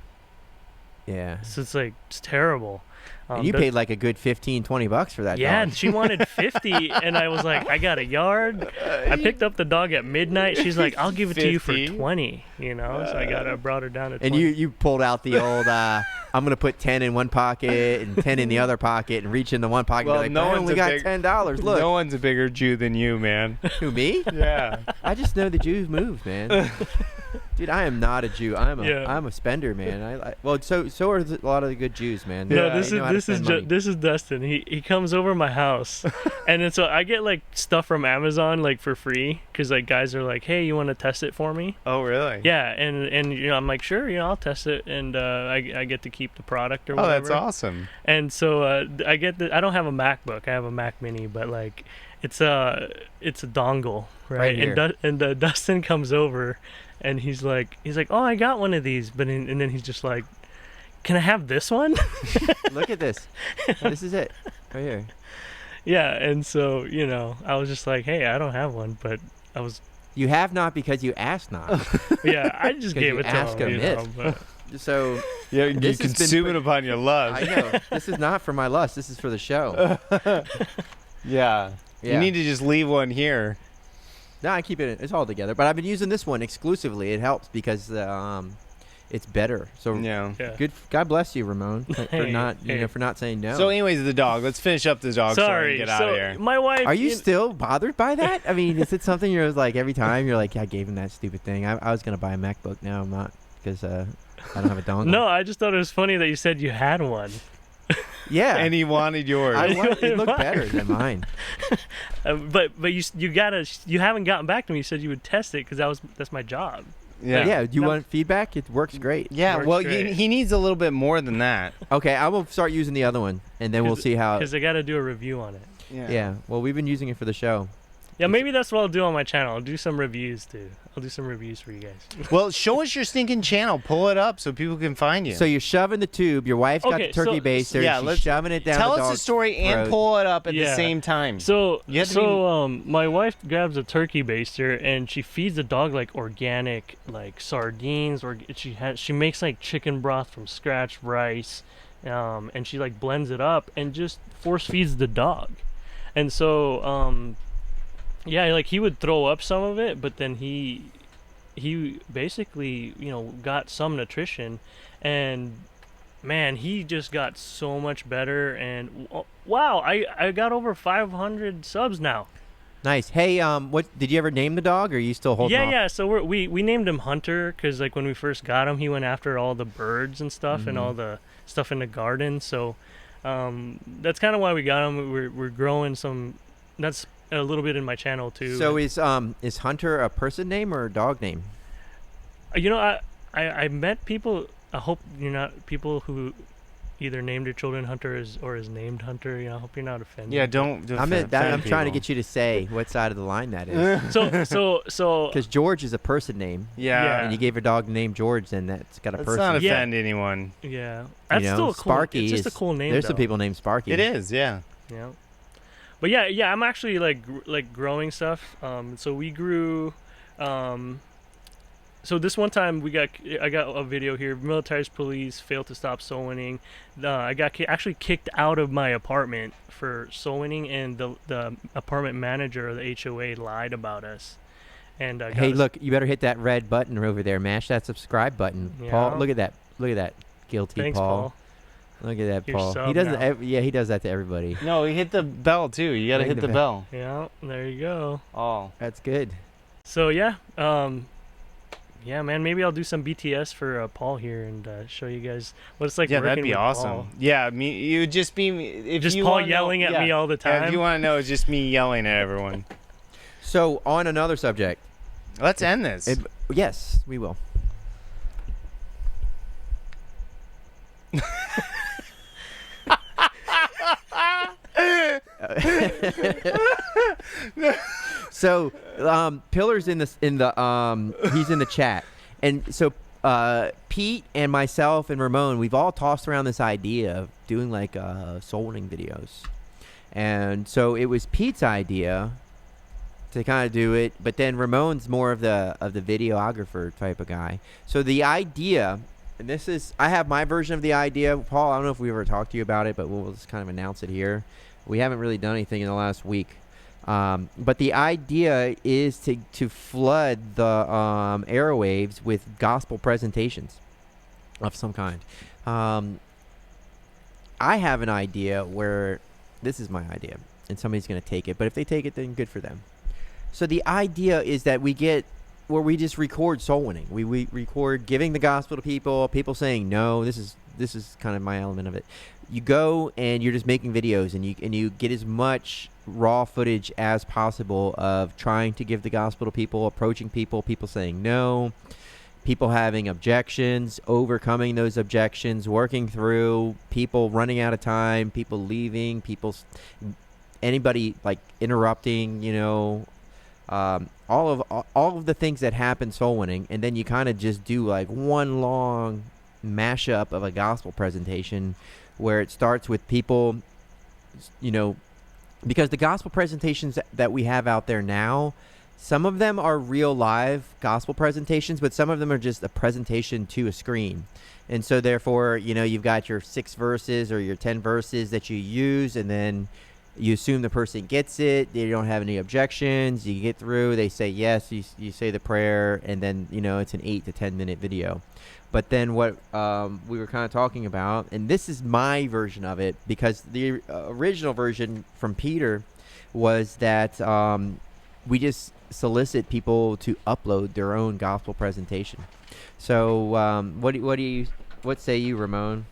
Yeah. So it's like it's terrible. And you paid like a good $15-20 for that Yeah, dog. she wanted 50, and I was like, I got a yard. I picked up the dog at midnight. She's like, I'll give it to you for 20. You know, so I brought her down to 20. And you pulled out the old I'm gonna put 10 in one pocket and 10 in the other pocket and reach in the one pocket. Well, and be like, I only got $10. Look, No one's a bigger Jew than you, man. who me? Yeah. I just know the Jews move, man. Dude, I am not a Jew. I'm a spender, man. Well, so are a lot of the good Jews, man. No, They know how to spend money. this is Dustin. He comes over my house, and then so I get like stuff from Amazon like for free because like guys are like, hey, you want to test it for me? Oh, really? Yeah, and you know I'm like, sure, you know, I'll test it, and I get to keep the product or whatever. Oh, that's awesome. And so I don't have a MacBook. I have a Mac Mini, but like it's a dongle, right? Right And Dustin comes over, and he's like, oh, I got one of these, but and then he's just like, can I have this one? Look at this. This is it right here. Yeah, and so you know, I was just like, hey, I don't have one, but I was. You have not because you asked not. Yeah, I just gave you it to ask him. a You myth. know, but So Yeah, you this has been consume put- it upon your lust. I know. This is not for my lust. This is for the show. Yeah. Yeah. You need to just leave one here. No, I keep it. It's all together. But I've been using this one exclusively. It helps because it's better. So Yeah. good. God bless you, Ramon, for Hey, not hey. for not saying no. So, anyways, the dog. Let's finish up the dog story sorry. and get out So of here. my wife. Are you still bothered by that? I mean, is it something you're like every time you're like, I gave him that stupid thing. I was gonna buy a MacBook. Now I'm not because I don't have a dongle. No, I just thought it was funny that you said you had one. Yeah. And he wanted yours. It looked better than mine. But you haven't gotten back to me. You said you would test it because that's my job. Yeah. Do you want feedback? It works great. Yeah, Works well, great. he needs a little bit more than that. Okay, I will start using the other one, and then we'll see how. Because I got to do a review on it. Yeah. Well, we've been using it for the show. Yeah, maybe that's what I'll do on my channel. I'll do some reviews too. I'll do some reviews for you guys. Well, show us your stinking channel. Pull it up so people can find you. So you're shoving the tube. Your wife's got the turkey baster. Yeah, she's let's shoving it down tell the us the dog's story and throat. pull it up at the Yeah. same time. So You have to my wife grabs a turkey baster and she feeds the dog like organic, like sardines, or she makes like chicken broth from scratch, rice, and she like blends it up and just force feeds the dog. And so yeah, like he would throw up some of it, but then he basically, you know, got some nutrition, and man, he just got so much better. And wow, I got over 500 subs now. Nice. Hey, what did you ever name the dog, or are you still holding off? Yeah. So we named him Hunter because like when we first got him, he went after all the birds and stuff and all the stuff in the garden. So that's kind of why we got him. We're growing some. That's a little bit in my channel too. So is Hunter a person name or a dog name? You know, I met people. I hope you're not people who either named their children Hunter or is named Hunter. I hope you're not offended. Yeah, don't I'm offend trying to people. get you to say what side of the line that is. So Because George is a person name. Yeah. And you gave your dog the name George, then that's got a Let's person. not offend anyone. Yeah. That's you know, still a cool. Sparky It's just a is- cool name. There's some though. people named Sparky. It is, yeah. Yeah. But yeah, I'm actually like growing stuff. So we grew. So this one time I got a video here. Military's police failed to stop soul winning. I got actually kicked out of my apartment for soul winning, and the apartment manager or the HOA lied about us. And Hey, look, you better hit that red button over there. Mash that subscribe button. Yeah. Paul, look at that. Look at that. Guilty Thanks, Paul. Look at that, You're Paul. He sub does now. it. Yeah, he does that to everybody. No, he hit the bell too. You gotta Ring hit the the bell. Yeah, there you go. Oh, that's good. So yeah, yeah, man. Maybe I'll do some BTS for Paul here and show you guys what it's like. Yeah, that'd working be with awesome. Paul. Yeah, you would just be if Just you Paul wanna know- yelling at me all the Yeah, if time? you want to know, it's just me yelling at everyone. So, on another subject. Let's end this. Yes, we will. So, Pillar's in the he's in the chat, and so Pete and myself and Ramon, we've all tossed around this idea of doing like soul winning videos, and so it was Pete's idea to kind of do it, but then Ramon's more of the videographer type of guy. So the idea, and this is, I have my version of the idea. Paul, I don't know if we ever talked to you about it, but we'll just kind of announce it here. We haven't really done anything in the last week. But the idea is to flood the airwaves with gospel presentations of some kind. I have an idea where this is my idea, and somebody's going to take it. But if they take it, then good for them. So the idea is that we just record soul winning. We record giving the gospel to people saying no. This is kind of my element of it. You go and you're just making videos, and you get as much raw footage as possible of trying to give the gospel to people, approaching people saying no, people having objections, overcoming those objections, working through, people running out of time, people leaving, anybody like interrupting, all of the things that happen soul winning, and then you kind of just do like one long mashup of a gospel presentation where it starts with people, because the gospel presentations that we have out there now, some of them are real live gospel presentations, but some of them are just a presentation to a screen. And so therefore, you've got your 6 verses or your 10 verses that you use, and then you assume the person gets it. They don't have any objections. You get through. They say yes. You say the prayer, and then it's an 8 to 10 minute video. But then what we were kind of talking about, and this is my version of it, because the original version from Peter was that we just solicit people to upload their own gospel presentation. So what say you, Ramon?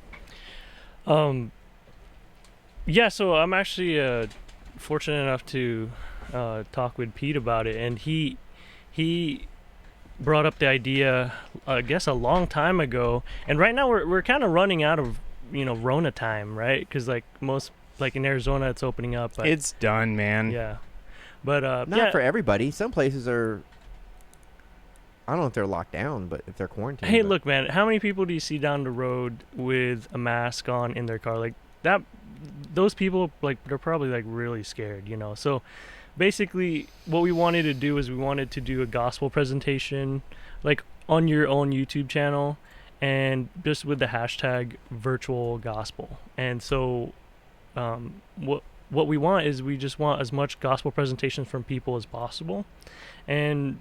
Yeah, so I'm actually fortunate enough to talk with Pete about it, and he brought up the idea, I guess, a long time ago. And right now we're kind of running out of Rona time, right? Because in Arizona it's opening up. But it's done, man. Yeah, but not for everybody. Some places are. I don't know if they're locked down, but if they're quarantined. Hey, look, man, how many people do you see down the road with a mask on in their car like that? Those people, they're probably really scared, So basically what we wanted to do is we wanted to do a gospel presentation on your own YouTube channel, and just with the hashtag virtual gospel. And so what we want is we just want as much gospel presentations from people as possible, and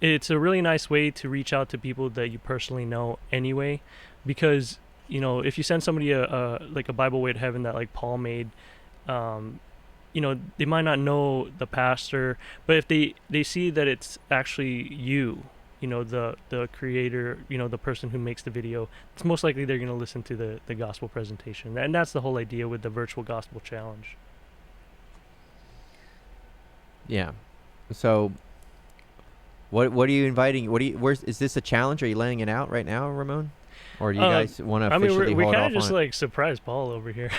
it's a really nice way to reach out to people that you personally know anyway, because if you send somebody a Bible Way to Heaven that Paul made, they might not know the pastor, but if they see that it's actually you, the creator, the person who makes the video, it's most likely they're going to listen to the gospel presentation. And that's the whole idea with the virtual gospel challenge. Yeah. So what are you inviting? Is this a challenge? Are you laying it out right now, Ramon? Or do you guys want to officially we hold kind off of just on it? like surprised Paul over here.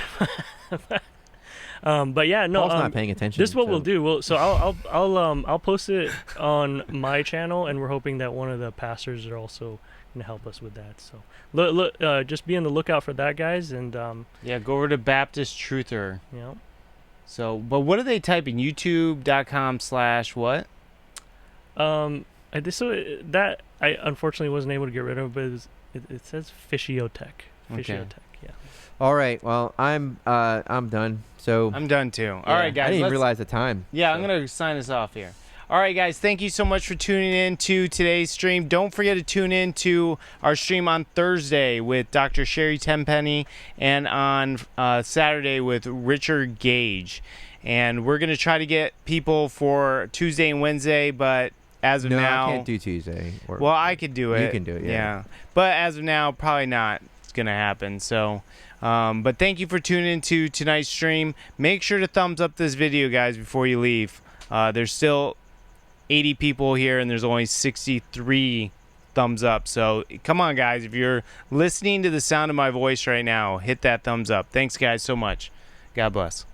But yeah, no. Paul's not paying attention. This is what so- we'll do. So I'll post it on my channel, and we're hoping that one of the pastors are also gonna help us with that. So look, just be on the lookout for that, guys. And Yeah, go over to Baptist Truther. yeah. So, but what are they typing? YouTube.com/what? That I unfortunately wasn't able to get rid of, but it says Fishiotech. Okay. Fishiotech, yeah. All right. Well, I'm done. So I'm done too. All yeah, right, guys. I didn't even let's- realize the time. Yeah, I'm going to sign us off here. All right, guys. Thank you so much for tuning in to today's stream. Don't forget to tune in to our stream on Thursday with Dr. Sherry Tenpenny and on Saturday with Richard Gage. And we're going to try to get people for Tuesday and Wednesday, but as of No, now... I can't do Tuesday. Well, I could do it. You can do it, yeah. But as of now, probably not going to happen. So, but thank you for tuning into tonight's stream. Make sure to thumbs up this video, guys, before you leave. There's still 80 people here, and there's only 63 thumbs up. So come on, guys. If you're listening to the sound of my voice right now, hit that thumbs up. Thanks, guys, so much. God bless.